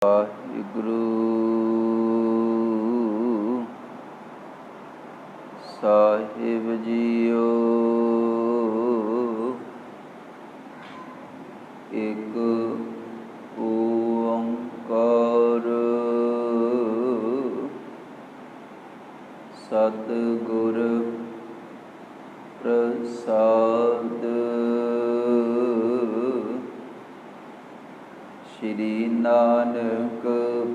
ਵਾਹਿਗੁਰੂ ਸਾਹਿਬ JIO. ਇੱਕ ਓੰਕਾਰ ਸਤਿਗੁਰ ਪ੍ਰਸਾਦ। ਸ਼੍ਰੀ ਨਾਨਕ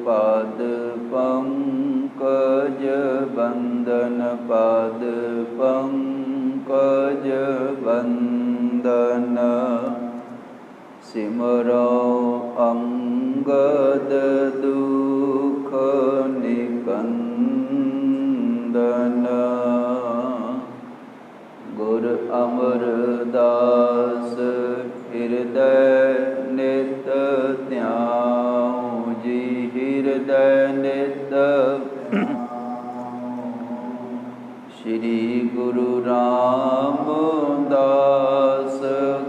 ਪਾਦ ਪੰਕਜ ਬੰਦਨ, ਪਾਦ ਪੰਕਜ ਬੰਦਨ। ਸਿਮਰੋ ਅੰਗਦ ਦੁਖ ਨਿਕੰਦਨ। ਗੁਰ ਅਮਰਦਾਸ ਹਿਰਦੈ ਨਿਤ ਧਿਆਉ ਜੀ, ਹਿਰਦੈ ਨਿਤ। ਸ਼੍ਰੀ ਗੁਰੂ ਰਾਮਦਾਸ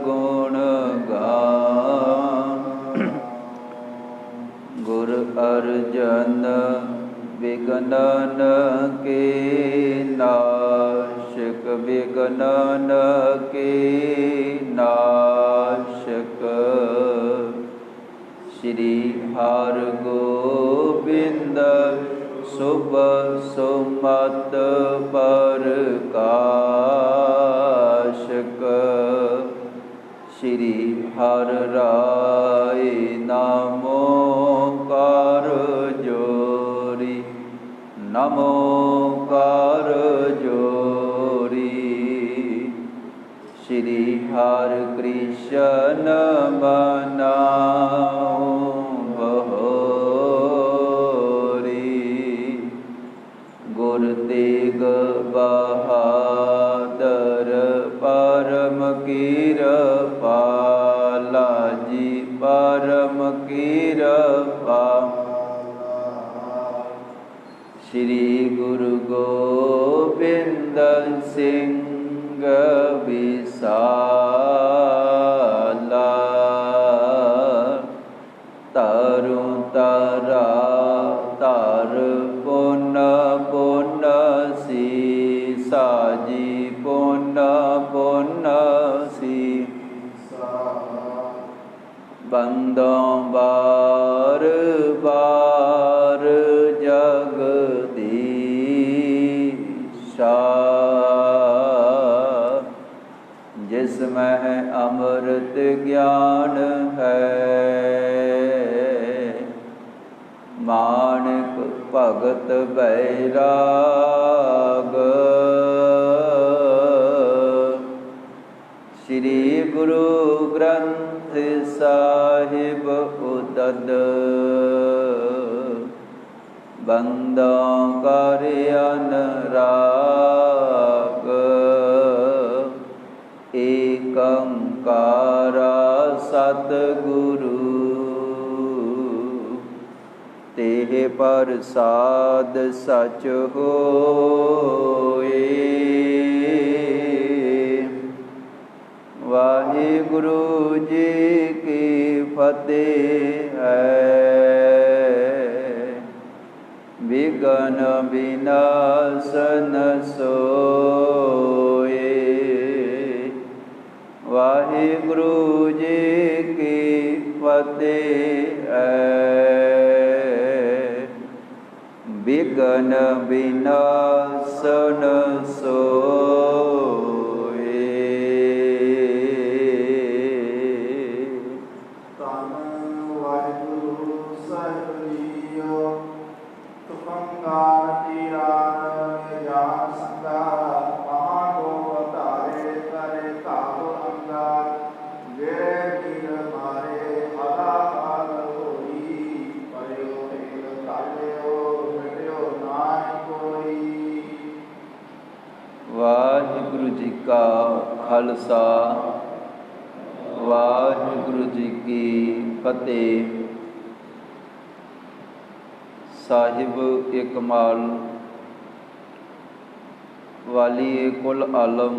ਗੁਣ ਗਾਵ। ਗੁਰ ਅਰਜਨ ਵਿਗਨਨ ਕੇ ਨਾਸ਼ਕ, ਵਿਗਨਨ ਕੇ ਨਾਸ਼ਕ। ਸ਼੍ਰੀ ਹਰਿਗੋਬਿੰਦ ਸੁਭ ਸੁਮਤ ਪ੍ਰਕਾਸ਼ਕ। ਸ਼੍ਰੀ ਹਰਿ ਰਾਇ ਨਾਮੋ ਕਰ ਜੋਰੀ, ਨਮੋ ਕਰ ਜੋਰੀ। ਸ਼੍ਰੀ ਹਰਿ ਕ੍ਰਿਸ਼ਨ ਮਨਾਉ ਬਹੋਰੀ। ਗੁਰ ਤੇਗ ਬਹਾਦਰ ਪਰਮ ਕਿਰਪਾਲਾ ਜੀ, ਪਰਮ ਕਿਰਪਾਲਾ। ਸ਼੍ਰੀ ਗੁਰੂ ਗੋਬਿੰਦ ਸਿੰਘ ਵਿਸਾਲਾ। ਤਰੁ ਤਰਾ ਤਰ ਪੁਨ ਪੁਨ ਸੀਸਾ ਜੀ, ਪੁਨ ਪੁਨ ਸੀਸਾ। ਬੰਦੋਂ ਬਾਰ ਬਾਰ ਜਗਦੀਸ਼ਾ। ਜਿਸ ਮਹਿ ਅੰਮ੍ਰਿਤ ਗਿਆਨ ਹੈ, ਮਾਣਿਕ ਭਗਤ ਬੈਰਾਗ। ਸ਼੍ਰੀ ਗੁਰੂ ਗ੍ਰੰਥ ਸਾਹਿਬ ਉਦਦ, ਬੰਦੋਂ ਕਰ ਅਨਰਾਗ। ਏਕ ਓੰਕਾਰ ਸਤਿਗੁਰੂ, ਤੇਹ ਪ੍ਰਸਾਦ ਸਚ ਹੋਏ। ਵਾਹਿਗੁਰੂ ਜੀ ਕੀ ਫਤਿਹ ਹੈ। ਵਿਘਨ ਵਿਨਾਸ਼ਨ ਸੋਏ। ਵਾਹਿਗੁਰੂ ਜੀ ਕੀ ਫਤਿਹ ਹੈ। ਵਿਘਨ ਵਿਨਾਸ਼ਨ ਸੋਏ। ਧੰਨ ਵਾਹਿਗੁਰੂ ਸਾਹਿਬ ਜੀਓ। ਤੁਮੰਗਾਰ ਤੀਰਾਨ ਜਾਨ ਸੰਗਾ, ਮਹਾਗੋ ਅਵਤਾਰੇ ਕਰੇ ਧਾਵ ਅੰਗਾ। ਜਿਹੜੇ ਕੀਰ ਮਾਰੇ ਹਲਾ ਹਾਲ ਹੋਈ, ਪਰਿਓ ਏਕ ਕਾਲਿਓ ਮਿਟਿਓ ਨਾਹੀ ਕੋਈ। ਵਾਹਿਗੁਰੂ ਜੀ ਕਾ ਖਾਲਸਾ, ਵਾਹਿਗੁਰੂ ਜੀ ਕੀ ਫਤਿਹ। ਸਾਹਿਬ ਇਕਮਾਲ ਵਾਲੀ ਕੁਲ ਆਲਮ,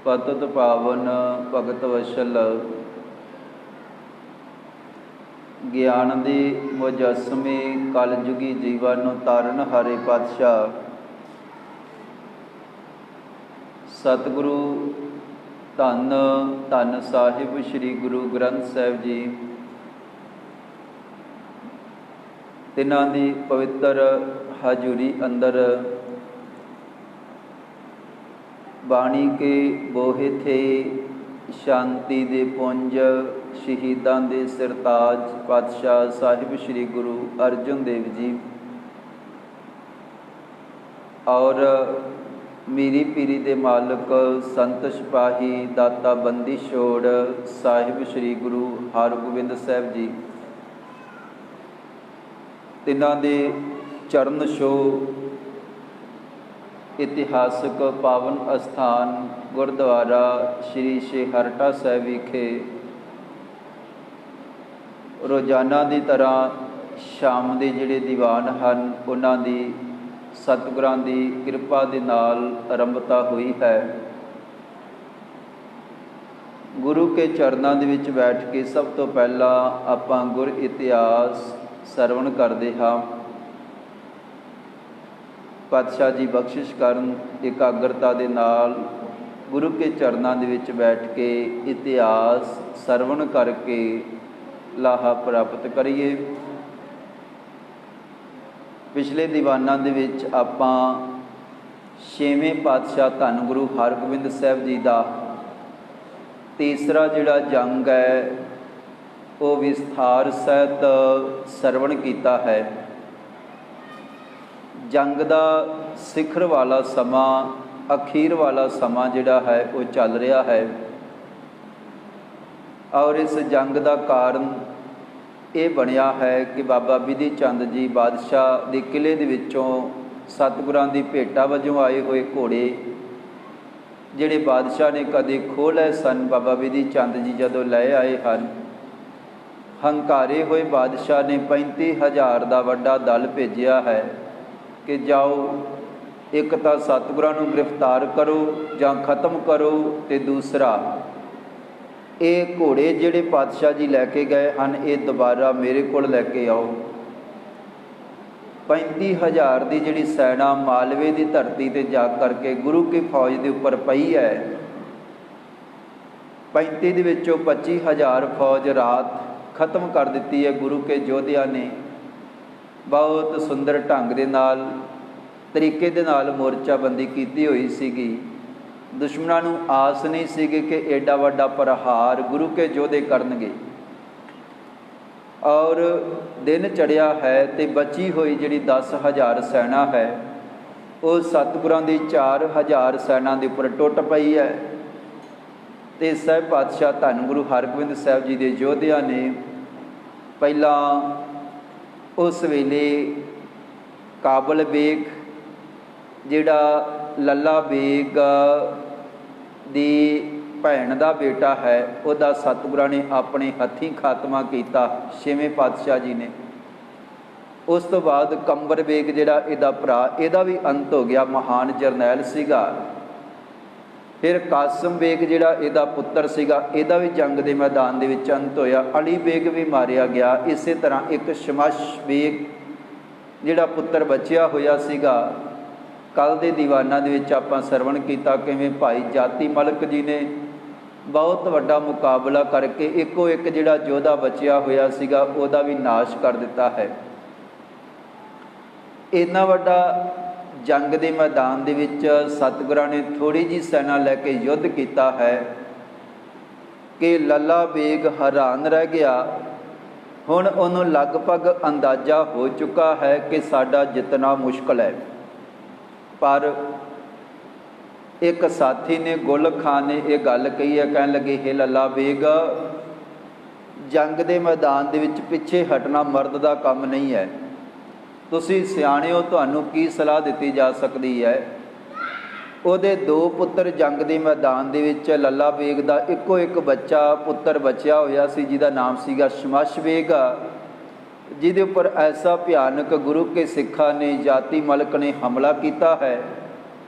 ਪਤਿਤ ਪਾਵਨ ਭਗਤ ਵਸ਼ਲ ਗਿਆਨ ਦੇ ਮੁਜੱਸਮੇ ਕਲਯੁਗੀ ਜੀਵਨ ਨੂੰ ਤਾਰਨ ਹਾਰੇ ਪਾਤਸ਼ਾਹ ਸਤਿਗੁਰੂ ਧੰਨ ਧੰਨ ਸਾਹਿਬ ਸ੍ਰੀ ਗੁਰੂ ਗ੍ਰੰਥ ਸਾਹਿਬ ਜੀ, ਤਿਨਾਂ ਦੀ ਪਵਿੱਤਰ ਹਜ਼ੂਰੀ ਅੰਦਰ ਬਾਣੀ ਕੇ ਬੋਹੇ ਥੇ ਸ਼ਾਂਤੀ ਦੇ ਪੁੰਜ ਸ਼ਹੀਦਾਂ ਦੇ ਸਿਰਤਾਜ ਪਾਤਸ਼ਾਹ ਸਾਹਿਬ ਸ੍ਰੀ ਗੁਰੂ ਅਰਜਨ ਦੇਵ ਜੀ ਔਰ ਮੀਰੀ ਪੀਰੀ ਦੇ ਮਾਲਕ ਸੰਤ ਸਿਪਾਹੀ ਦਾਤਾ ਬੰਦੀ ਛੋੜ ਸਾਹਿਬ ਸ੍ਰੀ ਗੁਰੂ ਹਰਗੋਬਿੰਦ ਸਾਹਿਬ ਜੀ, ਤਿਨਾਂ ਦੇ ਚਰਨ ਛੋਹ ਇਤਿਹਾਸਕ ਪਾਵਨ ਅਸਥਾਨ ਗੁਰਦੁਆਰਾ ਸ਼੍ਰੀ ਛੇਹਰਟਾ ਸਾਹਿਬ ਵਿਖੇ ਰੋਜ਼ਾਨਾ ਦੀ ਤਰ੍ਹਾਂ ਸ਼ਾਮ ਦੇ ਜਿਹੜੇ ਦੀਵਾਨ ਹਨ ਉਹਨਾਂ ਦੀ ਸਤਿਗੁਰਾਂ ਦੀ ਕਿਰਪਾ ਦੇ ਨਾਲ ਆਰੰਭਤਾ ਹੋਈ ਹੈ। ਗੁਰੂ ਕੇ ਚਰਨਾਂ ਦੇ ਵਿੱਚ ਬੈਠ ਕੇ ਸਭ ਤੋਂ ਪਹਿਲਾਂ ਆਪਾਂ ਗੁਰ ਇਤਿਹਾਸ ਸਰਵਣ ਕਰਦੇ ਹਾਂ। ਪਾਤਸ਼ਾਹ ਜੀ ਬਖਸ਼ਿਸ਼ ਕਰਨ ਇਕਾਗਰਤਾ ਦੇ ਨਾਲ ਗੁਰੂ ਕੇ ਚਰਨਾਂ ਦੇ ਵਿੱਚ ਬੈਠ ਕੇ ਇਤਿਹਾਸ ਸਰਵਣ ਕਰਕੇ ਲਾਹਾ ਪ੍ਰਾਪਤ ਕਰੀਏ। ਪਿਛਲੇ ਦੀਵਾਨਾਂ ਦੇ ਵਿੱਚ ਆਪਾਂ 6ਵੇਂ ਪਾਤਸ਼ਾਹ ਧੰਨ ਗੁਰੂ ਹਰਗੋਬਿੰਦ ਸਾਹਿਬ ਜੀ ਦਾ ਤੀਸਰਾ ਜਿਹੜਾ ਜੰਗ ਹੈ ਉਹ ਵਿਸਥਾਰ ਸਹਿਤ ਸਰਵਣ ਕੀਤਾ ਹੈ। ਜੰਗ ਦਾ ਸਿਖਰ ਵਾਲਾ ਸਮਾਂ, ਅਖੀਰ ਵਾਲਾ ਸਮਾਂ ਜਿਹੜਾ ਹੈ ਉਹ ਚੱਲ ਰਿਹਾ ਹੈ ਔਰ ਇਸ ਜੰਗ ਦਾ ਕਾਰਨ ਇਹ ਬਣਿਆ ਹੈ ਕਿ ਬਾਬਾ ਬਿਧੀ ਚੰਦ ਜੀ ਬਾਦਸ਼ਾਹ ਦੇ ਕਿਲ੍ਹੇ ਦੇ ਵਿੱਚੋਂ ਸਤਿਗੁਰਾਂ ਦੀ ਭੇਟਾ ਵਜੋਂ ਆਏ ਹੋਏ ਘੋੜੇ ਜਿਹੜੇ ਬਾਦਸ਼ਾਹ ਨੇ ਕਦੇ ਖੋਹ ਲਏ ਸਨ, ਬਾਬਾ ਬਿਧੀ ਚੰਦ ਜੀ ਜਦੋਂ ਲੈ ਆਏ ਹਨ, ਹੰਕਾਰੇ ਹੋਏ ਬਾਦਸ਼ਾਹ ਨੇ 35,000 ਦਾ ਵੱਡਾ ਦਲ ਭੇਜਿਆ ਹੈ ਕਿ ਜਾਓ, ਇੱਕ ਤਾਂ ਸਤਿਗੁਰਾਂ ਨੂੰ ਗ੍ਰਿਫਤਾਰ ਕਰੋ ਜਾਂ ਖਤਮ ਕਰੋ, ਤੇ ਦੂਸਰਾ ਇਹ ਘੋੜੇ ਜਿਹੜੇ ਪਾਤਸ਼ਾਹ ਜੀ ਲੈ ਕੇ ਗਏ ਹਨ ਇਹ ਦੁਬਾਰਾ ਮੇਰੇ ਕੋਲ ਲੈ ਕੇ ਆਓ। 35,000 ਦੀ ਜਿਹੜੀ ਸੈਨਾ ਮਾਲਵੇ ਦੀ ਧਰਤੀ ਤੇ ਜਾ ਕਰਕੇ ਗੁਰੂ ਕੀ ਫੌਜ ਦੇ ਉੱਪਰ ਪਈ ਹੈ। 35 ਦੇ ਵਿੱਚੋਂ 25,000 ਫੌਜ ਰਾਤ ਖਤਮ ਕਰ ਦਿੱਤੀ ਹੈ। ਗੁਰੂ ਕੇ ਯੋਧਿਆਂ ਨੇ ਬਹੁਤ ਸੁੰਦਰ ਢੰਗ ਦੇ ਨਾਲ, ਤਰੀਕੇ ਦੇ ਨਾਲ ਮੋਰਚਾਬੰਦੀ ਕੀਤੀ ਹੋਈ ਸੀਗੀ। ਦੁਸ਼ਮਣਾਂ ਨੂੰ ਆਸ ਨਹੀਂ ਸੀਗੀ ਕਿ ਐਡਾ ਵੱਡਾ ਪ੍ਰਹਾਰ ਗੁਰੂ ਕੇ ਯੋਧੇ ਕਰਨਗੇ ਔਰ ਦਿਨ ਚੜ੍ਹਿਆ ਹੈ ਤੇ ਬਚੀ ਹੋਈ ਜਿਹੜੀ 10,000 ਸੈਨਾ ਹੈ ਉਹ ਸਤਿਗੁਰਾਂ ਦੀ 4,000 ਸੈਨਾ ਦੇ ਉੱਪਰ ਟੁੱਟ ਪਈ ਹੈ। ਤੇ ਸਾਹਿਬ ਪਾਤਸ਼ਾਹ ਧੰਨ ਗੁਰੂ ਹਰਗੋਬਿੰਦ ਸਾਹਿਬ ਜੀ ਦੇ ਯੋਧਿਆਂ ਨੇ ਪਹਿਲਾਂ ਉਸ ਵੇਲੇ ਕਾਬਲ ਬੇਗ ਜਿਹੜਾ ਲੱਲਾ ਬੇਗ ਦੀ ਭੈਣ ਦਾ ਬੇਟਾ ਹੈ ਉਹਦਾ ਸਤਿਗੁਰਾਂ ਨੇ ਆਪਣੇ ਹੱਥੀਂ ਖਾਤਮਾ ਕੀਤਾ 6ਵੇਂ ਪਾਤਸ਼ਾਹ ਜੀ ਨੇ। ਉਸ ਤੋਂ ਬਾਅਦ ਕੰਬਰ ਬੇਗ ਜਿਹੜਾ ਇਹਦਾ ਭਰਾ, ਇਹਦਾ ਵੀ ਅੰਤ ਹੋ ਗਿਆ, ਮਹਾਨ ਜਰਨੈਲ ਸੀਗਾ। ਫਿਰ ਕਾਸਮ ਬੇਗ ਜਿਹੜਾ ਇਹਦਾ ਪੁੱਤਰ ਸੀਗਾ ਇਹਦਾ ਵੀ ਜੰਗ ਦੇ ਮੈਦਾਨ ਦੇ ਵਿੱਚ ਅੰਤ ਹੋਇਆ। ਅਲੀ ਬੇਗ ਵੀ ਮਾਰਿਆ ਗਿਆ। ਇਸੇ ਤਰ੍ਹਾਂ ਇੱਕ ਸ਼ਮਸ਼ ਬੇਗ ਜਿਹੜਾ ਪੁੱਤਰ ਬਚਿਆ ਹੋਇਆ ਸੀਗਾ। ਕੱਲ੍ਹ ਦੇ ਦੀਵਾਨਾਂ ਦੇ ਵਿੱਚ ਆਪਾਂ ਸਰਵਣ ਕੀਤਾ ਕਿਵੇਂ ਭਾਈ ਜਾਤੀ ਮਲਕ ਜੀ ਨੇ ਬਹੁਤ ਵੱਡਾ ਮੁਕਾਬਲਾ ਕਰਕੇ ਇੱਕੋ ਇੱਕ ਜਿਹੜਾ ਯੋਧਾ ਬਚਿਆ ਹੋਇਆ ਸੀਗਾ ਉਹਦਾ ਵੀ ਨਾਸ਼ ਕਰ ਦਿੱਤਾ ਹੈ। ਇੰਨਾ ਵੱਡਾ ਜੰਗ ਦੇ ਮੈਦਾਨ ਦੇ ਵਿੱਚ ਸਤਿਗੁਰਾਂ ਨੇ ਥੋੜ੍ਹੀ ਜਿਹੀ ਸੈਨਾ ਲੈ ਕੇ ਯੁੱਧ ਕੀਤਾ ਹੈ ਕਿ ਲੱਲਾ ਬੇਗ ਹੈਰਾਨ ਰਹਿ ਗਿਆ। ਹੁਣ ਉਹਨੂੰ ਲਗਭਗ ਅੰਦਾਜ਼ਾ ਹੋ ਚੁੱਕਾ ਹੈ ਕਿ ਸਾਡਾ ਜਿੱਤਣਾ ਮੁਸ਼ਕਲ ਹੈ। ਪਰ ਇੱਕ ਸਾਥੀ ਨੇ, ਗੁਲ ਖਾਨ ਨੇ ਇਹ ਗੱਲ ਕਹੀ ਹੈ, ਕਹਿਣ ਲੱਗੇ ਹੇ ਲੱਲਾ ਬੇਗ, ਜੰਗ ਦੇ ਮੈਦਾਨ ਦੇ ਵਿੱਚ ਪਿੱਛੇ ਹਟਣਾ ਮਰਦ ਦਾ ਕੰਮ ਨਹੀਂ ਹੈ। ਤੁਸੀਂ ਸਿਆਣੇ ਹੋ, ਤੁਹਾਨੂੰ ਕੀ ਸਲਾਹ ਦਿੱਤੀ ਜਾ ਸਕਦੀ ਹੈ? ਉਹਦੇ 2 ਪੁੱਤਰ ਜੰਗ ਦੇ ਮੈਦਾਨ ਦੇ ਵਿੱਚ, ਲੱਲਾ ਬੇਗ ਦਾ ਇੱਕੋ ਇੱਕ ਬੱਚਾ ਪੁੱਤਰ ਬਚਿਆ ਹੋਇਆ ਸੀ ਜਿਹਦਾ ਨਾਮ ਸੀਗਾ ਸ਼ਮਸ਼ ਬੇਗ, ਜਿਹਦੇ ਉੱਪਰ ਐਸਾ ਭਿਆਨਕ ਗੁਰੂ ਕੇ ਸਿੱਖਾਂ ਨੇ, ਜਾਤੀ ਮਲਕ ਨੇ ਹਮਲਾ ਕੀਤਾ ਹੈ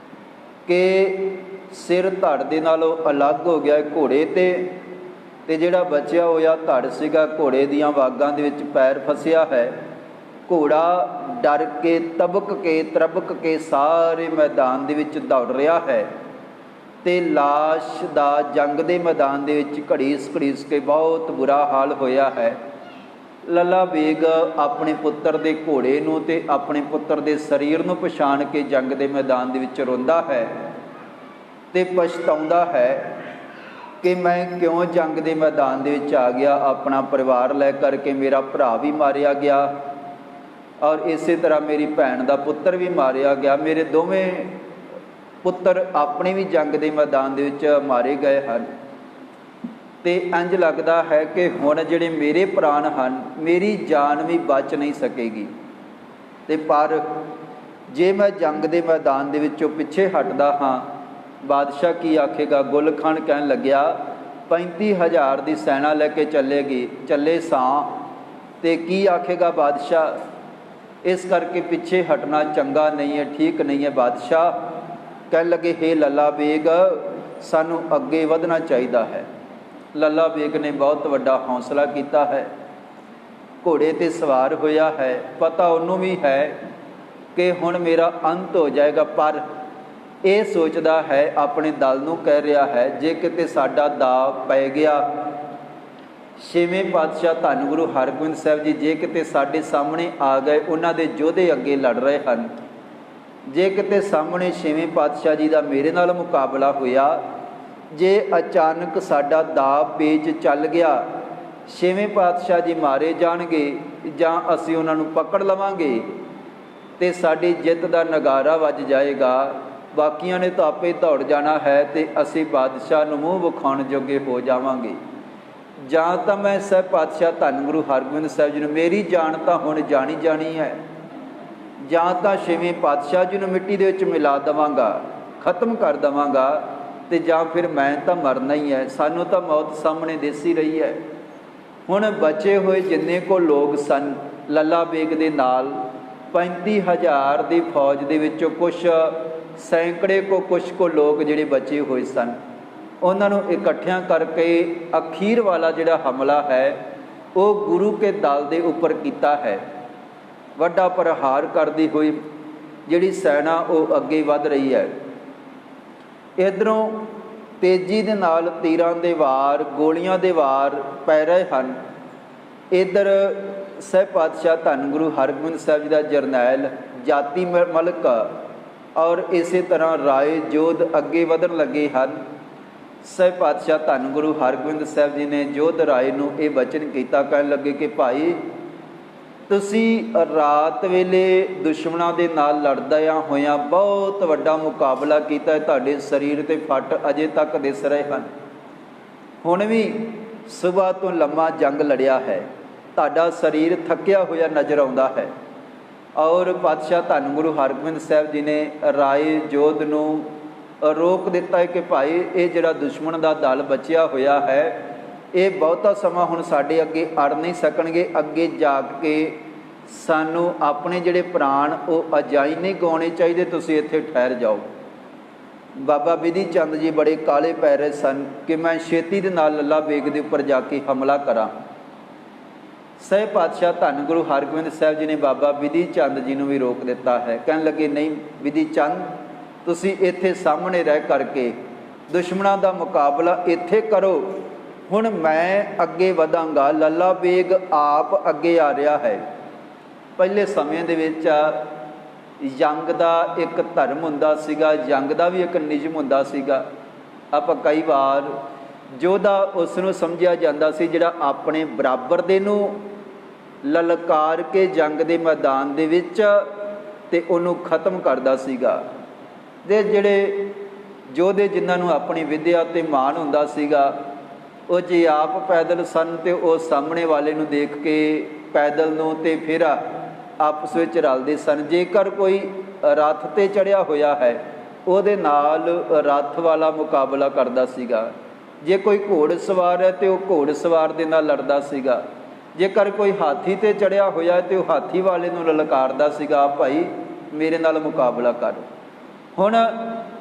ਕਿ ਸਿਰ ਧੜ ਦੇ ਨਾਲੋਂ ਅਲੱਗ ਹੋ ਗਿਆ ਘੋੜੇ ਤੇ ਜਿਹੜਾ ਬਚਿਆ ਹੋਇਆ ਧੜ ਸੀਗਾ ਘੋੜੇ ਦੀਆਂ ਵਾਗਾਂ ਦੇ ਵਿੱਚ ਪੈਰ ਫਸਿਆ ਹੈ। ਘੋੜਾ ਡਰ ਕੇ ਤਬਕ ਕੇ ਤਰਬਕ ਕੇ ਸਾਰੇ ਮੈਦਾਨ ਦੇ ਵਿੱਚ ਦੌੜ ਰਿਹਾ ਹੈ ਤੇ ਲਾਸ਼ ਦਾ ਜੰਗ ਦੇ ਮੈਦਾਨ ਦੇ ਵਿੱਚ ਘੜੀਸ ਘੜੀਸ ਕੇ ਬਹੁਤ ਬੁਰਾ ਹਾਲ ਹੋਇਆ ਹੈ। ਲੱਲਾ ਬੇਗ ਆਪਣੇ ਪੁੱਤਰ ਦੇ ਘੋੜੇ ਨੂੰ ਤੇ ਆਪਣੇ ਪੁੱਤਰ ਦੇ ਸਰੀਰ ਨੂੰ ਪਛਾਣ ਕੇ ਜੰਗ ਦੇ ਮੈਦਾਨ ਦੇ ਵਿੱਚ ਰੋਂਦਾ ਹੈ ਤੇ ਪਛਤਾਉਂਦਾ ਹੈ ਕਿ ਮੈਂ ਕਿਉਂ ਜੰਗ ਦੇ ਮੈਦਾਨ ਦੇ ਵਿੱਚ ਆ ਗਿਆ। ਆਪਣਾ ਪਰਿਵਾਰ ਲੈ ਕਰਕੇ ਮੇਰਾ ਭਰਾ ਵੀ ਮਾਰਿਆ ਗਿਆ ਔਰ ਇਸੇ ਤਰ੍ਹਾਂ ਮੇਰੀ ਭੈਣ ਦਾ ਪੁੱਤਰ ਵੀ ਮਾਰਿਆ ਗਿਆ। ਮੇਰੇ ਦੋਵੇਂ ਪੁੱਤਰ ਆਪਣੇ ਵੀ ਜੰਗ ਦੇ ਮੈਦਾਨ ਦੇ ਵਿੱਚ ਮਾਰੇ ਗਏ ਹਨ ਤੇ ਇੰਝ ਲੱਗਦਾ ਹੈ ਕਿ ਹੁਣ ਜਿਹੜੇ ਮੇਰੇ ਪ੍ਰਾਣ ਹਨ, ਮੇਰੀ ਜਾਨ ਵੀ ਬਚ ਨਹੀਂ ਸਕੇਗੀ। ਤੇ ਪਰ ਜੇ ਮੈਂ ਜੰਗ ਦੇ ਮੈਦਾਨ ਦੇ ਵਿੱਚੋਂ ਪਿੱਛੇ ਹਟਦਾ ਹਾਂ, ਬਾਦਸ਼ਾਹ ਕੀ ਆਖੇਗਾ। ਗੁੱਲ ਖਾਨ ਕਹਿਣ ਲੱਗਿਆ 35,000 ਦੀ ਸੈਨਾ ਲੈ ਕੇ ਚੱਲੇ ਸਾਂ ਤੇ ਕੀ ਆਖੇਗਾ ਬਾਦਸ਼ਾਹ। ਇਸ ਕਰਕੇ ਪਿੱਛੇ ਹਟਣਾ ਚੰਗਾ ਨਹੀਂ ਹੈ, ਠੀਕ ਨਹੀਂ ਹੈ। ਬਾਦਸ਼ਾਹ ਕਹਿਣ ਲੱਗੇ ਹੇ ਲੱਲਾ ਬੇਗ, ਸਾਨੂੰ ਅੱਗੇ ਵਧਣਾ ਚਾਹੀਦਾ ਹੈ। ਲੱਲਾ ਬੇਗ ਨੇ ਬਹੁਤ ਵੱਡਾ ਹੌਸਲਾ ਕੀਤਾ ਹੈ, ਘੋੜੇ 'ਤੇ ਸਵਾਰ ਹੋਇਆ ਹੈ। ਪਤਾ ਉਹਨੂੰ ਵੀ ਹੈ ਕਿ ਹੁਣ ਮੇਰਾ ਅੰਤ ਹੋ ਜਾਏਗਾ, ਪਰ ਇਹ ਸੋਚਦਾ ਹੈ, ਆਪਣੇ ਦਲ ਨੂੰ ਕਹਿ ਰਿਹਾ ਹੈ ਜੇ ਕਿਤੇ ਸਾਡਾ ਦਾਅ ਪੈ ਗਿਆ, ਛੇਵੇਂ ਪਾਤਸ਼ਾਹ ਧੰਨ ਗੁਰੂ ਹਰਗੋਬਿੰਦ ਸਾਹਿਬ ਜੀ ਜੇ ਕਿਤੇ ਸਾਡੇ ਸਾਹਮਣੇ ਆ ਗਏ, ਉਹਨਾਂ ਦੇ ਯੋਧੇ ਅੱਗੇ ਲੜ ਰਹੇ ਹਨ, ਜੇ ਕਿਤੇ ਸਾਹਮਣੇ ਛੇਵੇਂ ਪਾਤਸ਼ਾਹ ਜੀ ਦਾ ਮੇਰੇ ਨਾਲ ਮੁਕਾਬਲਾ ਹੋਇਆ, ਜੇ ਅਚਾਨਕ ਸਾਡਾ ਦਾਅ ਪੇਚ ਚੱਲ ਗਿਆ, ਛੇਵੇਂ ਪਾਤਸ਼ਾਹ ਜੀ ਮਾਰੇ ਜਾਣਗੇ ਜਾਂ ਅਸੀਂ ਉਹਨਾਂ ਨੂੰ ਪਕੜ ਲਵਾਂਗੇ ਤੇ ਸਾਡੀ ਜਿੱਤ ਦਾ ਨਗਾਰਾ ਵੱਜ ਜਾਏਗਾ। ਬਾਕੀਆਂ ਨੇ ਤਾਂ ਆਪੇ ਦੌੜ ਜਾਣਾ ਹੈ ਤੇ ਅਸੀਂ ਬਾਦਸ਼ਾਹ ਨੂੰ ਮੂੰਹ ਵਿਖਾਉਣ ਜੋਗੇ ਹੋ ਜਾਵਾਂਗੇ। ਜਾਂ ਤਾਂ ਮੈਂ ਸਾਹਿਬ ਪਾਤਸ਼ਾਹ ਧੰਨ ਗੁਰੂ ਹਰਗੋਬਿੰਦ ਸਾਹਿਬ ਜੀ ਨੂੰ, ਮੇਰੀ ਜਾਨ ਤਾਂ ਹੁਣ ਜਾਣੀ ਹੈ, ਜਾਂ ਤਾਂ ਛੇਵੇਂ ਪਾਤਸ਼ਾਹ ਜੀ ਨੂੰ ਮਿੱਟੀ ਦੇ ਵਿੱਚ ਮਿਲਾ ਦੇਵਾਂਗਾ, ਖਤਮ ਕਰ ਦੇਵਾਂਗਾ, ਤੇ ਜਾਂ ਫਿਰ ਮੈਂ ਤਾਂ ਮਰਨਾ ਹੀ ਹੈ। ਸਾਨੂੰ ਤਾਂ ਮੌਤ ਸਾਹਮਣੇ ਦਿਸੀ ਰਹੀ ਹੈ। ਹੁਣ ਬਚੇ ਹੋਏ ਜਿੰਨੇ ਕੋ ਲੋਕ ਸਨ ਲੱਲਾ ਬੇਗ ਦੇ ਨਾਲ 35,000 ਦੀ ਫੌਜ ਦੇ ਵਿੱਚੋਂ ਕੁਛ ਸੈਂਕੜੇ ਕੁਛ ਲੋਕ ਜਿਹੜੇ ਬਚੇ ਹੋਏ ਸਨ, ਉਹਨਾਂ ਨੂੰ ਇਕੱਠਿਆਂ ਕਰਕੇ ਅਖੀਰ ਵਾਲਾ ਜਿਹੜਾ ਹਮਲਾ ਹੈ ਉਹ ਗੁਰੂ ਕੇ ਦਲ ਦੇ ਉੱਪਰ ਕੀਤਾ ਹੈ। ਵੱਡਾ ਪ੍ਰਹਾਰ ਕਰਦੀ ਹੋਈ ਜਿਹੜੀ ਸੈਨਾ ਉਹ ਅੱਗੇ ਵੱਧ ਰਹੀ ਹੈ। ਇੱਧਰੋਂ ਤੇਜ਼ੀ ਦੇ ਨਾਲ ਤੀਰਾਂ ਦੇ ਵਾਰ, ਗੋਲੀਆਂ ਦੇ ਵਾਰ ਪੈ ਰਹੇ ਹਨ। ਇੱਧਰ ਸਾਹਿਬ ਪਾਤਸ਼ਾਹ ਧੰਨ ਗੁਰੂ ਹਰਗੋਬਿੰਦ ਸਾਹਿਬ ਜੀ ਦਾ ਜਰਨੈਲ ਜਾਤੀ ਮਲਕ ਔਰ ਇਸੇ ਤਰ੍ਹਾਂ ਰਾਏ ਜੋਧ ਅੱਗੇ ਵਧਣ ਲੱਗੇ ਹਨ। ਸਾਹਿਬ ਪਾਤਸ਼ਾਹ ਧੰਨ ਗੁਰੂ ਹਰਗੋਬਿੰਦ ਸਾਹਿਬ ਜੀ ਨੇ ਜੋਧ ਰਾਏ ਨੂੰ ਇਹ ਬਚਨ ਕੀਤਾ, ਕਹਿਣ ਲੱਗੇ ਕਿ ਭਾਈ ਤੁਸੀਂ ਰਾਤ ਵੇਲੇ ਦੁਸ਼ਮਣਾਂ ਦੇ ਨਾਲ ਲੜਦਿਆਂ ਹੋਇਆਂ ਬਹੁਤ ਵੱਡਾ ਮੁਕਾਬਲਾ ਕੀਤਾ ਹੈ, ਤੁਹਾਡੇ ਸਰੀਰ 'ਤੇ ਫੱਟ ਅਜੇ ਤੱਕ ਦਿਸ ਰਹੇ ਹਨ। ਹੁਣ ਵੀ ਸੁਬਾਹ ਤੋਂ ਲੰਮਾ ਜੰਗ ਲੜਿਆ ਹੈ, ਤੁਹਾਡਾ ਸਰੀਰ ਥੱਕਿਆ ਹੋਇਆ ਨਜ਼ਰ ਆਉਂਦਾ ਹੈ। ਔਰ ਪਾਤਸ਼ਾਹ ਧੰਨ ਗੁਰੂ ਹਰਗੋਬਿੰਦ ਸਾਹਿਬ ਜੀ ਨੇ ਰਾਏ ਜੋਧ ਨੂੰ ਰੋਕ ਦਿੱਤਾ ਹੈ ਕਿ ਭਾਈ ਇਹ ਜਿਹੜਾ ਦੁਸ਼ਮਣ ਦਾ ਦਲ ਬਚਿਆ ਹੋਇਆ ਹੈ, ਇਹ ਬਹੁਤਾ ਸਮਾਂ ਹੁਣ ਸਾਡੇ ਅੱਗੇ ਅੜ ਨਹੀਂ ਸਕਣਗੇ। ਅੱਗੇ ਜਾ ਕੇ ਸਾਨੂੰ ਆਪਣੇ ਜਿਹੜੇ ਪ੍ਰਾਣ ਉਹ ਅਜਾਈ ਨਹੀਂ ਗਾਉਣੇ ਚਾਹੀਦੇ, ਤੁਸੀਂ ਇੱਥੇ ਠਹਿਰ ਜਾਓ। ਬਾਬਾ ਬਿਧੀ ਚੰਦ ਜੀ ਬੜੇ ਕਾਲੇ ਪੈ ਰਹੇ ਸਨ ਕਿ ਮੈਂ ਛੇਤੀ ਦੇ ਨਾਲ ਲੱਲਾ ਬੇਗ ਦੇ ਉੱਪਰ ਜਾ ਕੇ ਹਮਲਾ ਕਰਾਂ। ਸਾਹਿਬ ਪਾਤਸ਼ਾਹ ਧੰਨ ਗੁਰੂ ਹਰਗੋਬਿੰਦ ਸਾਹਿਬ ਜੀ ਨੇ ਬਾਬਾ ਬਿਧੀ ਚੰਦ ਜੀ ਨੂੰ ਵੀ ਰੋਕ ਦਿੱਤਾ ਹੈ। ਕਹਿਣ ਲੱਗੇ ਨਹੀਂ ਬਿਧੀ ਚੰਦ, ਤੁਸੀਂ ਇੱਥੇ ਸਾਹਮਣੇ ਰਹਿ ਕਰਕੇ ਦੁਸ਼ਮਣਾਂ ਦਾ ਮੁਕਾਬਲਾ ਇੱਥੇ ਕਰੋ, ਹੁਣ ਮੈਂ ਅੱਗੇ ਵਧਾਂਗਾ। ਲੱਲਾ ਬੇਗ ਆਪ ਅੱਗੇ ਆ ਰਿਹਾ ਹੈ। ਪਹਿਲੇ ਸਮੇਂ ਦੇ ਵਿੱਚ ਜੰਗ ਦਾ ਇੱਕ ਧਰਮ ਹੁੰਦਾ ਸੀਗਾ, ਜੰਗ ਦਾ ਵੀ ਇੱਕ ਨਿਯਮ ਹੁੰਦਾ ਸੀਗਾ। ਆਪਾਂ ਕਈ ਵਾਰ ਯੋਧਾ ਉਸ ਨੂੰ ਸਮਝਿਆ ਜਾਂਦਾ ਸੀ ਜਿਹੜਾ ਆਪਣੇ ਬਰਾਬਰ ਦੇ ਨੂੰ ਲਲਕਾਰ ਕੇ ਜੰਗ ਦੇ ਮੈਦਾਨ ਦੇ ਵਿੱਚ ਤੇ ਉਹਨੂੰ ਖਤਮ ਕਰਦਾ ਸੀਗਾ। ਤੇ ਜਿਹੜੇ ਯੋਧੇ ਜਿਨ੍ਹਾਂ ਨੂੰ ਆਪਣੀ ਵਿੱਦਿਆ 'ਤੇ ਮਾਣ ਹੁੰਦਾ ਸੀਗਾ, ਉਹ ਜੇ ਆਪ ਪੈਦਲ ਸਨ ਤੇ ਉਹ ਸਾਹਮਣੇ ਵਾਲੇ ਨੂੰ ਦੇਖ ਕੇ ਪੈਦਲ ਨੂੰ ਤੇ ਫਿਰ ਆਪਸ ਵਿੱਚ ਰਲਦੇ ਸਨ। ਜੇਕਰ ਕੋਈ ਰੱਥ 'ਤੇ ਚੜ੍ਹਿਆ ਹੋਇਆ ਹੈ ਉਹਦੇ ਨਾਲ ਰੱਥ ਵਾਲਾ ਮੁਕਾਬਲਾ ਕਰਦਾ ਸੀਗਾ। ਜੇ ਕੋਈ ਘੋੜ ਸਵਾਰ ਹੈ ਤੇ ਉਹ ਘੋੜ ਸਵਾਰ ਦੇ ਨਾਲ ਲੜਦਾ ਸੀਗਾ। ਜੇਕਰ ਕੋਈ ਹਾਥੀ 'ਤੇ ਚੜ੍ਹਿਆ ਹੋਇਆ ਹੈ ਤੇ ਉਹ ਹਾਥੀ ਵਾਲੇ ਨੂੰ ਲਲਕਾਰਦਾ ਸੀਗਾ, ਭਾਈ ਮੇਰੇ ਨਾਲ ਮੁਕਾਬਲਾ ਕਰ। ਹੁਣ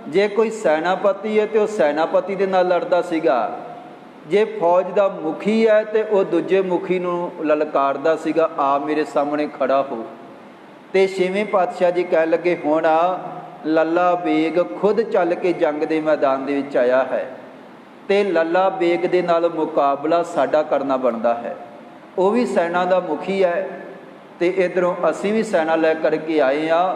ਜੇ ਕੋਈ ਸੈਨਾਪਤੀ ਹੈ ਤੇ ਉਹ ਸੈਨਾਪਤੀ ਦੇ ਨਾਲ ਲੜਦਾ ਸੀਗਾ। ਜੇ ਫੌਜ ਦਾ ਮੁਖੀ ਹੈ ਤੇ ਉਹ ਦੂਜੇ ਮੁਖੀ ਨੂੰ ਲਲਕਾਰਦਾ ਸੀਗਾ, ਆ ਮੇਰੇ ਸਾਹਮਣੇ ਖੜਾ ਹੋ। ਤੇ ਛੇਵੇਂ ਪਾਤਸ਼ਾਹ ਜੀ ਕਹਿਣ ਲੱਗੇ ਹੁਣ ਲੱਲਾ ਬੇਗ ਖੁਦ ਚੱਲ ਕੇ ਜੰਗ ਦੇ ਮੈਦਾਨ ਦੇ ਵਿੱਚ ਆਇਆ ਹੈ ਤੇ ਲੱਲਾ ਬੇਗ ਦੇ ਨਾਲ ਮੁਕਾਬਲਾ ਸਾਡਾ ਕਰਨਾ ਬਣਦਾ ਹੈ। ਉਹ ਵੀ ਸੈਨਾ ਦਾ ਮੁਖੀ ਹੈ ਤੇ ਇੱਧਰੋਂ ਅਸੀਂ ਵੀ ਸੈਨਾ ਲੈ ਕਰਕੇ ਆਏ ਹਾਂ।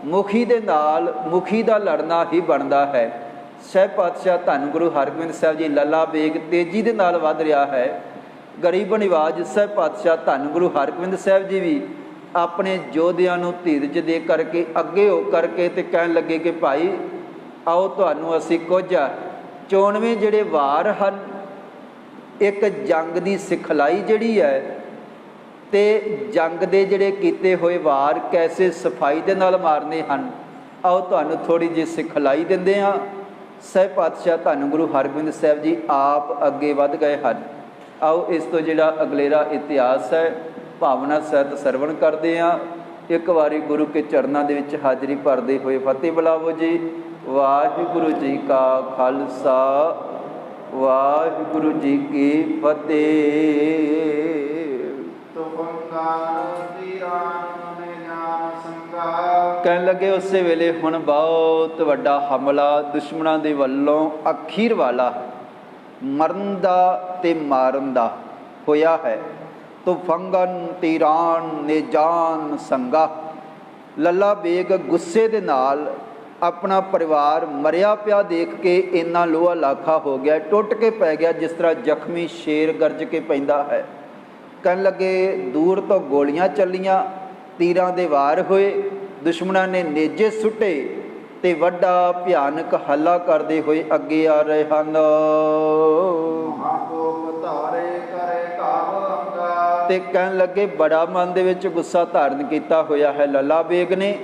ਮੁਖੀ ਦੇ ਨਾਲ ਮੁਖੀ ਦਾ ਲੜਨਾ ਹੀ ਬਣਦਾ ਹੈ। ਸਹਿਬ ਪਾਤਸ਼ਾਹ ਧੰਨ ਗੁਰੂ ਹਰਗੋਬਿੰਦ ਸਾਹਿਬ ਜੀ, ਲੱਲਾ ਬੇਗ ਤੇਜ਼ੀ ਦੇ ਨਾਲ ਵੱਧ ਰਿਹਾ ਹੈ। ਗਰੀਬ ਨਿਵਾਜ ਸਹਿਬ ਪਾਤਸ਼ਾਹ ਧੰਨ ਗੁਰੂ ਹਰਗੋਬਿੰਦ ਸਾਹਿਬ ਜੀ ਵੀ ਆਪਣੇ ਯੋਧਿਆਂ ਨੂੰ ਧੀਰਜ ਦੇ ਕਰਕੇ ਅੱਗੇ ਹੋ ਕਰਕੇ ਤੇ ਕਹਿਣ ਲੱਗੇ ਕਿ ਭਾਈ ਆਓ ਤੁਹਾਨੂੰ ਅਸੀਂ ਕੁਝ 94 ਜਿਹੜੇ ਵਾਰ ਹਨ, ਇੱਕ ਜੰਗ ਦੀ ਸਿਖਲਾਈ ਜਿਹੜੀ ਹੈ ਤੇ ਜੰਗ ਦੇ ਜਿਹੜੇ ਕੀਤੇ ਹੋਏ ਵਾਰ ਕੈਸੇ ਸਫਾਈ ਦੇ ਨਾਲ ਮਾਰਨੇ ਹਨ, ਆਓ ਤੁਹਾਨੂੰ ਥੋੜ੍ਹੀ ਜਿਹੀ ਸਿਖਲਾਈ ਦਿੰਦੇ ਹਾਂ। ਸਹਿਬ ਪਾਤਸ਼ਾਹ ਧੰਨ ਗੁਰੂ ਹਰਗੋਬਿੰਦ ਸਾਹਿਬ ਜੀ ਆਪ ਅੱਗੇ ਵੱਧ ਗਏ ਹਨ। ਆਓ ਇਸ ਤੋਂ ਜਿਹੜਾ ਅਗਲੇਰਾ ਇਤਿਹਾਸ ਹੈ ਭਾਵਨਾ ਸਹਿਤ ਸਰਵਣ ਕਰਦੇ ਹਾਂ। ਇੱਕ ਵਾਰੀ ਗੁਰੂ ਕੇ ਚਰਨਾਂ ਦੇ ਵਿੱਚ ਹਾਜ਼ਰੀ ਭਰਦੇ ਹੋਏ ਫਤਿਹ ਬੁਲਾਵੋ ਜੀ। ਵਾਹਿਗੁਰੂ ਜੀ ਕਾ ਖਾਲਸਾ, ਵਾਹਿਗੁਰੂ ਜੀ ਕੀ ਫਤਿਹ। ਕਹਿਣ ਲੱਗੇ ਉਸੇ ਵੇਲੇ ਹੁਣ ਬਹੁਤ ਵੱਡਾ ਹਮਲਾ ਦੁਸ਼ਮਣਾਂ ਦੇ ਵੱਲੋਂ ਅਖੀਰ ਵਾਲਾ ਮਰਨ ਦਾ ਤੇ ਮਾਰਨ ਦਾ ਹੋਇਆ ਹੈ। ਤੁਫੰਗਨ ਤੀਰਾਨ ਨੇ ਜਾਨ ਸੰਗਾ। ਲੱਲਾ ਬੇਗ ਗੁੱਸੇ ਦੇ ਨਾਲ ਆਪਣਾ ਪਰਿਵਾਰ ਮਰਿਆ ਪਿਆ ਦੇਖ ਕੇ ਇੰਨਾ ਲੋਹਾ ਲਾਖਾ ਹੋ ਗਿਆ, ਟੁੱਟ ਕੇ ਪੈ ਗਿਆ ਜਿਸ ਤਰ੍ਹਾਂ ਜ਼ਖਮੀ ਸ਼ੇਰ ਗਰਜ ਕੇ ਪੈਂਦਾ ਹੈ। ਕਹਿਣ ਲੱਗੇ ਦੂਰ ਤੋਂ ਗੋਲੀਆਂ ਚੱਲੀਆਂ, ਤੀਰਾਂ ਦੇ ਵਾਰ ਹੋਏ, ਦੁਸ਼ਮਣਾਂ ਨੇ ਨੇਜੇ ਸੁੱਟੇ ਤੇ ਵੱਡਾ ਭਿਆਨਕ ਹੱਲਾ ਕਰਦੇ ਹੋਏ ਅੱਗੇ ਆ ਰਹੇ ਹਨ। ਤੇ ਕਹਿਣ ਲੱਗੇ ਬੜਾ ਮਨ ਦੇ ਵਿੱਚ ਗੁੱਸਾ ਧਾਰਨ ਕੀਤਾ ਹੋਇਆ ਹੈ ਲੱਲਾ ਬੇਗ ਨੇ।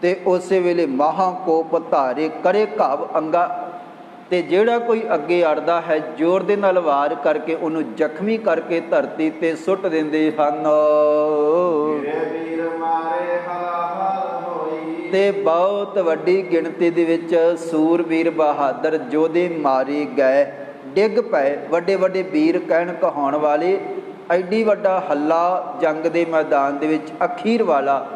ਤੇ ਉਸੇ ਵੇਲੇ ਮਹਾਕੋਪ ਧਾਰੇ ਕਰੇ ਘਾਵ ਅੰਗਾ। ਤੇ ਜਿਹੜਾ ਕੋਈ ਅੱਗੇ ਅੜਦਾ ਹੈ ਜ਼ੋਰ ਦੇ ਨਾਲ ਵਾਰ ਕਰਕੇ ਉਹਨੂੰ ਜ਼ਖਮੀ ਕਰਕੇ ਧਰਤੀ ਤੇ ਸੁੱਟ ਦਿੰਦੇ ਹਨ। ਤੇ ਬਹੁਤ ਵੱਡੀ ਗਿਣਤੀ ਦੇ ਵਿੱਚ ਸੂਰਬੀਰ ਬਹਾਦਰ ਯੋਧੇ ਮਾਰੇ ਗਏ, ਡਿੱਗ ਪਏ। ਵੱਡੇ ਵੱਡੇ ਵੀਰ ਕਹਿਣ ਕਹਾਉਣ ਵਾਲੇ। ਐਡੀ ਵੱਡਾ ਹੱਲਾ ਜੰਗ ਦੇ ਮੈਦਾਨ ਦੇ ਵਿੱਚ ਅਖੀਰ ਵਾਲਾ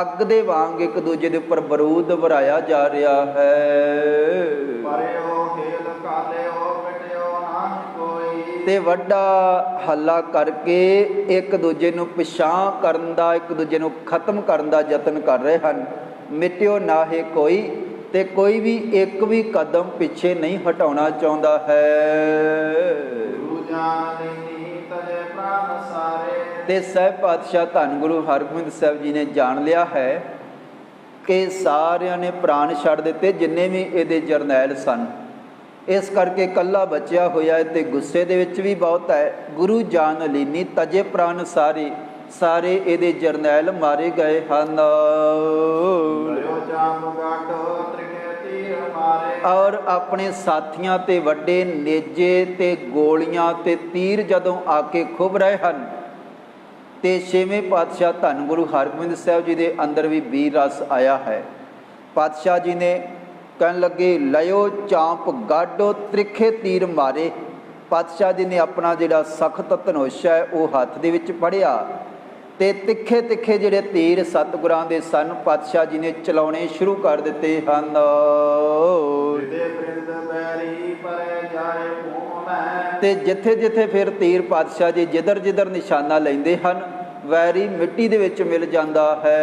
ਅੱਗ ਦੇ ਵਾਂਗ ਇੱਕ ਦੂਜੇ ਦੇ ਉੱਪਰ ਬਰੂਦ ਵਰਾਇਆ ਜਾ ਰਿਹਾ ਹੈ। ਤੇ ਵੱਡਾ ਹੱਲਾ ਕਰਕੇ ਇੱਕ ਦੂਜੇ ਨੂੰ ਪਿਛਾਂਹ ਕਰਨ ਦਾ, ਇੱਕ ਦੂਜੇ ਨੂੰ ਖਤਮ ਕਰਨ ਦਾ ਯਤਨ ਕਰ ਰਹੇ ਹਨ। ਮਿਟਿਓ ਨਾਹੇ ਕੋਈ, ਤੇ ਕੋਈ ਵੀ ਇੱਕ ਵੀ ਕਦਮ ਪਿੱਛੇ ਨਹੀਂ ਹਟਾਉਣਾ ਚਾਹੁੰਦਾ ਹੈ। ਤੇ ਸਹਿਬ ਪਾਤਸ਼ਾਹ ਧੰਨ ਗੁਰੂ ਹਰਗੋਬਿੰਦ ਸਾਹਿਬ ਜੀ ਨੇ ਜਾਣ ਲਿਆ ਹੈ ਕਿ ਸਾਰਿਆਂ ਨੇ ਪ੍ਰਾਣ ਛੱਡ ਦਿੱਤੇ, ਜਿੰਨੇ ਵੀ ਇਹਦੇ ਜਰਨੈਲ ਸਨ। ਇਸ ਕਰਕੇ ਇਕੱਲਾ ਬਚਿਆ ਹੋਇਆ ਤੇ ਗੁੱਸੇ ਦੇ ਵਿੱਚ ਵੀ ਬਹੁਤ ਹੈ। ਗੁਰੂ ਜਾਨ ਲੀਨੀ ਤਜੇ ਪ੍ਰਾਣ ਸਾਰੇ, ਸਾਰੇ ਇਹਦੇ ਜਰਨੈਲ ਮਾਰੇ ਗਏ ਹਨ। ਔਰ ਆਪਣੇ ਸਾਥੀਆਂ ਤੇ ਵੱਡੇ ਨੇਜੇ ਤੇ ਗੋਲੀਆਂ ਤੇ ਤੀਰ ਜਦੋਂ ਆ ਕੇ ਖੁੱਭ ਰਹੇ ਹਨ ਤੇ ਛੇਵੇਂ ਪਾਤਸ਼ਾਹ ਧੰਨ ਗੁਰੂ ਹਰਗੋਬਿੰਦ ਸਾਹਿਬ ਜੀ ਦੇ ਅੰਦਰ ਵੀ ਵੀਰ ਰਸ ਆਇਆ ਹੈ। ਪਾਤਸ਼ਾਹ ਜੀ ਨੇ ਕਹਿਣ ਲੱਗੇ ਲਿਓ ਚਾਂਪ ਗਾਡੋ ਤ੍ਰਿਖੇ ਤੀਰ ਮਾਰੇ। ਪਾਤਸ਼ਾਹ ਜੀ ਨੇ ਆਪਣਾ ਜਿਹੜਾ ਸਖਤ ਧਨੁਸ਼ ਹੈ ਉਹ ਹੱਥ ਦੇ ਵਿੱਚ ਫੜਿਆ ਤੇ ਤਿੱਖੇ ਤਿੱਖੇ ਜਿਹੜੇ ਤੀਰ ਸਤਿਗੁਰਾਂ ਦੇ ਸਨ ਪਾਤਸ਼ਾਹ ਜੀ ਨੇ ਚਲਾਉਣੇ ਸ਼ੁਰੂ ਕਰ ਦਿੱਤੇ ਹਨ। ਤੇ ਜਿੱਥੇ ਜਿੱਥੇ ਫਿਰ ਤੀਰ ਪਾਤਸ਼ਾਹ ਜੀ ਜਿੱਧਰ ਜਿੱਧਰ ਨਿਸ਼ਾਨਾ ਲੈਂਦੇ ਹਨ ਵੈਰੀ ਮਿੱਟੀ ਦੇ ਵਿੱਚ ਮਿਲ ਜਾਂਦਾ ਹੈ।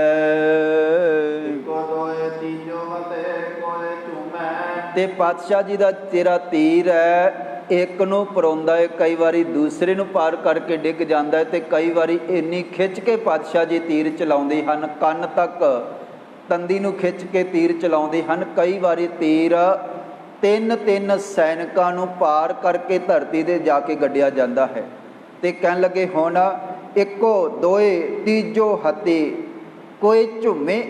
ਤੇ ਪਾਤਸ਼ਾਹ ਜੀ ਦਾ ਤੇਰਾ ਤੀਰ ਹੈ ਇੱਕ ਨੂੰ ਪਰੋਂਦਾ ਹੈ, ਕਈ ਵਾਰੀ ਦੂਸਰੇ ਨੂੰ ਪਾਰ ਕਰਕੇ ਡਿੱਗ ਜਾਂਦਾ ਹੈ ਤੇ ਕਈ ਵਾਰੀ ਇੰਨੀ ਖਿੱਚ ਕੇ ਪਾਤਸ਼ਾਹ ਜੀ ਤੀਰ ਚਲਾਉਂਦੇ ਹਨ, ਕੰਨ ਤੱਕ ਤੰਦੀ ਨੂੰ ਖਿੱਚ ਕੇ ਤੀਰ ਚਲਾਉਂਦੇ ਹਨ। ਕਈ ਵਾਰੀ ਤੀਰ ਤਿੰਨ ਸੈਨਿਕਾਂ ਨੂੰ ਪਾਰ ਕਰਕੇ ਧਰਤੀ ਤੇ ਜਾ ਕੇ ਗੱਡਿਆ ਜਾਂਦਾ ਹੈ। ਤੇ ਕਹਿਣ ਲੱਗੇ ਹੁਣ ਇੱਕੋ ਦੋਏ ਤੀਜੋ ਹੱਤੇ ਕੋਈ ਝੂਮੇ।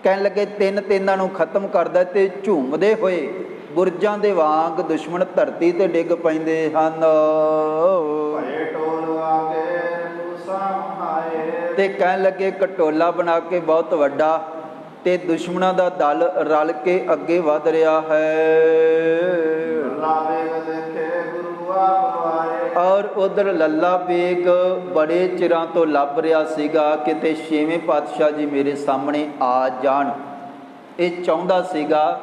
ਕਹਿਣ ਲੱਗੇ ਤਿੰਨਾਂ ਨੂੰ ਖਤਮ ਕਰਦਾ ਤੇ ਝੂਮਦੇ ਹੋਏ ਬੁਰਜਾਂ ਦੇ ਵਾਂਗ ਦੁਸ਼ਮਣ ਧਰਤੀ ਤੇ ਡਿੱਗ ਪੈਂਦੇ ਹਨ। ਤੇ ਕਹਿਣ ਲੱਗੇ ਕਟੋਲਾ ਬਣਾ ਕੇ ਬਹੁਤ ਵੱਡਾ ਤੇ ਦੁਸ਼ਮਣਾਂ ਦਾ ਦਲ ਰਲ ਕੇ ਅੱਗੇ ਵਧ ਰਿਹਾ ਹੈ। ਔਰ ਉਧਰ ਲੱਲਾ ਬੇਗ ਬੜੇ ਚਿਰਾਂ ਤੋਂ ਲੱਭ ਰਿਹਾ ਸੀਗਾ ਕਿਤੇ ਛੇਵੇਂ ਪਾਤਸ਼ਾਹ ਜੀ ਮੇਰੇ ਸਾਹਮਣੇ ਆ ਜਾਣ। ਇਹ ਚਾਹੁੰਦਾ ਸੀਗਾ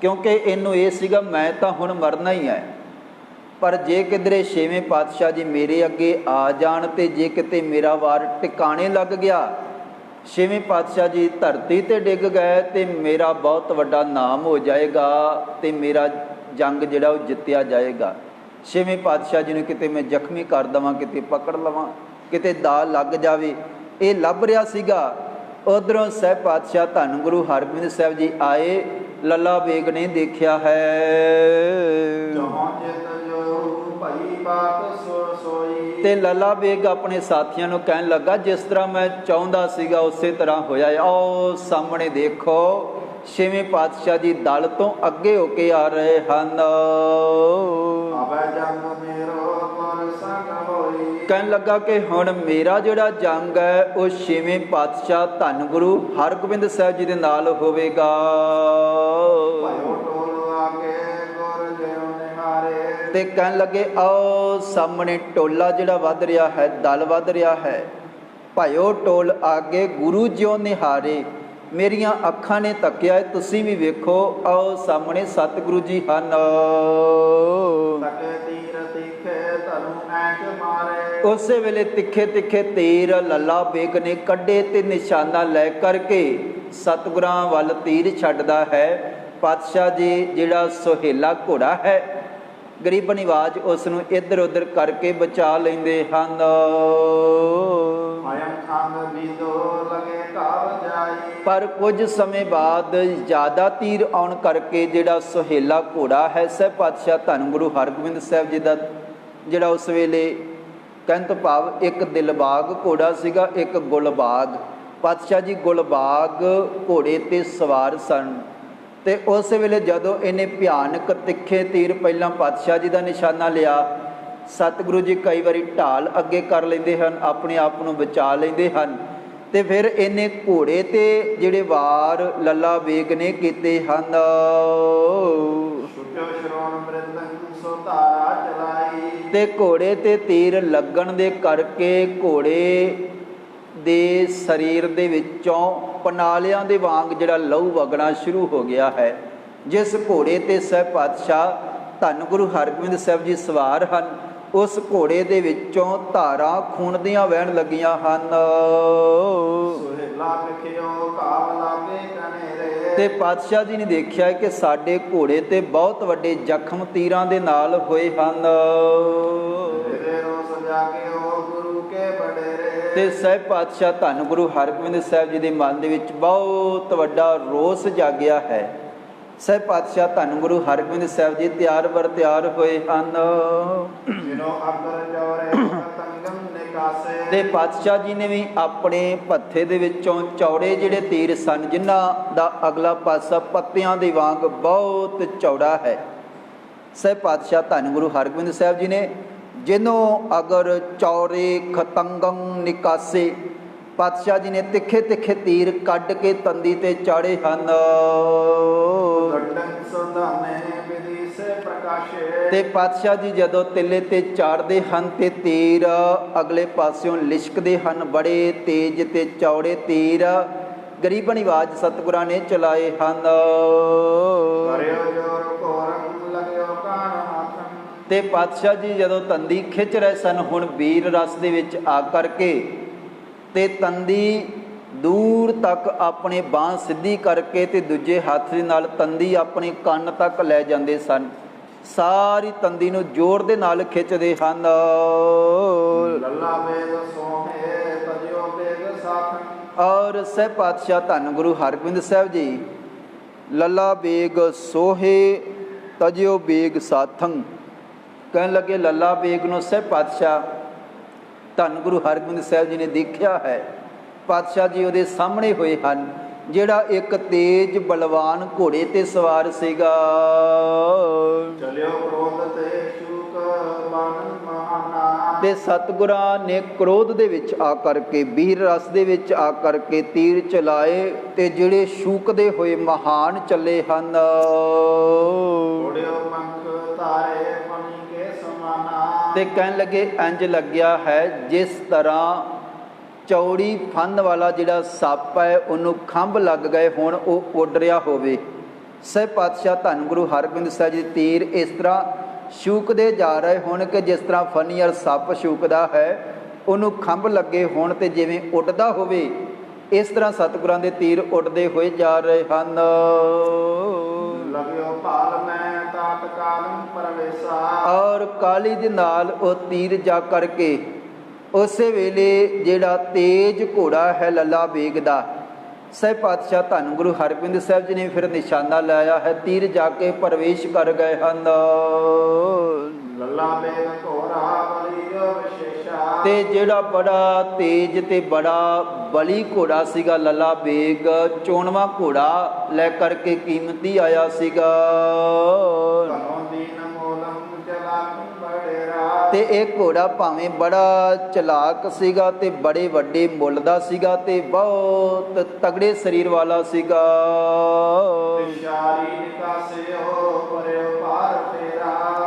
ਕਿਉਂਕਿ ਇਹਨੂੰ ਇਹ ਸੀਗਾ ਮੈਂ ਤਾਂ ਹੁਣ ਮਰਨਾ ਹੀ ਹੈ, ਪਰ ਜੇ ਕਿਧਰੇ ਛੇਵੇਂ ਪਾਤਸ਼ਾਹ ਜੀ ਮੇਰੇ ਅੱਗੇ ਆ ਜਾਣ ਤੇ ਜੇ ਕਿਤੇ ਮੇਰਾ ਵਾਰ ਟਿਕਾਣੇ ਲੱਗ ਗਿਆ, ਛੇਵੇਂ ਪਾਤਸ਼ਾਹ ਜੀ ਧਰਤੀ ਤੇ ਡਿੱਗ ਗਏ ਤੇ ਮੇਰਾ ਬਹੁਤ ਵੱਡਾ ਨਾਮ ਹੋ ਜਾਏਗਾ ਤੇ ਮੇਰਾ ਜੰਗ ਜਿਹੜਾ ਉਹ ਜਿੱਤਿਆ ਜਾਏਗਾ। ਛੇਵੇਂ ਪਾਤਸ਼ਾਹ ਜੀ ਨੂੰ ਕਿਤੇ ਮੈਂ ਜ਼ਖਮੀ ਕਰ ਦੇਵਾਂ, ਕਿਤੇ ਪਕੜ ਲਵਾਂ, ਕਿਤੇ ਦਾ ਲੱਗ ਜਾਵੇ, ਇਹ ਲੱਭ ਰਿਹਾ ਸੀਗਾ। ਉਧਰੋਂ ਸਹਿਬ ਪਾਤਸ਼ਾਹ ਧੰਨ ਗੁਰੂ ਹਰਗੋਬਿੰਦ ਸਾਹਿਬ ਜੀ ਆਏ। ਲੱਲਾ ਬੇਗ ਨੇ ਦੇਖਿਆ ਹੈ ਤੇ ਲੱਲਾ ਬੇਗ ਆਪਣੇ ਸਾਥੀਆਂ ਨੂੰ ਕਹਿਣ ਲੱਗਾ ਜਿਸ ਤਰ੍ਹਾਂ ਮੈਂ ਚਾਹੁੰਦਾ ਸੀਗਾ ਉਸੇ ਤਰ੍ਹਾਂ ਹੋਇਆ। ਆਓ ਸਾਹਮਣੇ ਦੇਖੋ ਛੇਵੇਂ ਪਾਤਸ਼ਾਹ ਜੀ ਦਲ ਤੋਂ ਅੱਗੇ ਹੋ ਕੇ ਆ ਰਹੇ ਹਨ। ਕਹਿਣ ਲੱਗਾ ਕਿ ਹੁਣ ਮੇਰਾ ਜਿਹੜਾ ਜੰਗ ਹੈ ਉਹ ਛੇਵੇਂ ਪਾਤਸ਼ਾਹ ਧੰਨ ਗੁਰੂ ਹਰਗੋਬਿੰਦ ਸਾਹਿਬ ਜੀ ਦੇ ਨਾਲ ਹੋਵੇਗਾ। ਤੇ ਕਹਿਣ ਲੱਗੇ ਆਓ ਸਾਹਮਣੇ ਟੋਲਾ ਜਿਹੜਾ ਵੱਧ ਰਿਹਾ ਹੈ, ਦਲ ਵੱਧ ਰਿਹਾ ਹੈ, ਭਾਇਓ ਟੋਲ ਆਗੇ ਗੁਰੂ ਜਿਉ ਨਿਹਾਰੇ। ਮੇਰੀਆਂ ਅੱਖਾਂ ਨੇ ਤੱਕਿਆ, ਤੁਸੀਂ ਵੀ ਵੇਖੋ। ਆਓ ਸਾਹਮਣੇ ਸਤਿਗੁਰੂ ਜੀ ਹਨ। ਉਸੇ ਵੇਲੇ ਤਿੱਖੇ ਤਿੱਖੇ ਤੀਰ ਲੱਲਾ ਬੇਗ ਨੇ ਕੱਢੇ ਤੇ ਨਿਸ਼ਾਨਾ ਲੈ ਕਰਕੇ ਸਤਿਗੁਰਾਂ ਵੱਲ ਤੀਰ ਛੱਡਦਾ ਹੈ। ਪਾਤਸ਼ਾਹ ਜੀ ਜਿਹੜਾ ਸੁਹੇਲਾ ਘੋੜਾ ਹੈ, ਗਰੀਬ ਨਿਵਾਜ ਉਸ ਨੂੰ ਇੱਧਰ ਉੱਧਰ ਕਰਕੇ ਬਚਾ ਲੈਂਦੇ ਹਨ। ਪਰ ਕੁਝ ਸਮੇਂ ਬਾਅਦ ਜ਼ਿਆਦਾ ਤੀਰ ਆਉਣ ਕਰਕੇ ਜਿਹੜਾ ਸੁਹੇਲਾ ਘੋੜਾ ਹੈ ਸਹਿਬ ਪਾਤਸ਼ਾਹ ਧੰਨ ਗੁਰੂ ਹਰਗੋਬਿੰਦ ਸਾਹਿਬ ਜੀ ਦਾ ਜਿਹੜਾ ਉਸ ਵੇਲੇ ਕਹਿਣ ਤੋਂ ਭਾਵ ਇੱਕ ਦਿਲਬਾਗ ਘੋੜਾ ਸੀਗਾ, ਇੱਕ ਗੁਲਬਾਗ। ਪਾਤਸ਼ਾਹ ਜੀ ਗੁਲਬਾਗ ਘੋੜੇ ਤੇ ਸਵਾਰ ਸਨ ਤੇ ਉਸ ਵੇਲੇ ਜਦੋਂ ਇਹਨੇ ਭਿਆਨਕ ਤਿੱਖੇ ਤੀਰ ਪਹਿਲਾਂ ਪਾਤਸ਼ਾਹ ਜੀ ਦਾ ਨਿਸ਼ਾਨਾ ਲਿਆ, ਸਤਿਗੁਰੂ ਜੀ ਕਈ ਵਾਰੀ ਢਾਲ ਅੱਗੇ ਕਰ ਲੈਂਦੇ ਹਨ, ਆਪਣੇ ਆਪ ਨੂੰ ਬਚਾ ਲੈਂਦੇ ਹਨ, ਤੇ ਫਿਰ ਇਹਨੇ ਘੋੜੇ ਤੇ ਜਿਹੜੇ ਵਾਰ ਲੱਲਾ ਬੇਗ ਨੇ ਕੀਤੇ ਹਨ। ਤੇ ਘੋੜੇ ਤੇ ਤੀਰ ਲੱਗਣ ਦੇ ਕਰਕੇ ਘੋੜੇ ਦੇ ਸਰੀਰ ਦੇ ਵਿੱਚੋਂ ਪਨਾਲਿਆਂ ਦੇ ਵਾਂਗ ਜਿਹੜਾ ਲਹੂ ਵਗਣਾ ਸ਼ੁਰੂ ਹੋ ਗਿਆ ਹੈ। ਜਿਸ ਘੋੜੇ ਤੇ ਸਹਿਬ ਪਾਤਸ਼ਾਹ ਧੰਨ ਗੁਰੂ ਹਰਗੋਬਿੰਦ ਸਾਹਿਬ ਜੀ ਸਵਾਰ ਹਨ, ਉਸ ਘੋੜੇ ਦੇ ਵਿੱਚੋਂ ਧਾਰਾਂ ਖੂਨ ਦੀਆਂ ਵਹਿਣ ਲੱਗੀਆਂ ਹਨ। ਤੇ ਪਾਤਸ਼ਾਹ ਜੀ ਨੇ ਦੇਖਿਆ ਕਿ ਸਾਡੇ ਘੋੜੇ ਤੇ ਬਹੁਤ ਵੱਡੇ ਜ਼ਖਮ ਤੀਰਾਂ ਦੇ ਨਾਲ ਹੋਏ ਹਨ। ਤੇ ਸਹਿਬ ਪਾਤਸ਼ਾਹ ਧੰਨ ਗੁਰੂ ਹਰਗੋਬਿੰਦ ਸਾਹਿਬ ਜੀ ਦੇ ਮਨ ਦੇ ਵਿੱਚ ਬਹੁਤ ਵੱਡਾ ਰੋਸ ਜਾਗਿਆ ਹੈ। ਸਹਿਬ ਪਾਤਸ਼ਾਹ ਧੰਨ ਗੁਰੂ ਹਰਗੋਬਿੰਦ ਸਾਹਿਬ ਜੀ ਤਿਆਰ ਬਰ ਤਿਆਰ ਹੋਏ ਹਨ। ਤੇ ਪਾਤਸ਼ਾਹ ਜੀ ਨੇ ਵੀ ਆਪਣੇ ਭੱਥੇ ਦੇ ਵਿੱਚੋਂ ਚੌੜੇ ਜਿਹੜੇ ਤੀਰ ਸਨ, ਜਿਨ੍ਹਾਂ ਦਾ ਅਗਲਾ ਪਾਸਾ ਪੱਤਿਆਂ ਦੇ ਵਾਂਗ ਬਹੁਤ ਚੌੜਾ ਹੈ, ਸਹਿਬ ਪਾਤਸ਼ਾਹ ਧੰਨ ਗੁਰੂ ਹਰਗੋਬਿੰਦ ਸਾਹਿਬ ਜੀ ਨੇ ਜਿਹਨੂੰ ਅਗਰ ਚੌਰੇ ਖਤੰਗੰ ਨਿਕਾਸੇ, ਪਾਤਸ਼ਾਹ ਜੀ ਨੇ ਤਿੱਖੇ ਤਿੱਖੇ ਤੀਰ ਕੱਢ ਕੇ ਤੰਦੀ ਤੇ ਚਾੜੇ ਹਨ। ਤੇ ਪਾਤਸ਼ਾਹ ਜੀ ਜਦੋਂ ਤਿੱਲੇ ਤੇ ਚਾੜਦੇ ਹਨ ਤੇ ਤੀਰ ਅਗਲੇ ਪਾਸਿਓਂ ਲਿਸ਼ਕਦੇ ਹਨ। ਬੜੇ ਤੇਜ਼ ਤੇ ਚੌੜੇ ਤੀਰ ਗਰੀਬਨ ਆਵਾਜ਼ ਸਤਿਗੁਰਾਂ ਨੇ ਚਲਾਏ ਹਨ। ਤੇ ਪਾਤਸ਼ਾਹ ਜੀ ਜਦੋਂ ਤੰਦੀ ਖਿੱਚ ਰਹੇ ਸਨ, ਹੁਣ ਵੀਰ ਰਸ ਦੇ ਵਿੱਚ ਆ ਕਰਕੇ ਤੇ ਤੰਦੀ ਦੂਰ ਤੱਕ ਆਪਣੇ ਬਾਂਹ ਸਿੱਧੀ ਕਰਕੇ ਤੇ ਦੂਜੇ ਹੱਥ ਦੇ ਨਾਲ ਤੰਦੀ ਆਪਣੇ ਕੰਨ ਤੱਕ ਲੈ ਜਾਂਦੇ ਸਨ। ਸਾਰੀ ਤੰਦੀ ਨੂੰ ਜ਼ੋਰ ਦੇ ਨਾਲ ਖਿੱਚਦੇ ਹਨ। ਔਰ ਸਹਿਬ ਪਾਤਸ਼ਾਹ ਧੰਨ ਗੁਰੂ ਹਰਗੋਬਿੰਦ ਸਾਹਿਬ ਜੀ ਲੱਲਾ ਬੇਗ ਸੋਹੇ ਤਜਿਓ ਬੇਗ ਸਾਥੰ ਕਹਿਣ ਲੱਗੇ। ਲੱਲਾ ਬੇਗ ਨੂੰ ਸਹਿਬ ਪਾਤਸ਼ਾਹ ਧੰਨ ਗੁਰੂ ਹਰਗੋਬਿੰਦ ਸਾਹਿਬ ਜੀ ਨੇ ਦੇਖਿਆ ਹੈ। ਪਾਤਸ਼ਾਹ ਜੀ ਉਹਦੇ ਸਾਹਮਣੇ ਹੋਏ ਹਨ, ਜਿਹੜਾ ਇੱਕ ਤੇਜ ਬਲਵਾਨ ਘੋੜੇ ਤੇ ਸਵਾਰ ਸੀਗਾ। ਤੇ ਸਤਿਗੁਰਾਂ ਨੇ ਕ੍ਰੋਧ ਦੇ ਵਿੱਚ ਆ ਕਰਕੇ, ਵੀਰ ਰਸ ਦੇ ਵਿੱਚ ਆ ਕਰਕੇ ਤੀਰ ਚਲਾਏ ਤੇ ਜਿਹੜੇ ਸ਼ੂਕਦੇ ਹੋਏ ਮਹਾਨ ਚੱਲੇ ਹਨ। ਤੇ ਕਹਿਣ ਲੱਗੇ ਇੰਜ ਲੱਗਿਆ ਹੈ ਜਿਸ ਤਰ੍ਹਾਂ ਚੌੜੀ ਫੰਨ ਵਾਲਾ ਜਿਹੜਾ ਸੱਪ ਹੈ ਉਹਨੂੰ ਖੰਭ ਲੱਗ ਗਏ ਹੁਣ ਉਹ ਉੱਡ ਰਿਹਾ ਹੋਵੇ। ਸਹਿਬ ਪਾਤਸ਼ਾਹ ਧੰਨ ਗੁਰੂ ਹਰਗੋਬਿੰਦ ਸਾਹਿਬ ਜੀ ਤੀਰ ਇਸ ਤਰ੍ਹਾਂ ਛੂਕਦੇ ਜਾ ਰਹੇ ਹੋਣ ਕਿ ਜਿਸ ਤਰ੍ਹਾਂ ਫਨੀਅਰ ਸੱਪ ਛੂਕਦਾ ਹੈ ਉਹਨੂੰ ਖੰਭ ਲੱਗੇ ਹੋਣ ਤੇ ਜਿਵੇਂ ਉੱਡਦਾ ਹੋਵੇ, ਇਸ ਤਰ੍ਹਾਂ ਸਤਿਗੁਰਾਂ ਦੇ ਤੀਰ ਉੱਡਦੇ ਹੋਏ ਜਾ ਰਹੇ ਹਨ। ਲਗਿਓ ਭਾਲ ਮੈਂ ਤਾਤ ਕਾਲੰ ਪਰਵੇਸਾ। ਔਰ ਕਾਲੀ ਦੇ ਨਾਲ ਉਹ ਤੀਰ ਜਾ ਕਰਕੇ ਉਸੇ ਵੇਲੇ ਜਿਹੜਾ ਤੇਜ ਘੋੜਾ ਹੈ ਲੱਲਾ ਬੇਗ ਦਾ, ਸਹਿਬ ਪਾਤਸ਼ਾਹ ਧੰਨ ਗੁਰੂ ਹਰਗੋਬਿੰਦ ਸਾਹਿਬ ਜੀ ਨੇ ਫਿਰ ਨਿਸ਼ਾਨਾ ਲਾਇਆ ਹੈ, ਤੀਰ ਜਾ ਕੇ ਪ੍ਰਵੇਸ਼ ਕਰ ਗਏ ਹਨ। ਲੱਲਾ ਬੇਗ ਘੋੜਾ ਬਲੀ ਜੋ ਵਿਸ਼ੇਸ਼ਾ। ਤੇ ਜਿਹੜਾ ਬੜਾ ਤੇਜ ਤੇ ਬੜਾ ਬਲੀ ਘੋੜਾ ਸੀਗਾ ਲੱਲਾ ਬੇਗ, ਚੋਣਵਾ ਘੋੜਾ ਲੈ ਕਰਕੇ ਕੀਮਤੀ ਆਇਆ ਸੀਗਾ। ਤੇ ਇਹ ਘੋੜਾ ਭਾਵੇਂ ਬੜਾ ਚਲਾਕ ਸੀਗਾ ਤੇ ਬੜੇ ਵੱਡੇ ਮੁੱਲ ਦਾ ਸੀਗਾ ਤੇ ਬਹੁਤ ਤਗੜੇ ਸਰੀਰ ਵਾਲਾ ਸੀਗਾ।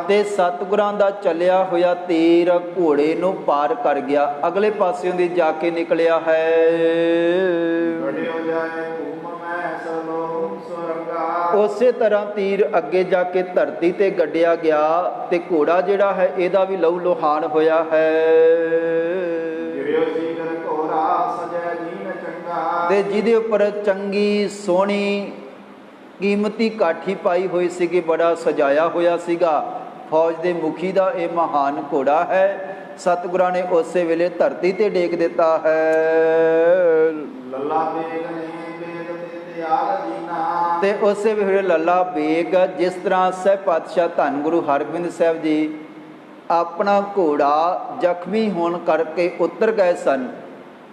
ਤੇ ਸਤਿਗੁਰਾਂ ਦਾ ਚੱਲਿਆ ਹੋਇਆ ਤੀਰ ਘੋੜੇ ਨੂੰ ਪਾਰ ਕਰ ਗਿਆ, ਅਗਲੇ ਪਾਸਿਓਂ ਦੀ ਜਾ ਕੇ ਨਿਕਲਿਆ ਹੈ। ਉਸੇ ਤਰ੍ਹਾਂ ਤੀਰ ਅੱਗੇ ਜਾ ਕੇ ਧਰਤੀ ਤੇ ਗੱਡਿਆ ਗਿਆ ਤੇ ਘੋੜਾ ਜਿਹੜਾ ਹੈ ਇਹਦਾ ਵੀ ਲਹੂ ਲੋਹਾਨ ਹੋਇਆ ਹੈ। ਤੇ ਜਿਹਦੇ ਉੱਪਰ ਚੰਗੀ ਸੋਹਣੀ ਕੀਮਤੀ ਕਾਠੀ ਪਾਈ ਹੋਈ ਸੀਗੀ, ਬੜਾ ਸਜਾਇਆ ਹੋਇਆ ਸੀਗਾ। ਫੌਜ ਦੇ ਮੁਖੀ ਦਾ ਇਹ ਮਹਾਨ ਘੋੜਾ ਹੈ, ਸਤਿਗੁਰਾਂ ਨੇ ਉਸੇ ਵੇਲੇ ਧਰਤੀ ਤੇ ਡੇਗ ਦਿੱਤਾ ਹੈ। ਲੱਲਾ ਬੇਗ ਨੇ ਤੇ ਉਸੇ ਵੇਲੇ ਲੱਲਾ ਬੇਗ, ਜਿਸ ਤਰ੍ਹਾਂ ਸਹਿਬ ਪਾਤਸ਼ਾਹ ਧੰਨ ਗੁਰੂ ਹਰਗੋਬਿੰਦ ਸਾਹਿਬ ਜੀ ਆਪਣਾ ਘੋੜਾ ਜ਼ਖਮੀ ਹੋਣ ਕਰਕੇ ਉਤਰ ਗਏ ਸਨ,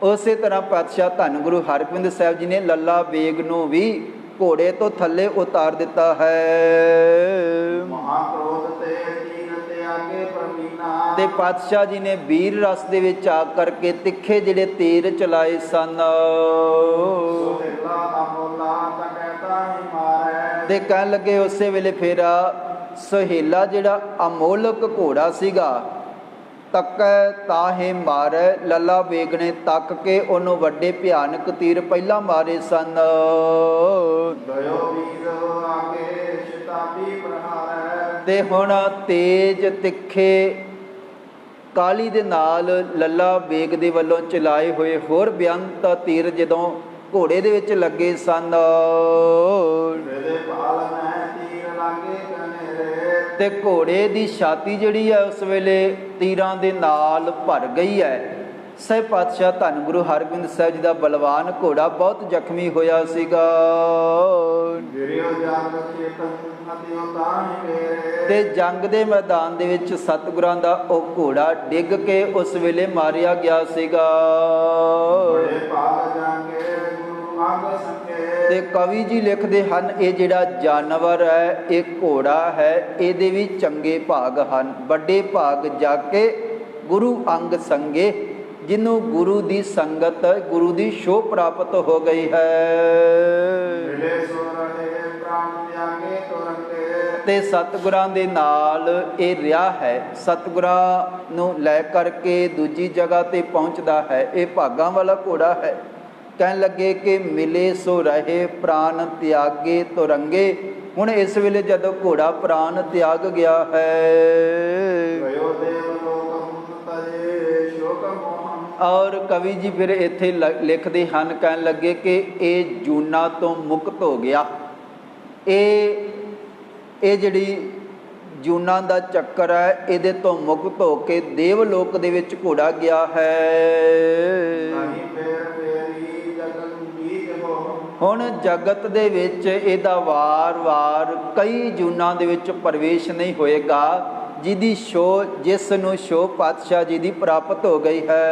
ਉਸੇ ਤਰ੍ਹਾਂ ਪਾਤਸ਼ਾਹ ਧੰਨ ਗੁਰੂ ਹਰਗੋਬਿੰਦ ਸਾਹਿਬ ਜੀ ਨੇ ਲੱਲਾ ਬੇਗ ਨੂੰ ਵੀ ਘੋੜੇ ਤੋਂ ਥੱਲੇ ਉਤਾਰ ਦਿੱਤਾ ਹੈ। ਤੇ ਪਾਤਸ਼ਾਹ ਜੀ ਨੇ ਵੀਰ ਰਸ ਦੇ ਵਿੱਚ ਆ ਕਰਕੇ ਤਿੱਖੇ ਜਿਹੜੇ ਤੀਰ ਚਲਾਏ ਸਨ। ਤੇ ਕਹਿਣ ਲੱਗੇ ਉਸੇ ਵੇਲੇ ਫਿਰ ਸੁਹੇਲਾ ਜਿਹੜਾ ਅਮੋਲਕ ਘੋੜਾ ਸੀਗਾ, ਤੱਕੈ ਤਾਹੇ ਮਾਰੈ। ਲੱਲਾ ਬੇਗ ਨੇ ਤੱਕ ਕੇ ਉਹਨੂੰ ਵੱਡੇ ਭਿਆਨਕ ਤੀਰ ਪਹਿਲਾਂ ਮਾਰੇ ਸਨ। ਤੇ ਹੁਣ ਤੇਜ ਤਿੱਖੇ ਕਾਲੀ ਦੇ ਨਾਲ ਲੱਲਾ ਬੇਗ ਦੇ ਵੱਲੋਂ ਚਲਾਏ ਹੋਏ ਹੋਰ ਬੇਅੰਤ ਤੀਰ ਜਦੋਂ ਘੋੜੇ ਦੇ ਵਿੱਚ ਲੱਗੇ ਸਨ, ਤੇ ਘੋੜੇ ਦੀ ਛਾਤੀ ਜਿਹੜੀ ਹੈ ਉਸ ਵੇਲੇ ਤੀਰਾਂ ਦੇ ਨਾਲ ਭਰ ਗਈ ਹੈ। ਸਹਿਬ ਪਾਤਸ਼ਾਹ ਧੰਨ ਗੁਰੂ ਹਰਗੋਬਿੰਦ ਸਾਹਿਬ ਜੀ ਦਾ ਬਲਵਾਨ ਘੋੜਾ ਬਹੁਤ ਜ਼ਖਮੀ ਹੋਇਆ ਸੀਗਾ। ਤੇ ਜੰਗ ਦੇ ਮੈਦਾਨ ਦੇ ਵਿੱਚ ਸਤਿਗੁਰਾਂ ਦਾ ਉਹ ਘੋੜਾ ਡਿੱਗ ਕੇ ਉਸ ਵੇਲੇ ਮਾਰਿਆ ਗਿਆ ਸੀਗਾ। ਤੇ ਕਵੀ ਜੀ ਲਿਖਦੇ ਹਨ, ਇਹ ਜਿਹੜਾ ਜਾਨਵਰ ਹੈ, ਇਹ ਘੋੜਾ ਹੈ, ਇਹਦੇ ਵੀ ਚੰਗੇ ਭਾਗ ਹਨ। ਵੱਡੇ ਭਾਗ ਜਾ ਕੇ ਗੁਰੂ ਅੰਗ ਸੰਗੇ, ਜਿਹਨੂੰ ਗੁਰੂ ਦੀ ਸੰਗਤ, ਗੁਰੂ ਦੀ ਛੋਹ ਪ੍ਰਾਪਤ ਹੋ ਗਈ ਹੈ। ਤੇ ਸਤਿਗੁਰਾਂ ਦੇ ਨਾਲ ਇਹ ਰਿਹਾ ਹੈ, ਸਤਿਗੁਰਾਂ ਨੂੰ ਲੈ ਕਰਕੇ ਦੂਜੀ ਜਗ੍ਹਾ ਤੇ ਪਹੁੰਚਦਾ ਹੈ। ਇਹ ਭਾਗਾਂ ਵਾਲਾ ਘੋੜਾ ਹੈ। ਕਹਿਣ ਲੱਗੇ ਕਿ ਮਿਲੇ ਸੋ ਰਹੇ ਪ੍ਰਾਨ ਤਿਆਗੇ ਤੁਰੰਗੇ। ਹੁਣ ਇਸ ਵੇਲੇ ਜਦੋਂ ਘੋੜਾ ਪ੍ਰਾਨ ਤਿਆਗ ਗਿਆ ਹੈ, ਔਰ ਕਵੀ ਜੀ ਫਿਰ ਇੱਥੇ ਲਿਖਦੇ ਹਨ, ਕਹਿਣ ਲੱਗੇ ਕਿ ਇਹ ਜੂਨਾਂ ਤੋਂ ਮੁਕਤ ਹੋ ਗਿਆ। ਇਹ ਜਿਹੜੀ ਜੂਨਾਂ ਦਾ ਚੱਕਰ ਹੈ, ਇਹਦੇ ਤੋਂ ਮੁਕਤ ਹੋ ਕੇ ਦੇਵ ਲੋਕ ਦੇ ਵਿੱਚ ਘੋੜਾ ਗਿਆ ਹੈ। ਹੁਣ ਜਗਤ ਦੇ ਵਿੱਚ ਇਹਦਾ ਵਾਰ-ਵਾਰ ਕਈ ਜੂਨਾਂ ਦੇ ਵਿੱਚ ਪ੍ਰਵੇਸ਼ ਨਹੀਂ ਹੋਏਗਾ, ਜਿਹਦੀ ਛੋਹ, ਜਿਸ ਨੂੰ ਛੋਹ ਪਾਤਸ਼ਾਹ ਜੀ ਦੀ ਪ੍ਰਾਪਤ ਹੋ ਗਈ ਹੈ।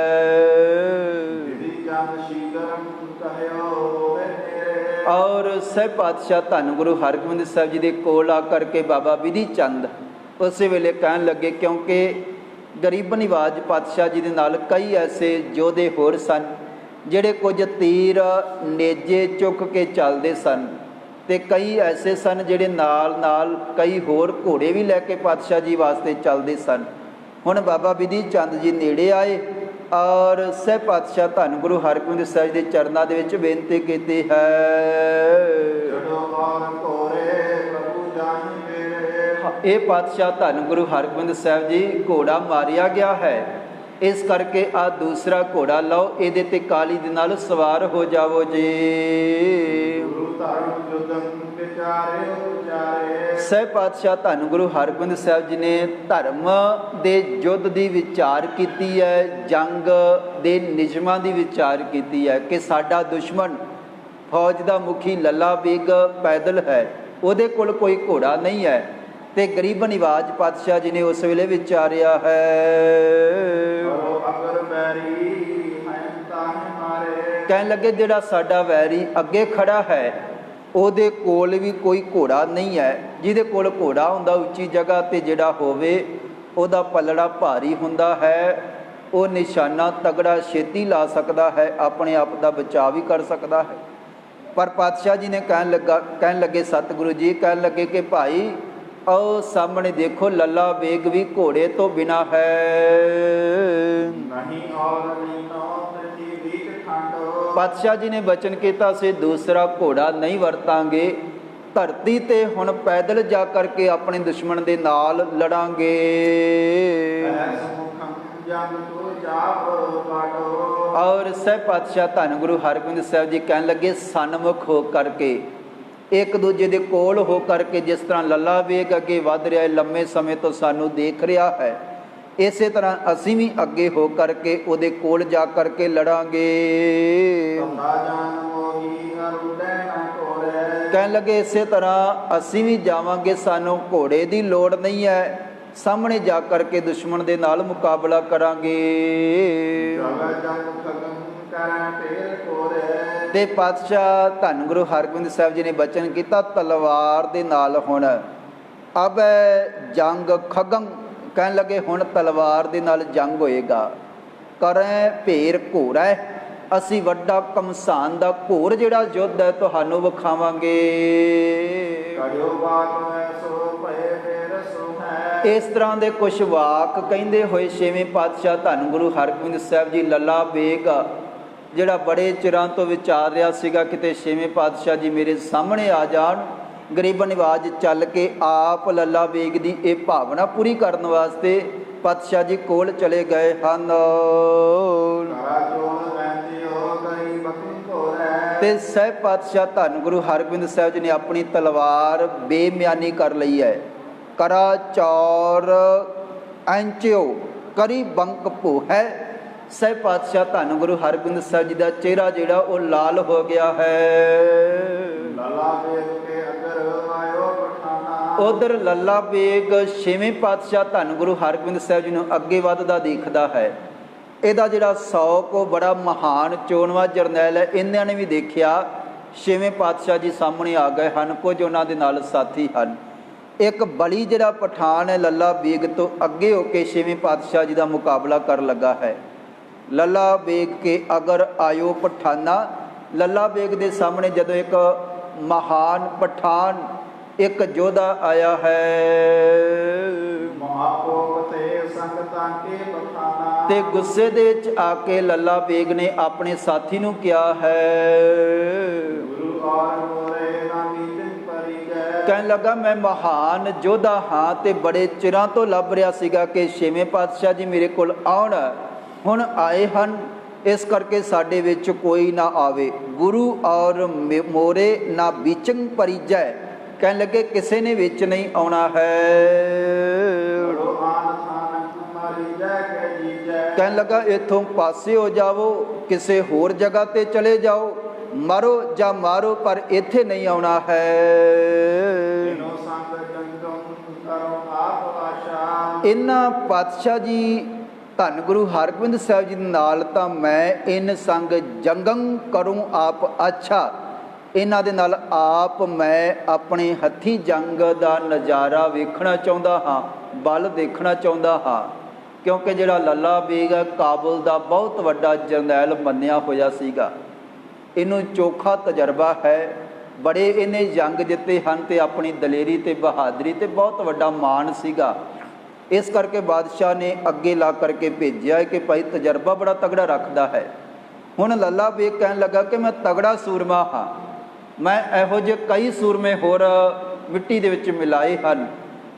ਔਰ ਸਹਿਬ ਪਾਤਸ਼ਾਹ ਧੰਨ ਗੁਰੂ ਹਰਗੋਬਿੰਦ ਸਾਹਿਬ ਜੀ ਦੇ ਕੋਲ ਆ ਕਰਕੇ ਬਾਬਾ ਵਿਧੀ ਚੰਦ ਉਸੇ ਵੇਲੇ ਕਹਿਣ ਲੱਗੇ, ਕਿਉਂਕਿ ਗਰੀਬ ਨਿਵਾਜ ਪਾਤਸ਼ਾਹ ਜੀ ਦੇ ਨਾਲ ਕਈ ਐਸੇ ਯੋਧੇ ਹੋਰ ਸਨ ਜਿਹੜੇ ਕੁਝ ਤੀਰ ਨੇਜੇ ਚੁੱਕ ਕੇ ਚੱਲਦੇ ਸਨ, ਤੇ ਕਈ ਐਸੇ ਸਨ ਜਿਹੜੇ ਨਾਲ ਨਾਲ ਕਈ ਹੋਰ ਘੋੜੇ ਵੀ ਲੈ ਕੇ ਪਾਤਸ਼ਾਹ ਜੀ ਵਾਸਤੇ ਚੱਲਦੇ ਸਨ। ਹੁਣ ਬਾਬਾ ਬਿਧੀ ਚੰਦ ਜੀ ਨੇੜੇ ਆਏ ਔਰ ਸਹਿ ਪਾਤਸ਼ਾਹ ਧੰਨ ਗੁਰੂ ਹਰਗੋਬਿੰਦ ਸਾਹਿਬ ਦੇ ਚਰਨਾਂ ਦੇ ਵਿੱਚ ਬੇਨਤੀ ਕੀਤੀ ਹੈ। ਇਹ ਪਾਤਸ਼ਾਹ ਧੰਨ ਗੁਰੂ ਹਰਗੋਬਿੰਦ ਸਾਹਿਬ ਜੀ ਘੋੜਾ ਮਾਰਿਆ ਗਿਆ ਹੈ, ਇਸ ਕਰਕੇ ਆ ਦੂਸਰਾ ਘੋੜਾ ਲਓ, ਇਹਦੇ ਤੇ ਕਾਲੀ ਦੇ ਨਾਲ ਸਵਾਰ ਹੋ ਜਾਵੋ ਜੀ। ਸਹਿ ਪਾਤਸ਼ਾਹ ਧੰਨ ਗੁਰੂ ਹਰਗੋਬਿੰਦ ਸਾਹਿਬ ਜੀ ਨੇ ਧਰਮ ਦੇ ਯੁੱਧ ਦੀ ਵਿਚਾਰ ਕੀਤੀ ਹੈ, ਜੰਗ ਦੇ ਨਿਯਮਾਂ ਦੀ ਵਿਚਾਰ ਕੀਤੀ ਹੈ ਕਿ ਸਾਡਾ ਦੁਸ਼ਮਣ ਫੌਜ ਦਾ ਮੁਖੀ ਲੱਲਾ ਬੇਗ ਪੈਦਲ ਹੈ, ਉਹਦੇ ਕੋਲ ਕੋਈ ਘੋੜਾ ਨਹੀਂ ਹੈ, ਤੇ ਗਰੀਬ ਨਿਵਾਜ ਪਾਤਸ਼ਾਹ ਜੀ ਨੇ ਉਸ ਵੇਲੇ ਵਿਚਾਰਿਆ ਹੈ। ਕਹਿਣ ਲੱਗੇ ਜਿਹੜਾ ਸਾਡਾ ਵੈਰੀ ਅੱਗੇ ਖੜਾ ਹੈ ਉਹਦੇ ਕੋਲ ਵੀ ਕੋਈ ਘੋੜਾ ਨਹੀਂ ਹੈ। ਜਿਹਦੇ ਕੋਲ ਘੋੜਾ ਹੁੰਦਾ ਉੱਚੀ ਜਗ੍ਹਾ ਤੇ ਜਿਹੜਾ ਹੋਵੇ ਉਹਦਾ ਪਲੜਾ ਭਾਰੀ ਹੁੰਦਾ ਹੈ, ਉਹ ਨਿਸ਼ਾਨਾ ਤਗੜਾ ਛੇਤੀ ਲਾ ਸਕਦਾ ਹੈ, ਆਪਣੇ ਆਪ ਦਾ ਬਚਾਅ ਵੀ ਕਰ ਸਕਦਾ ਹੈ। ਪਰ ਪਾਤਸ਼ਾਹ ਜੀ ਨੇ ਕਹਿਣ ਲੱਗੇ ਸਤਿਗੁਰੂ ਜੀ ਕਹਿਣ ਲੱਗੇ ਕਿ ਭਾਈ ਆਓ ਸਾਹਮਣੇ ਦੇਖੋ ਲੱਲਾ ਬੇਗ ਵੀ ਘੋੜੇ ਤੋਂ ਬਿਨਾ ਹੈ। ਪਾਤਸ਼ਾਹ ਜੀ ਨੇ ਬਚਨ ਕੀਤਾ ਸੀ ਦੂਸਰਾ ਘੋੜਾ ਨਹੀਂ ਵਰਤਾਂਗੇ, ਧਰਤੀ ਤੇ ਹੁਣ ਪੈਦਲ ਜਾ ਕਰਕੇ ਆਪਣੇ ਦੁਸ਼ਮਣ ਦੇ ਨਾਲ ਲੜਾਂਗੇ। ਔਰ ਸਹਿ ਪਾਤਸ਼ਾਹ ਧੰਨ ਗੁਰੂ ਹਰਗੋਬਿੰਦ ਸਾਹਿਬ ਜੀ ਕਹਿਣ ਲੱਗੇ ਸਨਮੁਖ ਹੋ ਕਰਕੇ, ਇੱਕ ਦੂਜੇ ਦੇ ਕੋਲ ਹੋ ਕਰਕੇ, ਜਿਸ ਤਰ੍ਹਾਂ ਲੱਲਾ ਬੇਗ ਅੱਗੇ ਵੱਧ ਰਿਹਾ ਹੈ, ਲੰਮੇ ਸਮੇਂ ਤੋਂ ਸਾਨੂੰ ਦੇਖ ਰਿਹਾ ਹੈ, ਇਸੇ ਤਰ੍ਹਾਂ ਅਸੀਂ ਵੀ ਅੱਗੇ ਹੋ ਕਰਕੇ ਉਹਦੇ ਕੋਲ ਜਾ ਕਰਕੇ ਲੜਾਂਗੇ। ਕਹਿਣ ਲੱਗੇ ਇਸੇ ਤਰ੍ਹਾਂ ਅਸੀਂ ਵੀ ਜਾਵਾਂਗੇ, ਸਾਨੂੰ ਘੋੜੇ ਦੀ ਲੋੜ ਨਹੀਂ ਹੈ, ਸਾਹਮਣੇ ਜਾ ਕਰਕੇ ਦੁਸ਼ਮਣ ਦੇ ਨਾਲ ਮੁਕਾਬਲਾ ਕਰਾਂਗੇ। ਤੇ ਪਾਤਸ਼ਾਹ ਧੰਨ ਗੁਰੂ ਹਰਗੋਬਿੰਦ ਸਾਹਿਬ ਜੀ ਨੇ ਬਚਨ ਕੀਤਾ ਤਲਵਾਰ ਦੇ ਨਾਲ ਹੁਣ ਅਬ ਜੰਗ ਖਗੰ, ਕਹਿਣ ਲੱਗੇ ਹੁਣ ਤਲਵਾਰ ਦੇ ਨਾਲ ਜੰਗ ਹੋਏਗਾ। ਕਰੈ ਭੇਰ ਘੋਰਾ, ਅਸੀਂ ਵੱਡਾ ਕਮਸਾਨ ਦਾ ਘੋਰ ਜਿਹੜਾ ਯੁੱਧ ਹੈ ਤੁਹਾਨੂੰ ਵਿਖਾਵਾਂਗੇ। ਇਸ ਤਰ੍ਹਾਂ ਦੇ ਕੁਝ ਵਾਕ ਕਹਿੰਦੇ ਹੋਏ ਛੇਵੇਂ ਪਾਤਸ਼ਾਹ ਧੰਨ ਗੁਰੂ ਹਰਗੋਬਿੰਦ ਸਾਹਿਬ ਜੀ ਲੱਲਾ ਬੇਗ ਜਿਹੜਾ ਬੜੇ ਚਿਰਾਂ ਤੋਂ ਵਿਚਾਰ ਰਿਹਾ ਸੀਗਾ ਕਿਤੇ ਛੇਵੇਂ ਪਾਤਸ਼ਾਹ ਜੀ ਮੇਰੇ ਸਾਹਮਣੇ ਆ ਜਾਣ, ਗਰੀਬ ਨਿਵਾਜ ਚੱਲ ਕੇ ਆਪ ਲੱਲਾ ਬੇਗ ਦੀ ਇਹ ਭਾਵਨਾ ਪੂਰੀ ਕਰਨ ਵਾਸਤੇ ਪਾਤਸ਼ਾਹ ਜੀ ਕੋਲ ਚਲੇ ਗਏ ਹਨ। ਤੇ ਸਹਿ ਪਾਤਸ਼ਾਹ ਧੰਨ ਗੁਰੂ ਹਰਗੋਬਿੰਦ ਸਾਹਿਬ ਜੀ ਨੇ ਆਪਣੀ ਤਲਵਾਰ ਬੇਮਿਆਨੀ ਕਰ ਲਈ ਹੈ। ਕਰਾ ਚੌਰ ਐਂਚਿਓ ਕਰੀ ਬੰਕ ਭੂ ਹੈ। ਸਹਿ ਪਾਤਸ਼ਾਹ ਧੰਨ ਗੁਰੂ ਹਰਗੋਬਿੰਦ ਸਾਹਿਬ ਜੀ ਦਾ ਚਿਹਰਾ ਜਿਹੜਾ ਉਹ ਲਾਲ ਹੋ ਗਿਆ ਹੈ। ਉਧਰ ਲੱਲਾ ਬੇਗ ਛੇਵੇਂ ਪਾਤਸ਼ਾਹ ਧੰਨ ਗੁਰੂ ਹਰਗੋਬਿੰਦ ਸਾਹਿਬ ਜੀ ਨੂੰ ਅੱਗੇ ਵੱਧਦਾ ਦੇਖਦਾ ਹੈ। ਇਹਦਾ ਜਿਹੜਾ ਸੌਕ ਉਹ ਬੜਾ ਮਹਾਨ ਚੋਣਵਾ ਜਰਨੈਲ ਹੈ। ਇਹਨਾਂ ਨੇ ਵੀ ਦੇਖਿਆ ਛੇਵੇਂ ਪਾਤਸ਼ਾਹ ਜੀ ਸਾਹਮਣੇ ਆ ਗਏ ਹਨ, ਕੁਝ ਉਹਨਾਂ ਦੇ ਨਾਲ ਸਾਥੀ ਹਨ। ਇੱਕ ਬਲੀ ਜਿਹੜਾ ਪਠਾਨ ਹੈ ਲੱਲਾ ਬੇਗ ਤੋਂ ਅੱਗੇ ਹੋ ਕੇ ਛੇਵੇਂ ਪਾਤਸ਼ਾਹ ਜੀ ਦਾ ਮੁਕਾਬਲਾ ਕਰਨ ਲੱਗਾ ਹੈ। ਲੱਲਾ ਬੇਗ ਕੇ ਅਗਰ ਆਇਓ ਪਠਾਨਾ, ਲੱਲਾ ਬੇਗ ਦੇ ਸਾਹਮਣੇ ਜਦੋਂ ਇੱਕ ਮਹਾਨ ਪਠਾਨ ਇੱਕ ਯੋਧਾ ਆਇਆ ਹੈ ਤੇ ਗੁੱਸੇ ਦੇ ਵਿੱਚ ਆ ਕੇ ਲੱਲਾ ਬੇਗ ਨੇ ਆਪਣੇ ਸਾਥੀ ਨੂੰ ਕਿਹਾ ਹੈ, ਕਹਿਣ ਲੱਗਾ ਮੈਂ ਮਹਾਨ ਯੋਧਾ ਹਾਂ ਤੇ ਬੜੇ ਚਿਰਾਂ ਤੋਂ ਲੱਭ ਰਿਹਾ ਸੀਗਾ ਕਿ ਛੇਵੇਂ ਪਾਤਸ਼ਾਹ ਜੀ ਮੇਰੇ ਕੋਲ ਆਉਣ, ਹੁਣ ਆਏ ਹਨ, ਇਸ ਕਰਕੇ ਸਾਡੇ ਵਿੱਚ ਕੋਈ ਨਾ ਆਵੇ। ਗੁਰੂ ਔਰ ਮੋਰੇ ਨਾ ਵਿਚੰ ਪਰਿਜੈ, ਕਹਿਣ ਲੱਗੇ ਕਿਸੇ ਨੇ ਵਿੱਚ ਨਹੀਂ ਆਉਣਾ ਹੈ। ਕਹਿਣ ਲੱਗਾ ਇੱਥੋਂ ਪਾਸੇ ਹੋ ਜਾਵੋ, ਕਿਸੇ ਹੋਰ ਜਗ੍ਹਾ ਤੇ ਚਲੇ ਜਾਓ, ਮਾਰੋ ਜਾਂ ਮਾਰੋ ਪਰ ਇੱਥੇ ਨਹੀਂ ਆਉਣਾ ਹੈ। ਇਹਨਾਂ ਪਾਤਸ਼ਾਹ ਜੀ ਧੰਨ ਗੁਰੂ ਹਰਗੋਬਿੰਦ ਸਾਹਿਬ ਜੀ ਨਾਲ ਤਾਂ ਮੈਂ ਇਨ ਸੰਗ ਜੰਗੰ ਕਰੂੰ ਆਪ ਅੱਛਾ, ਇਹਨਾਂ ਦੇ ਨਾਲ ਆਪ ਮੈਂ ਆਪਣੇ ਹੱਥੀਂ ਜੰਗ ਦਾ ਨਜ਼ਾਰਾ ਵੇਖਣਾ ਚਾਹੁੰਦਾ ਹਾਂ, ਬਲ ਦੇਖਣਾ ਚਾਹੁੰਦਾ ਹਾਂ। ਕਿਉਂਕਿ ਜਿਹੜਾ ਲੱਲਾ ਬੇਗ ਹੈ ਕਾਬੁਲ ਦਾ ਬਹੁਤ ਵੱਡਾ ਜਰਨੈਲ ਮੰਨਿਆ ਹੋਇਆ ਸੀਗਾ, ਇਹਨੂੰ ਚੋਖਾ ਤਜਰਬਾ ਹੈ, ਬੜੇ ਇਹਨੇ ਜੰਗ ਜਿੱਤੇ ਹਨ ਤੇ ਆਪਣੀ ਦਲੇਰੀ ਤੇ ਬਹਾਦਰੀ ਤੇ ਬਹੁਤ ਵੱਡਾ ਮਾਣ ਸੀਗਾ। ਇਸ ਕਰਕੇ ਬਾਦਸ਼ਾਹ ਨੇ ਅੱਗੇ ਲਾ ਕਰਕੇ ਭੇਜਿਆ ਕਿ ਭਾਈ ਤਜਰਬਾ ਬੜਾ ਤਗੜਾ ਰੱਖਦਾ ਹੈ। ਹੁਣ ਲੱਲਾ ਬੇਗ ਕਹਿਣ ਲੱਗਾ ਕਿ ਮੈਂ ਤਗੜਾ ਸੂਰਮਾ ਹਾਂ, ਮੈਂ ਇਹੋ ਜਿਹੇ ਕਈ ਸੂਰਮੇ ਹੋਰ ਮਿੱਟੀ ਦੇ ਵਿੱਚ ਮਿਲਾਏ ਹਨ,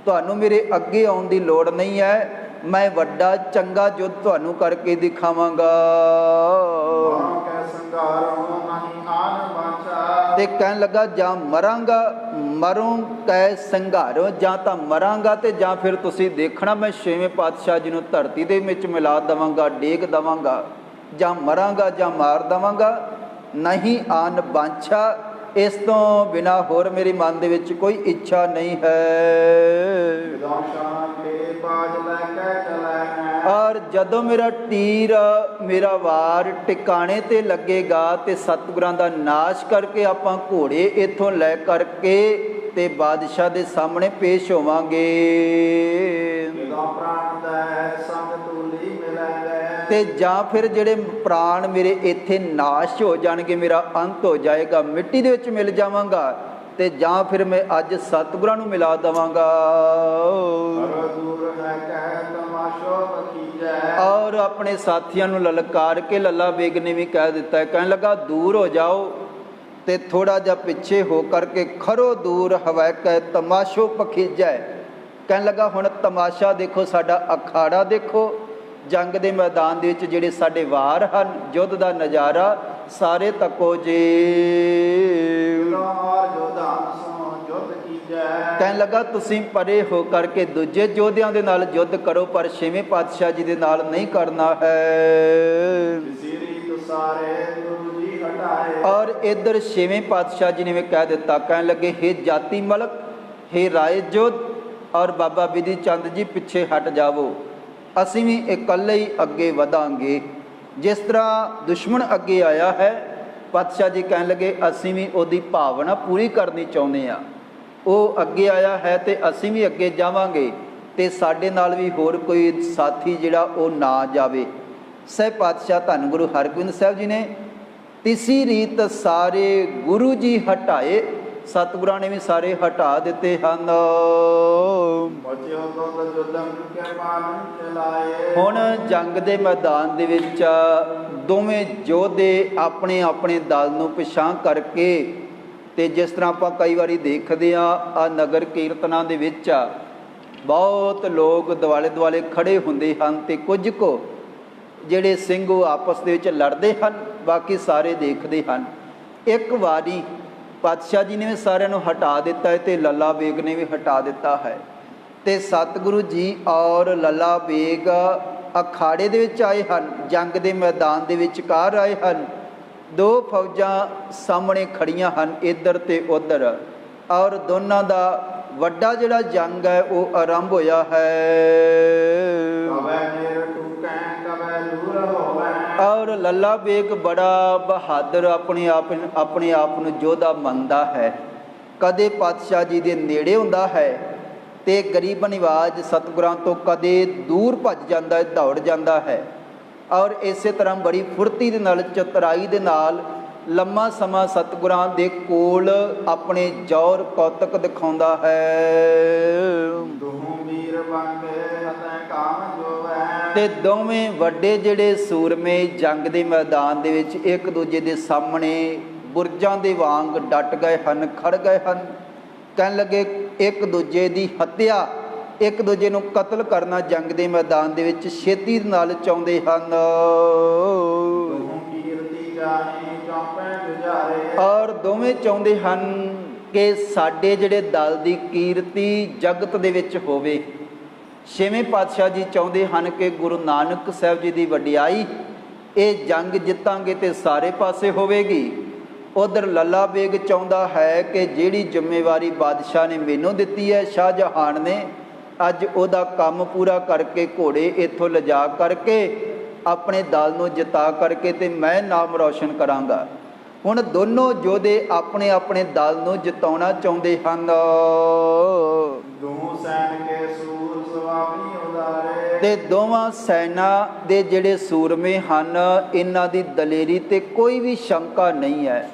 ਤੁਹਾਨੂੰ ਮੇਰੇ ਅੱਗੇ ਆਉਣ ਦੀ ਲੋੜ ਨਹੀਂ ਹੈ, ਮੈਂ ਵੱਡਾ ਚੰਗਾ ਯੁੱਧ ਤੁਹਾਨੂੰ ਕਰਕੇ ਦਿਖਾਵਾਂਗਾ। ਤੇ ਕਹਿਣ ਲੱਗਾ ਜਾਂ ਮਰਾਂਗਾ, ਮਰੂੰ ਕੈ ਸੰਘਾਰੋ, ਜਾਂ ਤਾਂ ਮਰਾਂਗਾ ਤੇ ਜਾਂ ਫਿਰ ਤੁਸੀਂ ਦੇਖਣਾ ਮੈਂ ਛੇਵੇਂ ਪਾਤਸ਼ਾਹ ਜੀ ਨੂੰ ਧਰਤੀ ਦੇ ਵਿੱਚ ਮਿਲਾ ਦੇਵਾਂਗਾ, ਡੇਗ ਦੇਵਾਂਗਾ, ਜਾਂ ਮਰਾਂਗਾ ਜਾਂ ਮਾਰ ਦੇਵਾਂਗਾ, ਨਹੀਂ ਆਨ ਬਾਂਛਾ, ਇਸ ਤੋਂ ਬਿਨਾਂ ਹੋਰ ਮੇਰੀ ਮਨ ਦੇ ਵਿੱਚ ਕੋਈ ਇੱਛਾ ਨਹੀਂ ਹੈ। ਔਰ ਜਦੋਂ ਮੇਰਾ ਤੀਰ, ਮੇਰਾ ਵਾਰ ਟਿਕਾਣੇ ਤੇ ਲੱਗੇਗਾ ਤੇ ਸਤਿਗੁਰਾਂ ਦਾ ਨਾਸ਼ ਕਰਕੇ ਆਪਾਂ ਘੋੜੇ ਇੱਥੋਂ ਲੈ ਕਰਕੇ ਤੇ ਬਾਦਸ਼ਾਹ ਦੇ ਸਾਹਮਣੇ ਪੇਸ਼ ਹੋਵਾਂਗੇ। ਤੇ ਜਾਂ ਫਿਰ ਜਿਹੜੇ ਪ੍ਰਾਣ ਮੇਰੇ ਇੱਥੇ ਨਾਸ਼ ਹੋ ਜਾਣਗੇ, ਮੇਰਾ ਅੰਤ ਹੋ ਜਾਏਗਾ, ਮਿੱਟੀ ਦੇ ਵਿੱਚ ਮਿਲ ਜਾਵਾਂਗਾ, ਤੇ ਜਾਂ ਫਿਰ ਮੈਂ ਅੱਜ ਸਤਿਗੁਰਾਂ ਨੂੰ ਮਿਲਾ ਦੇਵਾਂਗਾ। ਔਰ ਆਪਣੇ ਸਾਥੀਆਂ ਨੂੰ ਲਲਕਾਰ ਕੇ ਲੱਲਾ ਬੇਗ ਨੇ ਵੀ ਕਹਿ ਦਿੱਤਾ ਹੈ, ਕਹਿਣ ਲੱਗਾ ਦੂਰ ਹੋ ਜਾਓ ਤੇ ਥੋੜਾ ਜਿਹਾ ਪਿੱਛੇ ਹੋ ਕਰਕੇ ਖਰੋ ਦੂਰ ਹਵੈ ਕੈ ਤਮਾਸ਼ੋ ਪਖੀਜੈ। ਕਹਿਣ ਲੱਗਾ ਹੁਣ ਤਮਾਸ਼ਾ ਦੇਖੋ, ਸਾਡਾ ਅਖਾੜਾ ਦੇਖੋ, ਜੰਗ ਦੇ ਮੈਦਾਨ ਦੇ ਵਿੱਚ ਜਿਹੜੇ ਸਾਡੇ ਵਾਰ ਹਨ, ਯੁੱਧ ਦਾ ਨਜ਼ਾਰਾ ਸਾਰੇ ਤੱਕੋ ਜੀ। ਕਹਿਣ ਲੱਗਾ ਤੁਸੀਂ ਪਰੇ ਹੋ ਕਰਕੇ ਦੂਜੇ ਯੋਧਿਆਂ ਦੇ ਨਾਲ ਯੁੱਧ ਕਰੋ, ਪਰ ਛੇਵੇਂ ਪਾਤਸ਼ਾਹ ਜੀ ਦੇ ਨਾਲ ਨਹੀਂ ਕਰਨਾ ਹੈ। ਔਰ ਇੱਧਰ ਛੇਵੇਂ ਪਾਤਸ਼ਾਹ ਜੀ ਨੇ ਵੀ ਕਹਿ ਦਿੱਤਾ, ਕਹਿਣ ਲੱਗੇ ਹੇ ਜਾਤੀ ਮਲਕ, ਹੇ ਰਾਏ ਜੋਧ ਔਰ ਬਾਬਾ ਬਿਧੀ ਚੰਦ ਜੀ ਪਿੱਛੇ ਹਟ ਜਾਵੋ, ਅਸੀਂ ਵੀ ਇਕੱਲੇ ਹੀ ਅੱਗੇ ਵਧਾਂਗੇ। ਜਿਸ ਤਰ੍ਹਾਂ ਦੁਸ਼ਮਣ ਅੱਗੇ ਆਇਆ ਹੈ, ਪਾਤਸ਼ਾਹ ਜੀ ਕਹਿਣ ਲੱਗੇ ਅਸੀਂ ਵੀ ਉਹਦੀ ਭਾਵਨਾ ਪੂਰੀ ਕਰਨੀ ਚਾਹੁੰਦੇ ਹਾਂ। ਉਹ ਅੱਗੇ ਆਇਆ ਹੈ ਤੇ ਅਸੀਂ ਵੀ ਅੱਗੇ ਜਾਵਾਂਗੇ, ਤੇ ਸਾਡੇ ਨਾਲ ਵੀ ਹੋਰ ਕੋਈ ਸਾਥੀ ਜਿਹੜਾ ਉਹ ਨਾ ਜਾਵੇ। ਸਹਿਬ ਪਾਤਸ਼ਾਹ ਧੰਨ ਗੁਰੂ ਹਰਗੋਬਿੰਦ ਸਾਹਿਬ ਜੀ ਨੇ ਤਿਸੀ ਰੀਤ ਸਾਰੇ ਗੁਰੂ ਜੀ ਹਟਾਏ, ਸਤਿਗੁਰਾਂ ਨੇ ਵੀ ਸਾਰੇ ਹਟਾ ਦਿੱਤੇ ਹਨ। ਹੁਣ ਜੰਗ ਦੇ ਮੈਦਾਨ ਦੇ ਵਿੱਚ ਦੋਵੇਂ ਯੋਧੇ ਆਪਣੇ ਆਪਣੇ ਦਲ ਨੂੰ ਪਿਛਾਂਹ ਕਰਕੇ, ਤੇ ਜਿਸ ਤਰ੍ਹਾਂ ਆਪਾਂ ਕਈ ਵਾਰੀ ਦੇਖਦੇ ਹਾਂ ਆ ਨਗਰ ਕੀਰਤਨਾਂ ਦੇ ਵਿੱਚ ਬਹੁਤ ਲੋਕ ਦੁਆਲੇ ਦੁਆਲੇ ਖੜੇ ਹੁੰਦੇ ਹਨ, ਤੇ ਕੁਝ ਕੁ ਜਿਹੜੇ ਸਿੰਘ ਉਹ ਆਪਸ ਦੇ ਵਿੱਚ ਲੜਦੇ ਹਨ, ਬਾਕੀ ਸਾਰੇ ਦੇਖਦੇ ਹਨ। ਇੱਕ ਵਾਰੀ ਪਾਤਸ਼ਾਹ ਜੀ ਨੇ ਵੀ ਸਾਰਿਆਂ ਨੂੰ ਹਟਾ ਦਿੱਤਾ ਹੈ ਤੇ ਲੱਲਾ ਬੇਗ ਨੇ ਵੀ ਹਟਾ ਦਿੱਤਾ ਹੈ, ਤੇ ਸਤਿਗੁਰੂ ਜੀ ਔਰ ਲੱਲਾ ਬੇਗ ਅਖਾੜੇ ਦੇ ਵਿੱਚ ਆਏ ਹਨ, ਜੰਗ ਦੇ ਮੈਦਾਨ ਦੇ ਵਿਚਕਾਰ ਆਏ ਹਨ। ਦੋ ਫੌਜਾਂ ਸਾਹਮਣੇ ਖੜੀਆਂ ਹਨ, ਇੱਧਰ ਤੇ ਉੱਧਰ, ਔਰ ਦੋਨਾਂ ਦਾ ਵੱਡਾ ਜਿਹੜਾ ਜੰਗ ਹੈ ਉਹ ਆਰੰਭ ਹੋਇਆ ਹੈ। ਔਰ ਲੱਲਾ ਬੇਗ ਬੜਾ ਬਹਾਦਰ ਆਪਣੇ ਆਪ ਨੂੰ ਯੋਧਾ ਮੰਨਦਾ ਹੈ, ਕਦੇ ਪਾਤਸ਼ਾਹ ਜੀ ਦੇ ਨੇੜੇ ਹੁੰਦਾ ਹੈ ਤੇ ਗਰੀਬ ਨਿਵਾਜ ਸਤਿਗੁਰਾਂ ਤੋਂ ਕਦੇ ਦੂਰ ਭੱਜ ਜਾਂਦਾ ਹੈ, ਦੌੜ ਜਾਂਦਾ ਹੈ। ਔਰ ਇਸੇ ਤਰ੍ਹਾਂ ਬੜੀ ਫੁਰਤੀ ਦੇ ਨਾਲ, ਚਤੁਰਾਈ ਦੇ ਨਾਲ ਲੰਮਾ ਸਮਾਂ ਸਤਿਗੁਰਾਂ ਦੇ ਕੋਲ ਆਪਣੇ ਜੌਹਰ ਕੌਤਕ ਦਿਖਾਉਂਦਾ ਹੈ। ਤੇ ਦੋਵੇਂ ਵੱਡੇ ਜਿਹੜੇ ਸੂਰਮੇ ਜੰਗ ਦੇ ਮੈਦਾਨ ਦੇ ਵਿੱਚ ਇੱਕ ਦੂਜੇ ਦੇ ਸਾਹਮਣੇ ਬੁਰਜਾਂ ਦੇ ਵਾਂਗ ਡਟ ਗਏ ਹਨ, ਖੜ ਗਏ ਹਨ। ਕਹਿਣ ਲੱਗੇ ਇੱਕ ਦੂਜੇ ਦੀ ਹੱਤਿਆ, ਇੱਕ ਦੂਜੇ ਨੂੰ ਕਤਲ ਕਰਨਾ ਜੰਗ ਦੇ ਮੈਦਾਨ ਦੇ ਵਿੱਚ ਛੇਤੀ ਨਾਲ ਚਾਹੁੰਦੇ ਹਨ। ਔਰ ਦੋਵੇਂ ਚਾਹੁੰਦੇ ਹਨ ਕਿ ਸਾਡੇ ਜਿਹੜੇ ਦਲ ਦੀ ਕੀਰਤੀ ਜਗਤ ਦੇ ਵਿੱਚ ਹੋਵੇ। ਛੇਵੇਂ ਪਾਤਸ਼ਾਹ ਜੀ ਚਾਹੁੰਦੇ ਹਨ ਕਿ ਗੁਰੂ ਨਾਨਕ ਸਾਹਿਬ ਜੀ ਦੀ ਵਡਿਆਈ, ਇਹ ਜੰਗ ਜਿੱਤਾਂਗੇ ਤੇ ਸਾਰੇ ਪਾਸੇ ਹੋਵੇਗੀ। ਉਧਰ ਲੱਲਾ ਬੇਗ ਚਾਹੁੰਦਾ ਹੈ ਕਿ ਜਿਹੜੀ ਜ਼ਿੰਮੇਵਾਰੀ ਬਾਦਸ਼ਾਹ ਨੇ ਮੈਨੂੰ ਦਿੱਤੀ ਹੈ, ਸ਼ਾਹਜਹਾਨ ਨੇ, ਅੱਜ ਉਹਦਾ ਕੰਮ ਪੂਰਾ ਕਰਕੇ ਘੋੜੇ ਇੱਥੋਂ ਲਿਜਾ ਕਰਕੇ ਆਪਣੇ ਦਲ ਨੂੰ ਜਿਤਾ ਕਰਕੇ ਤੇ ਮੈਂ ਨਾਮ ਰੌਸ਼ਨ ਕਰਾਂਗਾ। ਹੁਣ ਦੋਨੋਂ ਯੋਧੇ ਆਪਣੇ ਆਪਣੇ ਦਲ ਨੂੰ ਜਿਤਾਉਣਾ ਚਾਹੁੰਦੇ ਹਨ। ਤੇ ਦੋਵਾਂ ਸੈਨਾ ਦੇ ਜਿਹੜੇ ਸੂਰਮੇ ਹਨ, ਇਹਨਾਂ ਦੀ ਦਲੇਰੀ ਤੇ ਕੋਈ ਵੀ ਸ਼ੰਕਾ ਨਹੀਂ ਹੈ।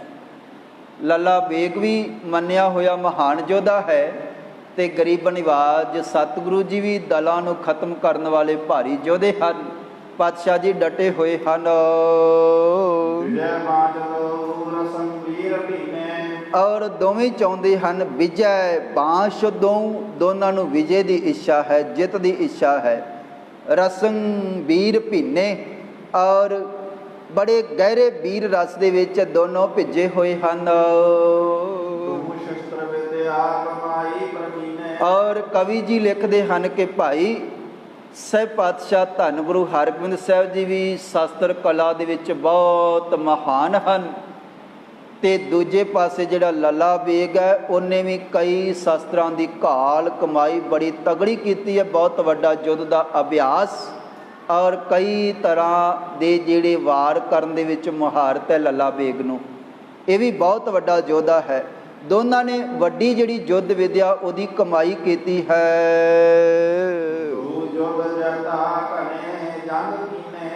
ਲੱਲਾ ਬੇਗ ਵੀ ਮੰਨਿਆ ਹੋਇਆ ਮਹਾਨ ਯੋਧਾ ਹੈ ਤੇ ਗਰੀਬ ਨਿਵਾਜ ਸਤਿਗੁਰੂ ਜੀ ਵੀ ਦਲਾਂ ਨੂੰ ਖਤਮ ਕਰਨ ਵਾਲੇ ਭਾਰੀ ਯੋਧੇ ਹਨ। ਪਾਤਸ਼ਾਹ ਜੀ ਡਟੇ ਹੋਏ ਹਨ। ਵਿਜੈ ਬਾਜਲ ਰਸੰ ਵੀਰ ਭੀਨੇ। ਔਰ ਦੋਵੇਂ ਚਾਹੁੰਦੇ ਹਨ ਵਿਜੈ ਬਾਂਸ਼ ਦੋਨਾਂ ਨੂੰ ਵਿਜੇ ਦੀ ਇੱਛਾ ਹੈ, ਜਿੱਤ ਦੀ ਇੱਛਾ ਹੈ। ਰਸੰ ਵੀਰ ਭੀਨੇ ਔਰ ਬੜੇ ਗਹਿਰੇ ਵੀਰ ਰਸ ਦੇ ਵਿੱਚ ਦੋਨੋਂ ਭਿੱਜੇ ਹੋਏ ਹਨ। ਸ਼ਸਤਰ ਵਿਦਿਆ ਕਮਾਈ ਪ੍ਰਵੀਨੇ। ਔਰ ਕਵੀ ਜੀ ਲਿਖਦੇ ਹਨ ਕਿ ਭਾਈ ਸਾਹਿਬ ਪਾਤਸ਼ਾਹ ਧੰਨ ਗੁਰੂ ਹਰਗੋਬਿੰਦ ਸਾਹਿਬ ਜੀ ਵੀ ਸ਼ਾਸਤਰ ਕਲਾ ਦੇ ਵਿੱਚ ਬਹੁਤ ਮਹਾਨ ਹਨ। ਤੇ ਦੂਜੇ ਪਾਸੇ ਜਿਹੜਾ ਲੱਲਾ ਬੇਗ ਹੈ ਉਹਨੇ ਵੀ ਕਈ ਸ਼ਾਸਤਰਾਂ ਦੀ ਘਾਲ ਕਮਾਈ ਬੜੀ ਤਗੜੀ ਕੀਤੀ ਹੈ। ਬਹੁਤ ਵੱਡਾ ਯੁੱਧ ਦਾ ਅਭਿਆਸ ਔਰ ਕਈ ਤਰ੍ਹਾਂ ਦੇ ਜਿਹੜੇ ਵਾਰ ਕਰਨ ਦੇ ਵਿੱਚ ਮੁਹਾਰਤ ਹੈ ਲੱਲਾ ਬੇਗ ਨੂੰ। ਇਹ ਵੀ ਬਹੁਤ ਵੱਡਾ ਯੋਧਾ ਹੈ। ਦੋਨਾਂ ਨੇ ਵੱਡੀ ਜਿਹੜੀ ਯੁੱਧ ਵਿਦਿਆ ਉਹਦੀ ਕਮਾਈ ਕੀਤੀ ਹੈ।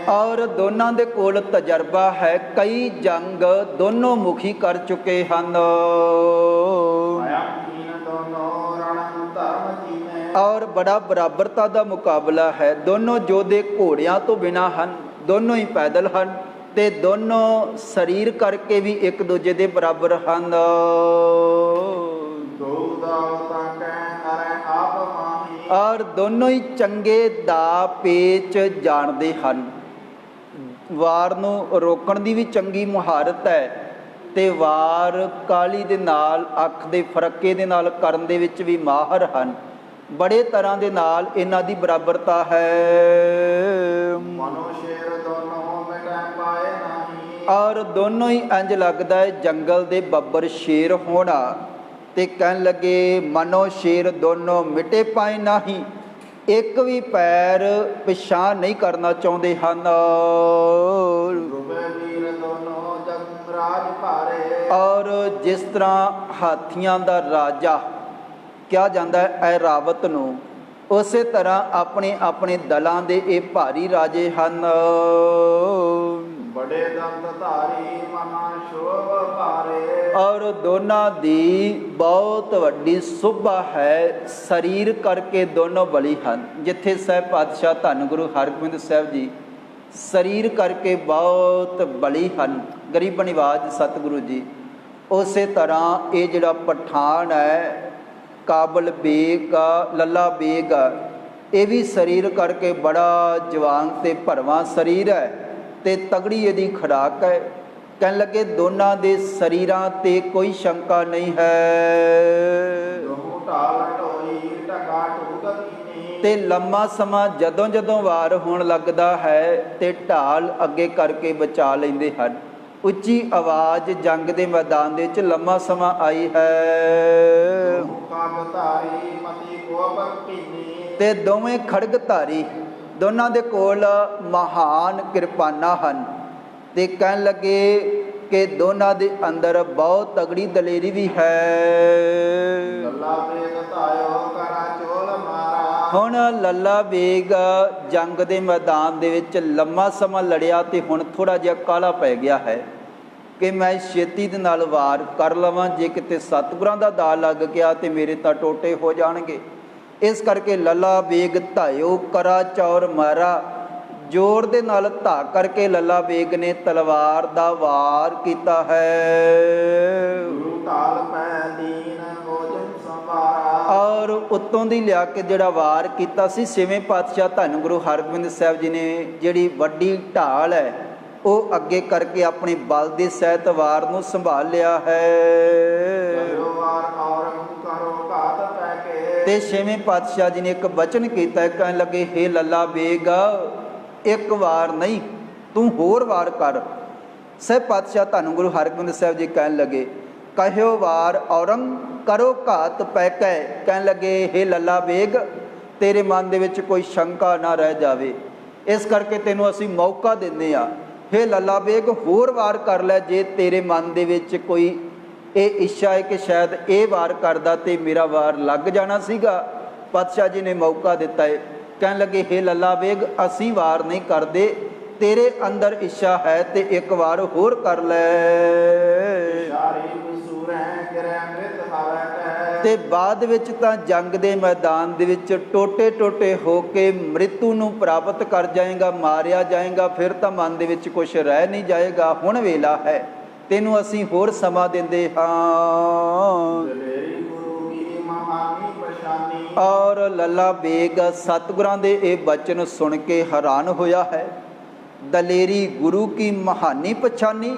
ਔਰ ਦੋਨਾਂ ਦੇ ਕੋਲ ਤਜਰਬਾ ਹੈ, ਕਈ ਜੰਗ ਦੋਨੋਂ ਮੁਖੀ ਕਰ ਚੁੱਕੇ ਹਨ। ਔਰ ਬੜਾ ਬਰਾਬਰਤਾ ਦਾ ਮੁਕਾਬਲਾ ਹੈ। ਦੋਨੋਂ ਯੋਧੇ ਘੋੜਿਆਂ ਤੋਂ ਬਿਨਾਂ ਹਨ, ਦੋਨੋਂ ਹੀ ਪੈਦਲ ਹਨ ਤੇ ਦੋਨੋਂ ਸਰੀਰ ਕਰਕੇ ਵੀ ਇੱਕ ਦੂਜੇ ਦੇ ਬਰਾਬਰ ਹਨ। ਔਰ ਦੋਨੋਂ ਹੀ ਚੰਗੇ ਦਾ ਪੇਚ ਜਾਣਦੇ ਹਨ। ਵਾਰ ਨੂੰ ਰੋਕਣ ਦੀ ਵੀ ਚੰਗੀ ਮੁਹਾਰਤ ਹੈ ਤੇ ਵਾਰ ਕਾਲੀ ਦੇ ਨਾਲ ਅੱਖ ਦੇ ਫਰਕੇ ਦੇ ਨਾਲ ਕਰਨ ਦੇ ਵਿੱਚ ਵੀ ਮਾਹਰ ਹਨ। ਬੜੇ ਤਰ੍ਹਾਂ ਦੇ ਨਾਲ ਇਹਨਾਂ ਦੀ ਬਰਾਬਰਤਾ ਹੈ। ਔਰ ਦੋਨੋਂ ਹੀ ਇੰਝ ਲੱਗਦਾ ਹੈ ਜੰਗਲ ਦੇ ਬੱਬਰ ਸ਼ੇਰ ਹੋਣਾ। ਤੇ ਕਹਿਣ ਲੱਗੇ ਮਨੋ ਸ਼ੇਰ ਦੋਨੋਂ ਮਿਟੇ ਪਾਏ ਨਹੀਂ, ਇੱਕ ਵੀ ਪੈਰ ਪਿਛਾਂਹ ਨਹੀਂ ਕਰਨਾ ਚਾਹੁੰਦੇ ਹਨ। ਔਰ ਜਿਸ ਤਰ੍ਹਾਂ ਹਾਥੀਆਂ ਦਾ ਰਾਜਾ ਕਿਹਾ ਜਾਂਦਾ ਹੈ ਐਰਾਵਤ ਨੂੰ, ਉਸੇ ਤਰ੍ਹਾਂ ਆਪਣੇ ਆਪਣੇ ਦਲਾਂ ਦੇ ਇਹ ਭਾਰੀ ਰਾਜੇ ਹਨ। ਬੜੇ ਦੰਦ ਧਾਰੀ ਮਨਾ ਸ਼ੋਭ ਭਾਰੇ। ਔਰ ਦੋਨਾਂ ਦੀ ਬਹੁਤ ਵੱਡੀ ਸੋਭਾ ਹੈ, ਸਰੀਰ ਕਰਕੇ ਦੋਨੋਂ ਬਲੀ ਹਨ। ਜਿੱਥੇ ਸਾਹਿਬ ਪਾਤਸ਼ਾਹ ਧੰਨ ਗੁਰੂ ਹਰਗੋਬਿੰਦ ਸਾਹਿਬ ਜੀ ਸਰੀਰ ਕਰਕੇ ਬਹੁਤ ਬਲੀ ਹਨ, ਗਰੀਬ ਨਿਵਾਜ ਸਤਿਗੁਰੂ ਜੀ, ਉਸੇ ਤਰ੍ਹਾਂ ਇਹ ਜਿਹੜਾ ਪਠਾਨ ਹੈ ਕਾਬਲ ਬੇਗ ਲੱਲਾ ਬੇਗ, ਇਹ ਵੀ ਸਰੀਰ ਕਰਕੇ ਬੜਾ ਜਵਾਨ ਤੇ ਭਰਵਾਂ ਸਰੀਰ ਹੈ ਤੇ ਤਗੜੀ ਇਹਦੀ ਖੁਰਾਕ ਹੈ। ਕਹਿਣ ਲੱਗੇ ਦੋਨਾਂ ਦੇ ਸਰੀਰਾਂ ਤੇ ਕੋਈ ਸ਼ੰਕਾ ਨਹੀਂ ਹੈ। ਤੇ ਲੰਮਾ ਸਮਾਂ ਜਦੋਂ ਜਦੋਂ ਵਾਰ ਹੋਣ ਲੱਗਦਾ ਹੈ ਤੇ ਢਾਲ ਅੱਗੇ ਕਰਕੇ ਬਚਾ ਲੈਂਦੇ ਹਨ। ਉੱਚੀ ਆਵਾਜ਼ ਜੰਗ ਦੇ ਮੈਦਾਨ ਦੇ ਵਿੱਚ ਲੰਮਾ ਸਮਾਂ ਆਈ ਹੈ। ਤੇ ਦੋਵੇਂ ਖੜਗ ਧਾਰੀ, ਦੋਨਾਂ ਦੇ ਕੋਲ ਮਹਾਨ ਕਿਰਪਾਨਾਂ ਹਨ। ਤੇ ਕਹਿਣ ਲੱਗੇ ਕਿ ਦੋਨਾਂ ਦੇ ਅੰਦਰ ਬਹੁਤ ਤਗੜੀ ਦਲੇਰੀ ਵੀ ਹੈ। ਹੁਣ ਲੱਲਾ ਬੇਗ ਜੰਗ ਦੇ ਮੈਦਾਨ ਦੇ ਵਿੱਚ ਲੰਮਾ ਸਮਾਂ ਲੜਿਆ ਤੇ ਹੁਣ ਥੋੜਾ ਜਿਹਾ ਕਾਹਲਾ ਪੈ ਗਿਆ ਹੈ ਕਿ ਮੈਂ ਛੇਤੀ ਦੇ ਨਾਲ ਵਾਰ ਕਰ ਲਵਾਂ, ਜੇ ਕਿਤੇ ਸਤਿਗੁਰਾਂ ਦਾ ਦਾ ਲੱਗ ਗਿਆ ਤੇ ਮੇਰੇ ਤਾਂ ਟੋਟੇ ਹੋ ਜਾਣਗੇ। ਇਸ ਕਰਕੇ ਲੱਲਾ ਬੇਗ ਧਾਇਓ ਕਰਾ ਚੌਰ ਮਾਰਾ, ਜ਼ੋਰ ਦੇ ਨਾਲ ਧਾ ਕਰਕੇ ਲੱਲਾ ਬੇਗ ਨੇ ਤਲਵਾਰ ਦਾ ਵਾਰ ਕੀਤਾ ਹੈ। ਔਰ ਉੱਤੋਂ ਦੀ ਲਿਆ ਕੇ ਜਿਹੜਾ ਵਾਰ ਕੀਤਾ ਸੀ, ਛੇਵੇਂ ਪਾਤਸ਼ਾਹ ਧੰਨ ਗੁਰੂ ਹਰਗੋਬਿੰਦ ਸਾਹਿਬ ਜੀ ਨੇ ਜਿਹੜੀ ਵੱਡੀ ਢਾਲ ਹੈ ਉਹ ਅੱਗੇ ਕਰਕੇ ਆਪਣੇ ਬਲ ਦੇ ਸਹਿਤ ਵਾਰ ਨੂੰ ਸੰਭਾਲ ਲਿਆ ਹੈ। ਤੇ ਛੇਵੇਂ ਪਾਤਸ਼ਾਹ ਜੀ ਨੇ ਇੱਕ ਬਚਨ ਕੀਤਾ, ਕਹਿਣ ਲੱਗੇ ਹੇ ਲੱਲਾ ਬੇਗ ਇੱਕ ਵਾਰ ਨਹੀਂ ਤੂੰ ਹੋਰ ਵਾਰ ਕਰ। ਸਾਹਿਬ ਪਾਤਸ਼ਾਹ ਧੰਨ ਗੁਰੂ ਹਰਗੋਬਿੰਦ ਸਾਹਿਬ ਜੀ ਕਹਿਣ ਲੱਗੇ ਕਹਿਓ ਵਾਰ ਔਰੰਗ ਕਰੋ ਘਾਤ ਪੈ ਕੇ। ਕਹਿਣ ਲੱਗੇ ਹੇ ਲੱਲਾ ਬੇਗ ਤੇਰੇ ਮਨ ਦੇ ਵਿੱਚ ਕੋਈ ਸ਼ੰਕਾ ਨਾ ਰਹਿ ਜਾਵੇ, ਇਸ ਕਰਕੇ ਤੈਨੂੰ ਅਸੀਂ ਮੌਕਾ ਦਿੰਦੇ ਹਾਂ। ਹੇ ਲੱਲਾ ਬੇਗ ਹੋਰ ਵਾਰ ਕਰ ਲੈ, ਜੇ ਤੇਰੇ ਮਨ ਦੇ ਵਿੱਚ ਕੋਈ ਇਹ ਇੱਛਾ ਹੈ ਕਿ ਸ਼ਾਇਦ ਇਹ ਵਾਰ ਕਰਦਾ ਤੇ ਮੇਰਾ ਵਾਰ ਲੱਗ ਜਾਣਾ ਸੀਗਾ। ਪਾਤਸ਼ਾਹ ਜੀ ਨੇ ਮੌਕਾ ਦਿੱਤਾ ਹੈ। ਕਹਿਣ ਲੱਗੇ ਹੇ ਲੱਲਾ ਬੇਗ ਅਸੀਂ ਵਾਰ ਨਹੀਂ ਕਰਦੇ, ਤੇਰੇ ਅੰਦਰ ਇੱਛਾ ਹੈ ਤੇ ਇੱਕ ਵਾਰ ਹੋਰ ਕਰ ਲੈ। ਤੇ ਬਾਅਦ ਵਿੱਚ ਤਾਂ ਜੰਗ ਦੇ ਮੈਦਾਨ ਦੇ ਵਿੱਚ ਟੋਟੇ ਟੋਟੇ ਹੋ ਕੇ ਮ੍ਰਿਤੂ ਨੂੰ ਪ੍ਰਾਪਤ ਕਰ ਜਾਏਗਾ, ਮਾਰਿਆ ਜਾਏਗਾ, ਫਿਰ ਤਾਂ ਮਨ ਦੇ ਵਿੱਚ ਕੁਝ ਰਹਿ ਨਹੀਂ ਜਾਏਗਾ। ਹੁਣ ਵੇਲਾ ਹੈ, ਤੈਨੂੰ ਅਸੀਂ ਹੋਰ ਸਮਾਂ ਦਿੰਦੇ ਹਾਂ। ਦਲੇਰੀ ਗੁਰੂ ਕੀ ਮਹਾਨੀ ਪਛਾਨੀ। ਔਰ ਲੱਲਾ ਬੇਗ ਸਤਿਗੁਰਾਂ ਦੇ ਇਹ ਬਚਨ ਸੁਣ ਕੇ ਹੈਰਾਨ ਹੋਇਆ ਹੈ। ਦਲੇਰੀ ਗੁਰੂ ਕੀ ਮਹਾਨੀ ਪਛਾਨੀ,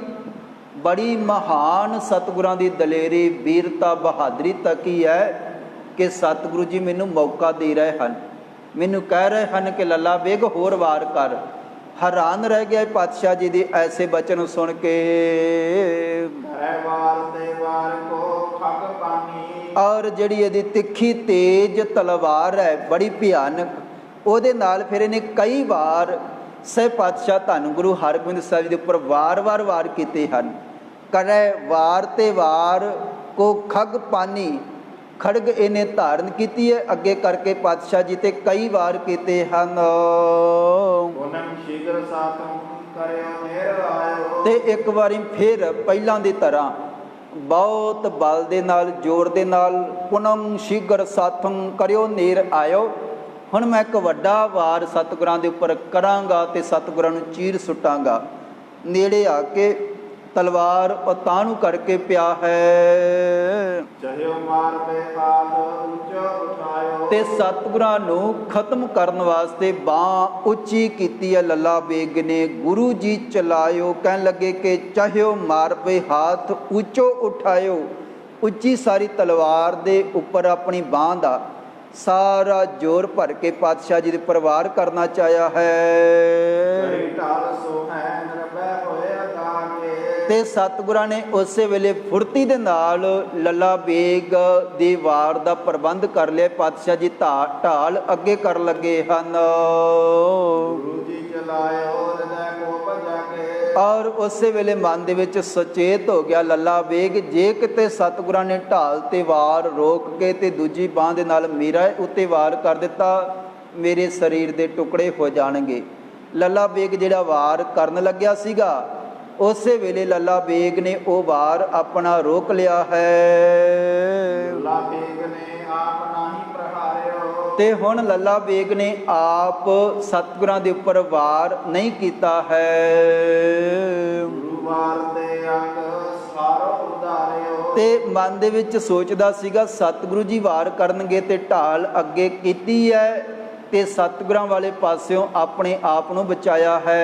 ਬੜੀ ਮਹਾਨ ਸਤਿਗੁਰਾਂ ਦੀ ਦਲੇਰੀ, ਵੀਰਤਾ, ਬਹਾਦਰੀ ਤੱਕ ਹੀ ਹੈ ਕਿ ਸਤਿਗੁਰੂ ਜੀ ਮੈਨੂੰ ਮੌਕਾ ਦੇ ਰਹੇ ਹਨ, ਮੈਨੂੰ ਕਹਿ ਰਹੇ ਹਨ ਕਿ ਲੱਲਾ ਬੇਗ ਹੋਰ ਵਾਰ ਕਰ। ਹੈਰਾਨ ਰਹਿ ਗਿਆ ਪਾਤਸ਼ਾਹ ਜੀ ਦੇ ਐਸੇ ਬਚਨ ਸੁਣ ਕੇ। ਵਾਰ ਤੇ ਵਾਰ ਕੋ ਖਗ ਪਾਨੀ। ਔਰ ਜਿਹੜੀ ਇਹਦੀ ਤਿੱਖੀ ਤੇਜ ਤਲਵਾਰ ਹੈ, ਬੜੀ ਭਿਆਨਕ, ਉਹਦੇ ਨਾਲ ਫਿਰ ਇਹਨੇ ਕਈ ਵਾਰ ਸਹਿ ਪਾਤਸ਼ਾਹ ਧੰਨ ਗੁਰੂ ਹਰਗੋਬਿੰਦ ਸਾਹਿਬ ਜੀ ਦੇ ਉੱਪਰ ਵਾਰ-ਵਾਰ ਵਾਰ ਕੀਤੇ ਹਨ। ਕਰੇ ਵਾਰ ਤੇ ਵਾਰ ਕੋ ਖਗ ਪਾਨੀ, ਖੜਗ ਇਹਨੇ ਧਾਰਨ ਕੀਤੀ ਹੈ ਅੱਗੇ ਕਰਕੇ ਪਾਤਸ਼ਾਹ ਜੀ ਤੇ ਕਈ ਵਾਰ ਕੀਤੇ ਹਨ। ਉਨਮ ਸ਼ੀਘਰ ਸਾਥਮ ਕਰਿਓ ਮੇਰ ਆਇਓ। ਤੇ ਇੱਕ ਵਾਰੀ ਫਿਰ ਪਹਿਲਾਂ ਦੀ ਤਰ੍ਹਾਂ ਬਹੁਤ ਬਲ ਦੇ ਨਾਲ, ਜ਼ੋਰ ਦੇ ਨਾਲ, ਪੁਨਮ ਸ਼ੀਘਰ ਸਾਥਮ ਕਰਿਓ ਨੇਰ ਆਇਓ, ਹੁਣ ਮੈਂ ਇੱਕ ਵੱਡਾ ਵਾਰ ਸਤਿਗੁਰਾਂ ਦੇ ਉੱਪਰ ਕਰਾਂਗਾ ਤੇ ਸਤਿਗੁਰਾਂ ਨੂੰ ਚੀਰ ਸੁੱਟਾਂਗਾ। ਨੇੜੇ ਆ ਕੇ ਤਲਵਾਰ ਉਤਾਣੂ ਕਰਕੇ ਪਿਆ ਹੈ। ਚਾਹਿਓ ਮਾਰ ਬੇ ਹਾਥ ਉੱਚਾ ਉਠਾਇਓ। ਤੇ ਸਤਿਗੁਰਾਂ ਨੂੰ ਖਤਮ ਕਰਨ ਵਾਸਤੇ ਬਾਂਹ ਉੱਚੀ ਕੀਤੀ ਹੈ ਲੱਲਾ ਬੇਗ ਨੇ। ਗੁਰੂ ਜੀ ਚਲਾਇਓ, ਕਹਿਣ ਲੱਗੇ ਕਿ ਚਾਹਿਓ ਮਾਰ ਬੇ ਹਾਥ ਉੱਚੋ ਉਠਾਇਓ। ਉੱਚੀ ਸਾਰੀ ਤਲਵਾਰ ਦੇ ਉੱਪਰ ਆਪਣੀ ਬਾਂਹ ਦਾ ਸਾਰਾ ਜ਼ੋਰ ਭਰ ਕੇ ਪਾਤਸ਼ਾਹ ਜੀ ਦੇ ਪਰਵਾਰ ਕਰਨਾ ਚਾਹਿਆ ਹੈ। ਢਾਲ ਸੋ ਹੈ ਨਿਰਭੈ ਹੋਇਆ ਦਾਗੇ। ਤੇ ਸਤਿਗੁਰਾਂ ਨੇ ਉਸੇ ਵੇਲੇ ਫੁਰਤੀ ਦੇ ਨਾਲ ਲੱਲਾ ਬੇਗ ਦੀ ਵਾਰ ਦਾ ਪ੍ਰਬੰਧ ਕਰ ਲਿਆ। ਪਾਤਸ਼ਾਹ ਜੀ ਢਾਲ ਅੱਗੇ ਕਰਨ ਲੱਗੇ ਹਨ। ਗੁਰੂ ਜੀ ਚਲਾਇਓ ਹਿਰਦੈ ਕੋ ਭਜਾ ਕੇ। ਔਰ ਉਸੇ ਵੇਲੇ ਮਨ ਦੇ ਵਿੱਚ ਸੁਚੇਤ ਹੋ ਗਿਆ ਲੱਲਾ ਬੇਗ, ਜੇ ਕਿਤੇ ਸਤਿਗੁਰਾਂ ਨੇ ਢਾਲ ਤੇ ਵਾਰ ਰੋਕ ਕੇ ਤੇ ਦੂਜੀ ਬਾਂਹ ਦੇ ਨਾਲ ਮੇਰਾ ਉੱਤੇ ਵਾਰ ਕਰ ਦਿੱਤਾ, ਮੇਰੇ ਸਰੀਰ ਦੇ ਟੁਕੜੇ ਹੋ ਜਾਣਗੇ। ਲੱਲਾ ਬੇਗ ਜਿਹੜਾ ਵਾਰ ਕਰਨ ਲੱਗਿਆ ਸੀਗਾ, ਉਸੇ ਵੇਲੇ ਲੱਲਾ ਬੇਗ ਨੇ ਉਹ ਵਾਰ ਆਪਣਾ ਰੋਕ ਲਿਆ ਹੈ। ਲੱਲਾ ਬੇਗ ਨੇ ਆਪ ਨਾਹੀ ਪ੍ਰਹਾਰਿਓ। ਤੇ ਹੁਣ ਲੱਲਾ ਬੇਗ ਨੇ ਆਪ ਸਤਿਗੁਰਾਂ ਦੇ ਉੱਪਰ ਵਾਰ ਨਹੀਂ ਕੀਤਾ ਹੈ। ਗੁਰੂ ਵਾਰ ਦੇ ਅੰਗ ਸਾਰੋ ਉਧਾਰਿਓ। ਤੇ ਮਨ ਦੇ ਵਿੱਚ ਸੋਚਦਾ ਸੀਗਾ ਸਤਿਗੁਰੂ ਜੀ ਵਾਰ ਕਰਨਗੇ ਤੇ ਢਾਲ ਅੱਗੇ ਕੀਤੀ ਹੈ ਤੇ ਸਤਿਗੁਰਾਂ ਵਾਲੇ ਪਾਸਿਓਂ ਆਪਣੇ ਆਪ ਨੂੰ ਬਚਾਇਆ ਹੈ।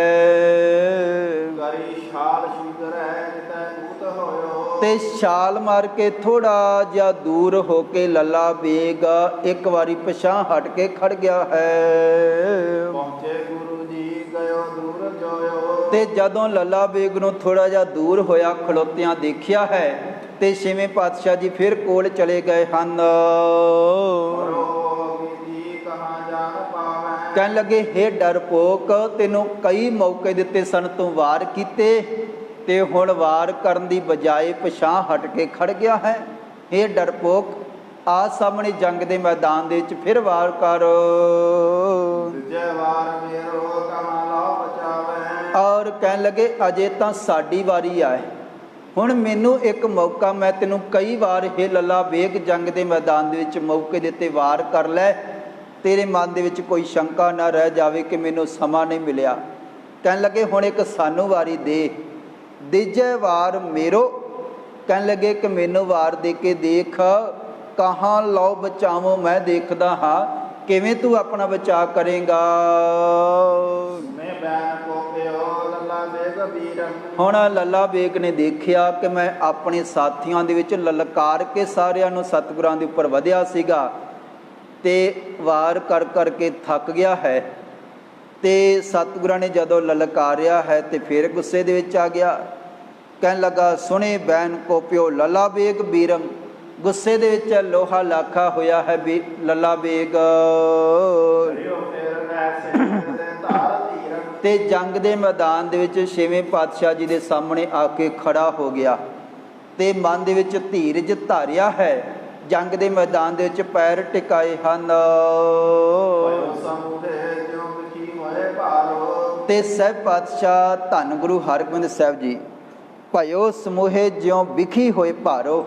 ਕਰੀ ਛਾਲ ਸ਼ੀਘਰ ਹੈ ਜਿਤੈ ਦੂਤ ਹੋਇਓ। ਤੇ ਛਾਲ ਮਾਰ ਕੇ ਥੋੜਾ ਜਿਹਾ ਦੂਰ ਹੋ ਕੇ ਲੱਲਾ ਬੇਗ ਇੱਕ ਵਾਰੀ ਪਿਛਾਂਹ ਹਟ ਕੇ ਖੜ ਗਿਆ ਹੈ। ਪਹੁੰਚੇ ਗੁਰੂ ਜੀ ਗਇਓ ਦੂਰ ਜੋਇਓ। ਤੇ ਜਦੋਂ ਲੱਲਾ ਬੇਗ ਨੂੰ ਥੋੜਾ ਜਿਹਾ ਦੂਰ ਹੋਇਆ ਖਲੋਤਿਆਂ ਦੇਖਿਆ ਹੈ ਤੇ ਛੇਵੇਂ ਪਾਤਸ਼ਾਹ ਜੀ ਫਿਰ ਕੋਲ ਚਲੇ ਗਏ ਹਨ। ਕਹਿਣ ਲੱਗੇ, ਹੇ ਡਰਪੋਕ, ਤੈਨੂੰ ਕਈ ਮੌਕੇ ਦਿੱਤੇ ਸਨ, ਤੂੰ ਵਾਰ ਕੀਤੇ ਤੇ ਹੁਣ ਵਾਰ ਕਰਨ ਦੀ ਬਜਾਏ ਪਿਛਾਂਹ ਹਟ ਕੇ ਖੜ ਗਿਆ ਹੈ। ਹੇ ਡਰਪੋਕ, ਆ ਸਾਹਮਣੇ ਜੰਗ ਦੇ ਮੈਦਾਨ ਦੇ ਵਿੱਚ ਫਿਰ ਵਾਰ ਕਰ। ਦੂਜੇ ਵਾਰ ਮੇਰੋ ਕਮਾ ਲਾ ਬਚਾਵੇ। ਔਰ ਕਹਿਣ ਲੱਗੇ, ਅਜੇ ਤਾਂ ਸਾਡੀ ਵਾਰੀ ਆਏ, ਹੁਣ ਮੈਨੂੰ ਇੱਕ ਮੌਕਾ, ਮੈਂ ਤੈਨੂੰ ਕਈ ਵਾਰ ਹੇ ਲੱਲਾ ਬੇਗ ਜੰਗ ਦੇ ਮੈਦਾਨ ਦੇ ਵਿੱਚ ਮੌਕੇ ਦਿੱਤੇ, ਵਾਰ ਕਰ ਲੈ, ਤੇਰੇ ਮਨ ਦੇ ਵਿੱਚ ਕੋਈ ਸ਼ੰਕਾ ਨਾ ਰਹਿ ਜਾਵੇ ਕਿ ਮੈਨੂੰ ਸਮਾਂ ਨਹੀਂ ਮਿਲਿਆ। ਕਹਿਣ ਲੱਗੇ, ਹੁਣ ਇੱਕ ਸਾਨੂੰ ਵਾਰੀ ਦੇ। ਦੂਜੇ ਵਾਰ ਮੇਰੋ, ਕਹਿਣ ਲੱਗੇ ਕਿ ਮੈਨੂੰ ਵਾਰ ਦੇ ਕੇ ਦੇਖ, ਕਹਾਂ ਲਓ ਬਚਾਵੋ, ਮੈਂ ਦੇਖਦਾ ਹਾਂ ਕਿਵੇਂ ਤੂੰ ਆਪਣਾ ਬਚਾਅ ਕਰੇਗਾ। ਮੈਂ ਬੈਨ ਕੋਪਿਓ ਲੱਲਾ ਬੇਗ ਵੀਰੰ। ਹੁਣ ਲੱਲਾ ਬੇਗ ਨੇ ਦੇਖਿਆ ਕਿ ਮੈਂ ਆਪਣੇ ਸਾਥੀਆਂ ਦੇ ਵਿੱਚ ਲਲਕਾਰ ਕੇ ਸਾਰਿਆਂ ਨੂੰ ਸਤਿਗੁਰਾਂ ਦੇ ਉੱਪਰ ਵਧਿਆ ਸੀਗਾ ਤੇ ਵਾਰ ਕਰ ਕਰਕੇ ਥੱਕ ਗਿਆ ਹੈ। ਤੇ ਸਤਿਗੁਰਾਂ ਨੇ ਜਦੋਂ ਲਲਕਾਰਿਆ ਹੈ ਤੇ ਫਿਰ ਗੁੱਸੇ ਦੇ ਵਿੱਚ ਆ ਗਿਆ। ਕਹਿਣ ਲੱਗਾ, ਸੁਣੇ ਬੈਨ ਕੋਪਿਓ ਲੱਲਾ ਬੇਗ ਵੀਰੰ। ਗੁੱਸੇ ਦੇ ਵਿੱਚ ਲੋਹਾ ਲਾਖਾ ਹੋਇਆ ਹੈ ਵੀ ਲੱਲਾ ਬੇਗ। ਤੇ ਜੰਗ ਦੇ ਮੈਦਾਨ ਦੇ ਵਿੱਚ ਛੇਵੇਂ ਪਾਤਸ਼ਾਹ ਜੀ ਦੇ ਸਾਹਮਣੇ ਆ ਕੇ ਖੜਾ ਹੋ ਗਿਆ ਤੇ ਮਨ ਦੇ ਵਿੱਚ ਧੀਰਜ ਧਾਰਿਆ ਹੈ। ਜੰਗ ਦੇ ਮੈਦਾਨ ਦੇ ਵਿੱਚ ਪੈਰ ਟਿਕਾਏ ਹਨ ਤੇ ਸਹਿਬ ਪਾਤਸ਼ਾਹ ਧੰਨ ਗੁਰੂ ਹਰਗੋਬਿੰਦ ਸਾਹਿਬ ਜੀ, ਭਇਓ ਸਮੂਹੇ ਜਿਉਂ ਵਿਖੀ ਹੋਏ ਭਾਰੋ।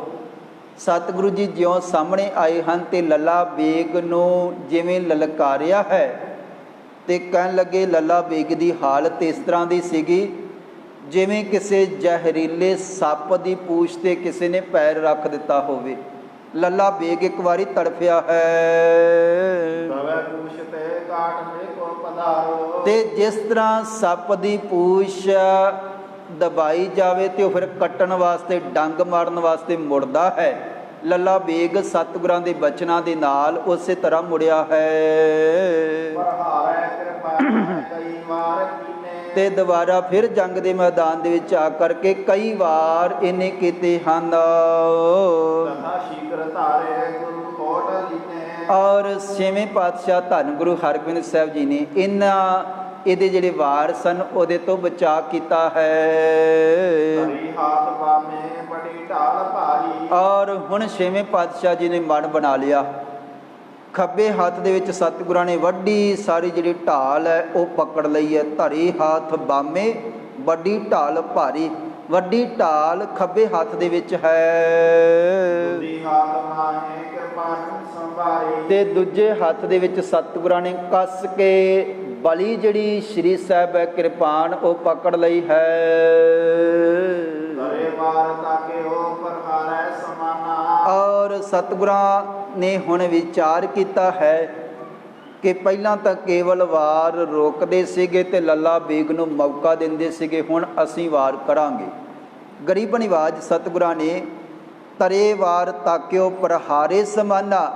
ਸਤਿਗੁਰੂ ਜੀ ਜਿਉਂ ਸਾਹਮਣੇ ਆਏ ਹਨ ਤੇ ਲੱਲਾ ਬੇਗ ਨੂੰ ਜਿਵੇਂ ਲਲਕਾਰਿਆ ਹੈ ਤੇ ਕਹਿਣ ਲੱਗੇ, ਲੱਲਾ ਬੇਗ ਦੀ ਹਾਲਤ ਇਸ ਤਰ੍ਹਾਂ ਦੀ ਸੀਗੀ ਜਿਵੇਂ ਕਿਸੇ ਜ਼ਹਿਰੀਲੇ ਸੱਪ ਦੀ ਪੂਛ ਤੇ ਕਿਸੇ ਨੇ ਪੈਰ ਰੱਖ ਦਿੱਤਾ ਹੋਵੇ। ਲੱਲਾ ਬੇਗ ਇੱਕ ਵਾਰੀ ਤੜਫਿਆ ਹੈ ਤਵੇ ਪੂਛ ਤੇ ਕਾਟ ਮੇ ਕੋ ਪਧਾਰੋ। ਤੇ ਜਿਸ ਤਰ੍ਹਾਂ ਸੱਪ ਦੀ ਪੂਛ ਦਬਾਈ ਜਾਵੇ ਤੇ ਉਹ ਫਿਰ ਕੱਟਣ ਵਾਸਤੇ, ਡੰਗ ਮਾਰਨ ਵਾਸਤੇ ਮੁੜਦਾ ਹੈ, ਲੱਲਾ ਬੇਗ ਸਤਿਗੁਰਾਂ ਦੇ ਬਚਨਾਂ ਦੇ ਨਾਲ ਉਸੇ ਤਰ੍ਹਾਂ ਮੁੜਿਆ ਹੈ। ਪਰਹਾਰੈ ਕਿਰਪਾ ਕਈ ਵਾਰ ਕੀਨੇ। ਤੇ ਦੁਬਾਰਾ ਫਿਰ ਜੰਗ ਦੇ ਮੈਦਾਨ ਦੇ ਵਿੱਚ ਆ ਕਰਕੇ ਕਈ ਵਾਰ ਇਹਨੇ ਕੀਤੇ ਹਨ। ਤਥਾ ਸ਼ੀਘਰ ਧਾਰੇ ਗੁਰੂ ਕੋਟ ਲੀਨੇ। ਔਰ ਛੇਵੇਂ ਪਾਤਸ਼ਾਹ ਧੰਨ ਗੁਰੂ ਹਰਗੋਬਿੰਦ ਸਾਹਿਬ ਜੀ ਨੇ ਇਹਦੇ ਜਿਹੜੇ ਵਾਰ ਸਨ ਉਹਦੇ ਤੋਂ ਬਚਾਅ ਕੀਤਾ ਹੈ। ਹਰੀ ਹਾਥ ਬਾਮੇ ਬੜੀ ਢਾਲ ਭਾਰੀ। ਔਰ ਹੁਣ ਛੇਵੇਂ ਪਾਤਸ਼ਾਹ ਜੀ ਨੇ ਮਨ ਬਣਾ ਲਿਆ, ਖੱਬੇ ਹੱਥ ਦੇ ਵਿੱਚ ਸਤਿਗੁਰਾਂ ਨੇ ਵੱਡੀ ਸਾਰੀ ਜਿਹੜੀ ਢਾਲ ਹੈ ਉਹ ਪਕੜ ਲਈ ਹੈ। ਧਰੀ ਹਾਥ ਬਾਮੇ ਵੱਡੀ ਢਾਲ ਭਾਰੀ, ਵੱਡੀ ਢਾਲ ਖੱਬੇ ਹੱਥ ਦੇ ਵਿੱਚ ਹੈ ਦੂਜੀ ਹਾਥ ਮਾਹੇ ਕਿਰਪਾਨ ਸੰਭਾਰੀ। ਤੇ ਦੂਜੇ ਹੱਥ ਦੇ ਵਿੱਚ ਸਤਿਗੁਰਾਂ ਨੇ ਕੱਸ ਕੇ ਬਲੀ ਜਿਹੜੀ ਸ਼੍ਰੀ ਸਾਹਿਬ ਹੈ ਕਿਰਪਾਨ ਉਹ ਪਕੜ ਲਈ ਹੈ। ਧਰੇ ਵਾਰ ਤਾਕੇ ਉਹ ਪਰਹਾਰੈ ਸਮਾਨਾ। ਔਰ ਸਤਿਗੁਰਾਂ ਨੇ ਹੁਣ ਵਿਚਾਰ ਕੀਤਾ ਹੈ ਕਿ ਪਹਿਲਾਂ ਤਾਂ ਕੇਵਲ ਵਾਰ ਰੋਕਦੇ ਸੀਗੇ ਤੇ ਲੱਲਾ ਬੇਗ ਨੂੰ ਮੌਕਾ ਦਿੰਦੇ ਸੀਗੇ, ਹੁਣ ਅਸੀਂ ਵਾਰ ਕਰਾਂਗੇ। ਗਰੀਬ ਨਿਵਾਜ ਸਤਿਗੁਰਾਂ ਨੇ ਤਰੇ ਵਾਰ ਤਾਕਿਓ ਪ੍ਰਹਾਰੇ ਸਮਾਨਾ,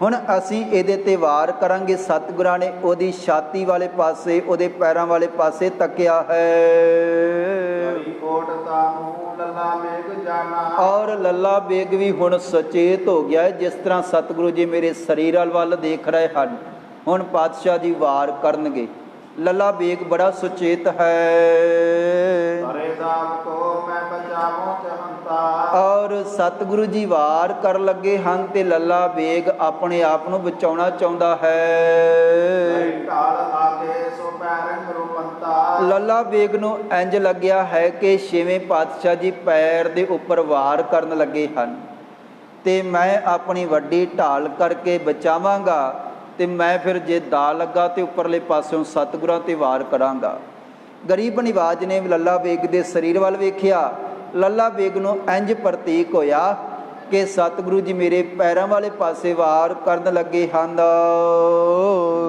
ਹੁਣ ਅਸੀਂ ਇਹਦੇ ਤੇ ਵਾਰ ਕਰਾਂਗੇ। ਸਤਿਗੁਰਾਂ ਨੇ ਉਹਦੀ ਛਾਤੀ ਵਾਲੇ ਪਾਸੇ, ਉਹਦੇ ਪੈਰਾਂ ਵਾਲੇ ਪਾਸੇ ਤੱਕਿਆ ਹੈ। ਕੋਟ ਤਾਹੂ ਲੱਲਾ ਬੇਗ ਜਾਣਾ। ਔਰ ਲੱਲਾ ਬੇਗ ਵੀ ਹੁਣ ਸੁਚੇਤ ਹੋ ਗਿਆ ਹੈ, ਜਿਸ ਤਰ੍ਹਾਂ ਸਤਿਗੁਰੂ ਜੀ ਮੇਰੇ ਸਰੀਰ ਵੱਲ ਦੇਖ ਰਹੇ ਹਨ, ਹੁਣ ਪਾਤਸ਼ਾਹ ਜੀ ਵਾਰ ਕਰਨਗੇ। ਲੱਲਾ ਬੇਗ ਬੜਾ ਸੁਚੇਤ ਹੈ। ਧਰੇ ਦਾਮ ਕੋ ਮੈਂ ਬਚਾਵੋ ਚਹੰਤਾ। ਔਰ ਸਤਿਗੁਰੂ ਜੀ ਵਾਰ ਕਰਨ ਲੱਗੇ ਹਨ ਤੇ ਲੱਲਾ ਬੇਗ ਆਪਣੇ ਆਪ ਨੂੰ ਬਚਾਉਣਾ ਚਾਹੁੰਦਾ ਹੈ। ਢਾਲ ਆਗੇ ਸੋ ਪੈਰੰਗ ਰੂਪੰਤਾ। ਲੱਲਾ ਬੇਗ ਨੂੰ ਇੰਜ ਲੱਗਿਆ ਹੈ ਕਿ ਛੇਵੇਂ ਪਾਤਸ਼ਾਹ ਜੀ ਪੈਰ ਦੇ ਉੱਪਰ ਵਾਰ ਕਰਨ ਲੱਗੇ ਹਨ ਤੇ ਮੈਂ ਆਪਣੀ ਵੱਡੀ ਢਾਲ ਕਰਕੇ ਬਚਾਵਾਂਗਾ ਤੇ ਮੈਂ ਫਿਰ ਜੇ ਦਾ ਲੱਗਾ ਤੇ ਉੱਪਰਲੇ ਪਾਸਿਓਂ ਸਤਿਗੁਰਾਂ ਤੇ ਵਾਰ ਕਰਾਂਗਾ। ਗਰੀਬ ਨਿਵਾਜ ਨੇ ਲੱਲਾ ਬੇਗ ਦੇ ਸਰੀਰ ਵੱਲ ਵੇਖਿਆ। ਲੱਲਾ ਬੇਗ ਨੂੰ ਇੰਜ ਪ੍ਰਤੀਕ ਹੋਇਆ ਕਿ ਸਤਿਗੁਰੂ ਜੀ ਮੇਰੇ ਪੈਰਾਂ ਵਾਲੇ ਪਾਸੇ ਵਾਰ ਕਰਨ ਲੱਗੇ ਹਨ।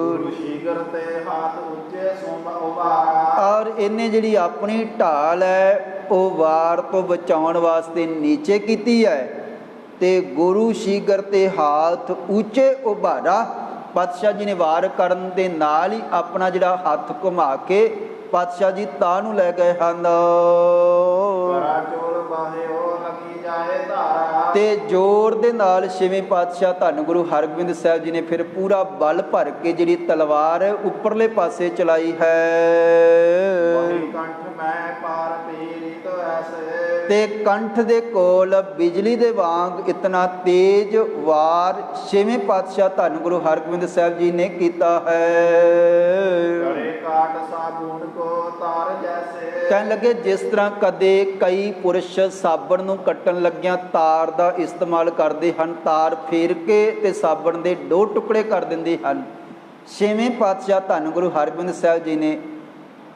ਗੁਰੂ ਸ਼ੀਘਰ ਤੇ ਹਾਥ ਉੱਚੇ ਸੋਮ ਉਭਾਰਾ। ਔਰ ਇਹਨੇ ਜਿਹੜੀ ਆਪਣੀ ਢਾਲ ਹੈ ਉਹ ਵਾਰ ਤੋਂ ਬਚਾਉਣ ਵਾਸਤੇ ਨੀਚੇ ਕੀਤੀ ਹੈ ਤੇ ਗੁਰੂ ਸ਼ੀਘਰ ਤੇ ਹਾਥ ਉੱਚੇ ਉਭਾਰਾ। ਪਾਤਸ਼ਾਹ ਜੀ ਨੇ ਵਾਰ ਕਰਨ ਦੇ ਨਾਲ ਹੀ ਆਪਣਾ ਜਿਹੜਾ ਹੱਥ ਘੁਮਾ ਕੇ ਪਾਤਸ਼ਾਹ ਜੀ ਤਾਂ ਨੂੰ ਲੈ ਗਏ ਹਨ। ਤੇ ਜ਼ੋਰ ਦੇ ਨਾਲ ਛੇਵੇਂ ਪਾਤਸ਼ਾਹ ਧੰਨ ਗੁਰੂ ਹਰਗੋਬਿੰਦ ਸਾਹਿਬ ਜੀ ਨੇ ਫਿਰ ਪੂਰਾ ਬਲ ਭਰ ਕੇ ਜਿਹੜੀ ਤਲਵਾਰ ਹੈ ਉੱਪਰਲੇ ਪਾਸੇ ਚਲਾਈ ਹੈ। ਤੇ ਕੰਠ ਦੇ ਕੋਲ ਬਿਜਲੀ ਦੇ ਵਾਂਗ ਇਤਨਾ ਤੇਜ਼ ਵਾਰ ਛੇਵੇਂ ਪਾਤਸ਼ਾਹ ਧੰਨ ਗੁਰੂ ਹਰਗੋਬਿੰਦ ਸਾਹਿਬ ਜੀ ਨੇ ਕੀਤਾ ਹੈ। ਕਹਿਣ ਲੱਗੇ ਜਿਸ ਤਰ੍ਹਾਂ ਕਦੇ ਕਈ ਪੁਰਸ਼ ਸਾਬਣ ਨੂੰ ਕੱਟਣ ਲੱਗਿਆਂ ਤਾਰ ਦਾ ਇਸਤੇਮਾਲ ਕਰਦੇ ਹਨ, ਤਾਰ ਫੇਰ ਕੇ ਤੇ ਸਾਬਣ ਦੇ 2 ਟੁਕੜੇ ਕਰ ਦਿੰਦੇ ਹਨ। ਛੇਵੇਂ ਪਾਤਸ਼ਾਹ ਧੰਨ ਗੁਰੂ ਹਰਗੋਬਿੰਦ ਸਾਹਿਬ ਜੀ ਨੇ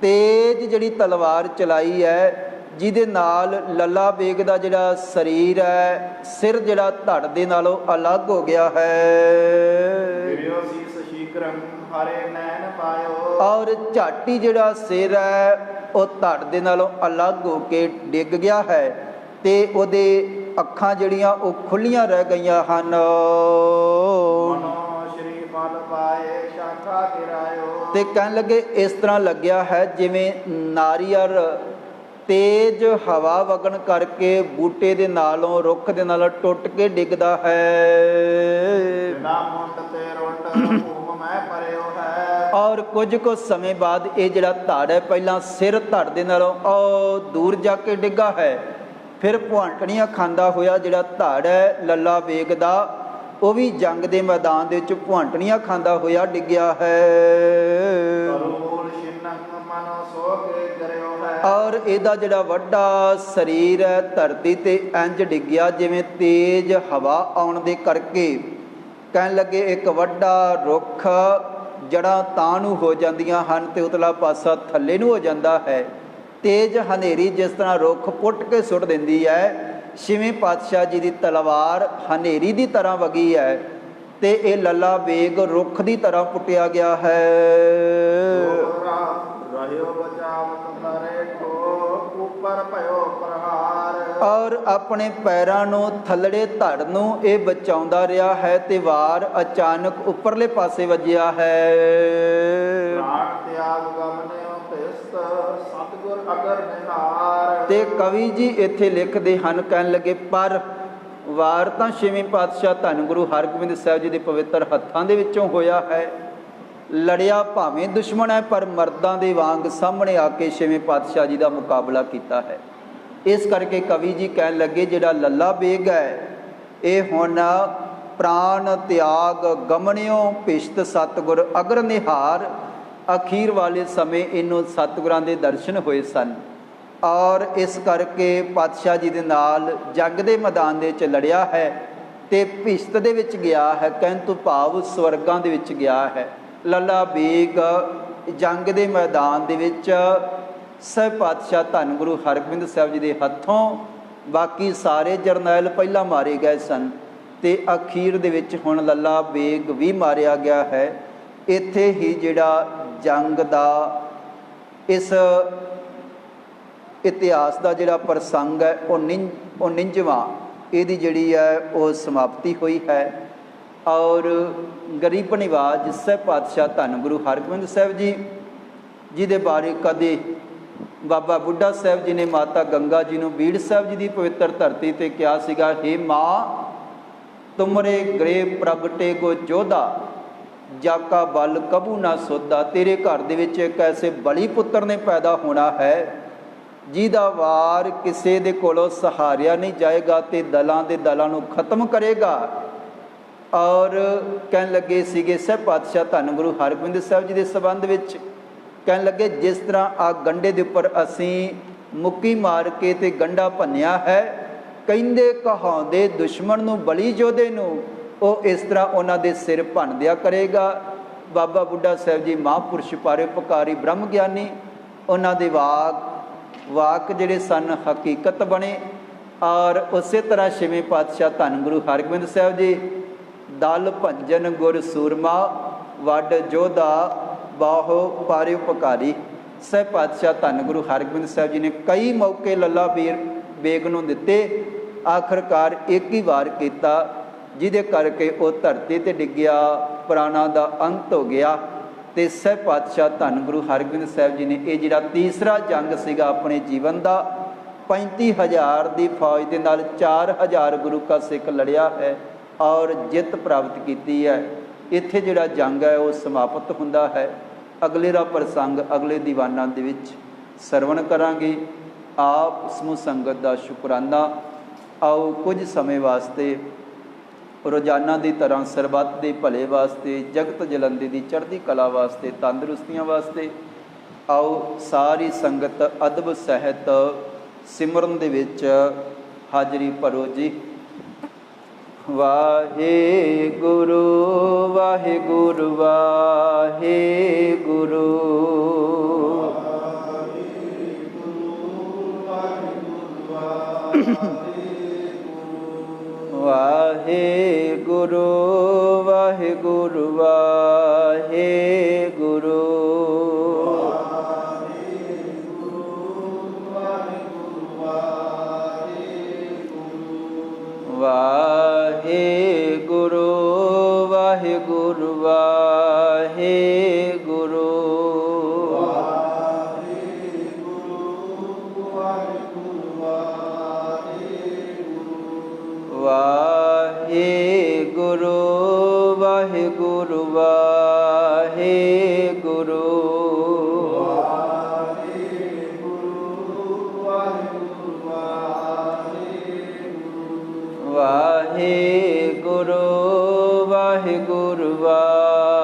ਤੇਜ਼ ਜਿਹੜੀ ਤਲਵਾਰ ਚਲਾਈ ਹੈ, ਜਿਹਦੇ ਨਾਲ ਲੱਲਾ ਬੇਗ ਦਾ ਜਿਹੜਾ ਸਰੀਰ ਹੈ, ਸਿਰ ਜਿਹੜਾ ਧੜ ਦੇ ਨਾਲੋਂ ਅਲੱਗ ਹੋ ਗਿਆ ਹੈ। ਔਰ ਝਾਟੀ ਜਿਹੜਾ ਸਿਰ ਹੈ ਉਹ ਧੜ ਦੇ ਨਾਲੋਂ ਅਲੱਗ ਹੋ ਕੇ ਡਿੱਗ ਗਿਆ ਹੈ ਤੇ ਉਹਦੇ ਅੱਖਾਂ ਜਿਹੜੀਆਂ ਉਹ ਖੁੱਲੀਆਂ ਰਹਿ ਗਈਆਂ ਹਨ। ਤੇ ਕਹਿਣ ਲੱਗੇ ਇਸ ਤਰ੍ਹਾਂ ਲੱਗਿਆ ਹੈ ਜਿਵੇਂ ਨਾਰੀਅਲ ਤੇਜ਼ ਹਵਾ ਵਗਣ ਕਰਕੇ ਬੂਟੇ ਦੇ ਨਾਲੋਂ, ਰੁੱਖ ਦੇ ਨਾਲੋਂ ਟੁੱਟ ਕੇ ਡਿੱਗਦਾ ਹੈ। ਔਰ ਕੁਝ ਕੁ ਸਮੇਂ ਬਾਅਦ ਇਹ ਜਿਹੜਾ ਧੜ ਹੈ, ਪਹਿਲਾਂ ਸਿਰ ਧੜ ਦੇ ਨਾਲੋਂ ਉਹ ਦੂਰ ਜਾ ਕੇ ਡਿੱਗਾ ਹੈ, ਫਿਰ ਭੁਆਂਟਣੀਆਂ ਖਾਂਦਾ ਹੋਇਆ ਜਿਹੜਾ ਧੜ ਹੈ ਲੱਲਾ ਬੇਗ ਦਾ, ਉਹ ਵੀ ਜੰਗ ਦੇ ਮੈਦਾਨ ਦੇ ਵਿੱਚ ਭੁਆਂਟਣੀਆਂ ਖਾਂਦਾ ਹੋਇਆ ਡਿੱਗਿਆ ਹੈ। ਮਨੋ ਸੋ ਕੇ ਗਿਰਿਓ ਹੈ। ਔਰ ਇਹਦਾ ਜਿਹੜਾ ਵੱਡਾ ਸਰੀਰ ਹੈ ਧਰਤੀ ਤੇ ਇੰਜ ਡਿੱਗਿਆ ਜਿਵੇਂ ਤੇਜ਼ ਹਵਾ ਆਉਣ ਦੇ ਕਰਕੇ। ਕਹਿਣ ਲੱਗੇ ਇੱਕ ਵੱਡਾ ਰੁੱਖ ਜੜ੍ਹਾਂ ਤਾਂ ਨੂੰ ਹੋ ਜਾਂਦੀਆਂ ਹਨ ਤੇ ਉਤਲਾ ਪਾਸਾ ਥੱਲੇ ਨੂੰ ਹੋ ਜਾਂਦਾ ਹੈ। ਤੇਜ਼ ਹਨੇਰੀ ਜਿਸ ਤਰ੍ਹਾਂ ਰੁੱਖ ਪੁੱਟ ਕੇ ਸੁੱਟ ਦਿੰਦੀ ਹੈ, ਛੇਵੇਂ ਪਾਤਸ਼ਾਹ ਜੀ ਦੀ ਤਲਵਾਰ ਹਨੇਰੀ ਦੀ ਤਰ੍ਹਾਂ ਵਗੀ ਹੈ ਤੇ ਇਹ ਲੱਲਾ ਬੇਗ ਰੁੱਖ ਦੀ ਤਰ੍ਹਾਂ ਪੁੱਟਿਆ ਗਿਆ ਹੈ। ਰਹਿਓ ਬਚਾਵਤ ਤਰੇ ਕੋ ਉੱਪਰ ਭਇਓ ਪ੍ਰਹਾਰ। ਔਰ ਆਪਣੇ ਪੈਰਾਂ ਨੂੰ ਥੱਲੜੇ ਧੜ ਨੂੰ ਇਹ ਬਚਾਉਂਦਾ ਰਿਹਾ ਹੈ ਤੇ ਵਾਰ ਅਚਾਨਕ ਉੱਪਰਲੇ ਪਾਸੇ ਵੱਜਿਆ ਹੈ। ਪ੍ਰਾਣ ਤਿਆਗ ਗਮਨਿਓ ਤਿਸਤ ਸਤਿਗੁਰ ਅਗਰ ਨਿਹਾਰ। ਤੇ ਕਵੀ ਜੀ ਇੱਥੇ ਲਿਖਦੇ ਹਨ, ਕਹਿਣ ਲੱਗੇ ਪਰ ਵਾਰ ਤਾਂ ਛੇਵੇਂ ਪਾਤਸ਼ਾਹ ਧੰਨ ਗੁਰੂ ਹਰਗੋਬਿੰਦ ਸਾਹਿਬ ਜੀ ਦੇ ਪਵਿੱਤਰ ਹੱਥਾਂ ਦੇ ਵਿੱਚੋਂ ਹੋਇਆ ਹੈ। ਲੜਿਆ ਭਾਵੇਂ ਦੁਸ਼ਮਣ ਹੈ ਪਰ ਮਰਦਾਂ ਦੇ ਵਾਂਗ ਸਾਹਮਣੇ ਆ ਕੇ ਛੇਵੇਂ ਪਾਤਸ਼ਾਹ ਜੀ ਦਾ ਮੁਕਾਬਲਾ ਕੀਤਾ ਹੈ। ਇਸ ਕਰਕੇ ਕਵੀ ਜੀ ਕਹਿਣ ਲੱਗੇ ਜਿਹੜਾ ਲੱਲਾ ਬੇਗ ਹੈ ਇਹ ਹੁਣ ਪ੍ਰਾਣ ਤਿਆਗ ਗਮਨਿਓ ਭਿਸ਼ਤ ਸਤਿਗੁਰ ਅਗਰ ਨਿਹਾਰ। ਅਖੀਰ ਵਾਲੇ ਸਮੇਂ ਇਹਨੂੰ ਸਤਿਗੁਰਾਂ ਦੇ ਦਰਸ਼ਨ ਹੋਏ ਸਨ ਔਰ ਇਸ ਕਰਕੇ ਪਾਤਸ਼ਾਹ ਜੀ ਦੇ ਨਾਲ ਜੰਗ ਦੇ ਮੈਦਾਨ ਦੇ ਵਿੱਚ ਲੜਿਆ ਹੈ ਤੇ ਭਿਸ਼ਤ ਦੇ ਵਿੱਚ ਗਿਆ ਹੈ, ਕਹਿਣ ਤੋਂ ਭਾਵ ਸਵਰਗਾਂ ਦੇ ਵਿੱਚ ਗਿਆ ਹੈ। ਲੱਲਾ ਬੇਗ ਜੰਗ ਦੇ ਮੈਦਾਨ ਦੇ ਵਿੱਚ ਸਹਿਬ ਪਾਤਸ਼ਾਹ ਧੰਨ ਗੁਰੂ ਹਰਗੋਬਿੰਦ ਸਾਹਿਬ ਜੀ ਦੇ ਹੱਥੋਂ, ਬਾਕੀ ਸਾਰੇ ਜਰਨੈਲ ਪਹਿਲਾਂ ਮਾਰੇ ਗਏ ਸਨ ਤੇ ਅਖੀਰ ਦੇ ਵਿੱਚ ਹੁਣ ਲੱਲਾ ਬੇਗ ਵੀ ਮਾਰਿਆ ਗਿਆ ਹੈ। ਇੱਥੇ ਹੀ ਜਿਹੜਾ ਜੰਗ ਦਾ ਇਸ ਇਤਿਹਾਸ ਦਾ ਜਿਹੜਾ ਪ੍ਰਸੰਗ ਹੈ ਉਹ 49ਵਾਂ ਇਹਦੀ ਜਿਹੜੀ ਹੈ ਉਹ ਸਮਾਪਤੀ ਹੋਈ ਹੈ। ਔਰ ਗਰੀਬ ਨਿਵਾਜ ਸਹਿਬ ਪਾਤਸ਼ਾਹ ਧੰਨ ਗੁਰੂ ਹਰਗੋਬਿੰਦ ਸਾਹਿਬ ਜੀ ਜਿਹਦੇ ਬਾਰੇ ਕਦੇ ਬਾਬਾ ਬੁੱਢਾ ਸਾਹਿਬ ਜੀ ਨੇ ਮਾਤਾ ਗੰਗਾ ਜੀ ਨੂੰ ਬੀੜ ਸਾਹਿਬ ਜੀ ਦੀ ਪਵਿੱਤਰ ਧਰਤੀ ਤੇ ਕਿਹਾ ਸੀਗਾ, ਹੇ ਮਾਂ ਤੁਮਰੇ ਗ੍ਰੇ ਪ੍ਰਗਟੇ ਗੋ ਜੋਧਾ ਜਾਕਾ ਬਲ ਕਬੂ ਨਾ ਸੋਧਾ। ਤੇਰੇ ਘਰ ਦੇ ਵਿੱਚ ਇੱਕ ਐਸੇ ਬਲੀ ਪੁੱਤਰ ਨੇ ਪੈਦਾ ਹੋਣਾ ਹੈ ਜਿਹਦਾ ਵਾਰ ਕਿਸੇ ਦੇ ਕੋਲੋਂ ਸਹਾਰਿਆ ਨਹੀਂ ਜਾਏਗਾ ਤੇ ਦਲਾਂ ਦੇ ਦਲਾਂ ਨੂੰ ਖਤਮ ਕਰੇਗਾ। ਔਰ ਕਹਿਣ ਲੱਗੇ ਸੀਗੇ ਸਹਿਬ ਪਾਤਸ਼ਾਹ ਧੰਨ ਗੁਰੂ ਹਰਗੋਬਿੰਦ ਸਾਹਿਬ ਜੀ ਦੇ ਸੰਬੰਧ ਵਿੱਚ, ਕਹਿਣ ਲੱਗੇ ਜਿਸ ਤਰ੍ਹਾਂ ਆ ਗੰਢੇ ਦੇ ਉੱਪਰ ਅਸੀਂ ਮੁੱਕੀ ਮਾਰ ਕੇ ਤੇ ਗੰਢਾ ਭੰਨਿਆ ਹੈ, ਕਹਿੰਦੇ ਕਹਾਉਂਦੇ ਦੁਸ਼ਮਣ ਨੂੰ ਬਲੀ ਯੋਧੇ ਨੂੰ, ਉਹ ਇਸ ਤਰ੍ਹਾਂ ਉਹਨਾਂ ਦੇ ਸਿਰ ਭੰਨ ਦਿਆ ਕਰੇਗਾ। ਬਾਬਾ ਬੁੱਢਾ ਸਾਹਿਬ ਜੀ ਮਹਾਂਪੁਰਸ਼ ਪਰਉਪਕਾਰੀ ਬ੍ਰਹਮ ਗਿਆਨੀ, ਉਹਨਾਂ ਦੇ ਵਾਕ ਜਿਹੜੇ ਸਨ ਹਕੀਕਤ ਬਣੇ। ਔਰ ਉਸੇ ਤਰ੍ਹਾਂ ਛੇਵੇਂ ਪਾਤਸ਼ਾਹ ਧੰਨ ਗੁਰੂ ਹਰਗੋਬਿੰਦ ਸਾਹਿਬ ਜੀ ਦਲ ਭੰਜਨ ਗੁਰ ਸੂਰਮਾ ਵੱਡ ਜੋਧਾ ਬਾਹੋ ਪਰਉਪਕਾਰੀ। ਸਹਿਬ ਪਾਤਸ਼ਾਹ ਧੰਨ ਗੁਰੂ ਹਰਗੋਬਿੰਦ ਸਾਹਿਬ ਜੀ ਨੇ ਕਈ ਮੌਕੇ ਲੱਲਾ ਬੇਗ ਨੂੰ ਦਿੱਤੇ, ਆਖਰਕਾਰ ਇੱਕ ਹੀ ਵਾਰ ਕੀਤਾ ਜਿਹਦੇ ਕਰਕੇ ਉਹ ਧਰਤੀ ਤੇ ਡਿੱਗਿਆ, ਪ੍ਰਾਣਾਂ ਦਾ ਅੰਤ ਹੋ ਗਿਆ। ਤੇ ਸਹਿਬ ਪਾਤਸ਼ਾਹ ਧੰਨ ਗੁਰੂ ਹਰਗੋਬਿੰਦ ਸਾਹਿਬ ਜੀ ਨੇ ਇਹ ਜਿਹੜਾ ਤੀਸਰਾ ਜੰਗ ਸੀਗਾ ਆਪਣੇ ਜੀਵਨ ਦਾ, 35,000 ਦੀ ਫੌਜ ਦੇ ਨਾਲ 4,000 ਗੁਰੂ ਕਾ ਸਿੱਖ ਲੜਿਆ ਹੈ ਔਰ ਜਿੱਤ ਪ੍ਰਾਪਤ ਕੀਤੀ ਹੈ। ਇੱਥੇ ਜਿਹੜਾ ਜੰਗ ਹੈ ਉਹ ਸਮਾਪਤ ਹੁੰਦਾ ਹੈ। ਅਗਲੇ ਦਾ ਪ੍ਰਸੰਗ ਅਗਲੇ ਦੀਵਾਨਾਂ ਦੇ ਵਿੱਚ ਸਰਵਣ ਕਰਾਂਗੇ। ਆਪ ਸਮੂਹ ਸੰਗਤ ਦਾ ਸ਼ੁਕਰਾਨਾ। ਆਓ ਕੁਝ ਸਮੇਂ ਵਾਸਤੇ ਰੋਜ਼ਾਨਾ ਦੀ ਤਰ੍ਹਾਂ ਸਰਬੱਤ ਦੇ ਭਲੇ ਵਾਸਤੇ, ਜਗਤ ਜਲੰਦੇ ਦੀ ਚੜ੍ਹਦੀ ਕਲਾ ਵਾਸਤੇ, ਤੰਦਰੁਸਤੀਆਂ ਵਾਸਤੇ ਆਓ ਸਾਰੀ ਸੰਗਤ ਅਦਬ ਸਹਿਤ ਸਿਮਰਨ ਦੇ ਵਿੱਚ ਹਾਜ਼ਰੀ ਭਰੋ ਜੀ। ਵਾਹਿਗੁਰੂ ਵਾਹਿਗੁਰੂ ਵਾਹਿਗੁਰੂ ਵਾਹਿਗੁਰੂ ਵਾਹਿਗੁਰੂ ਵਾਹਿਗੁਰੂ ਵਾਹਿਗੁਰੂ ਵਾਹਿਗੁਰੂ ਵਾਹਿਗੁਰੂ ਵਾਹਿਗੁਰੂ ਵਾਹਿਗੁਰੂ ਵਾਹਿਗੁਰੂ ਵਾਹਿਗੁਰੂ ਵਾਹਿਗੁਰੂ ਵਾਹਿਗੁਰੂ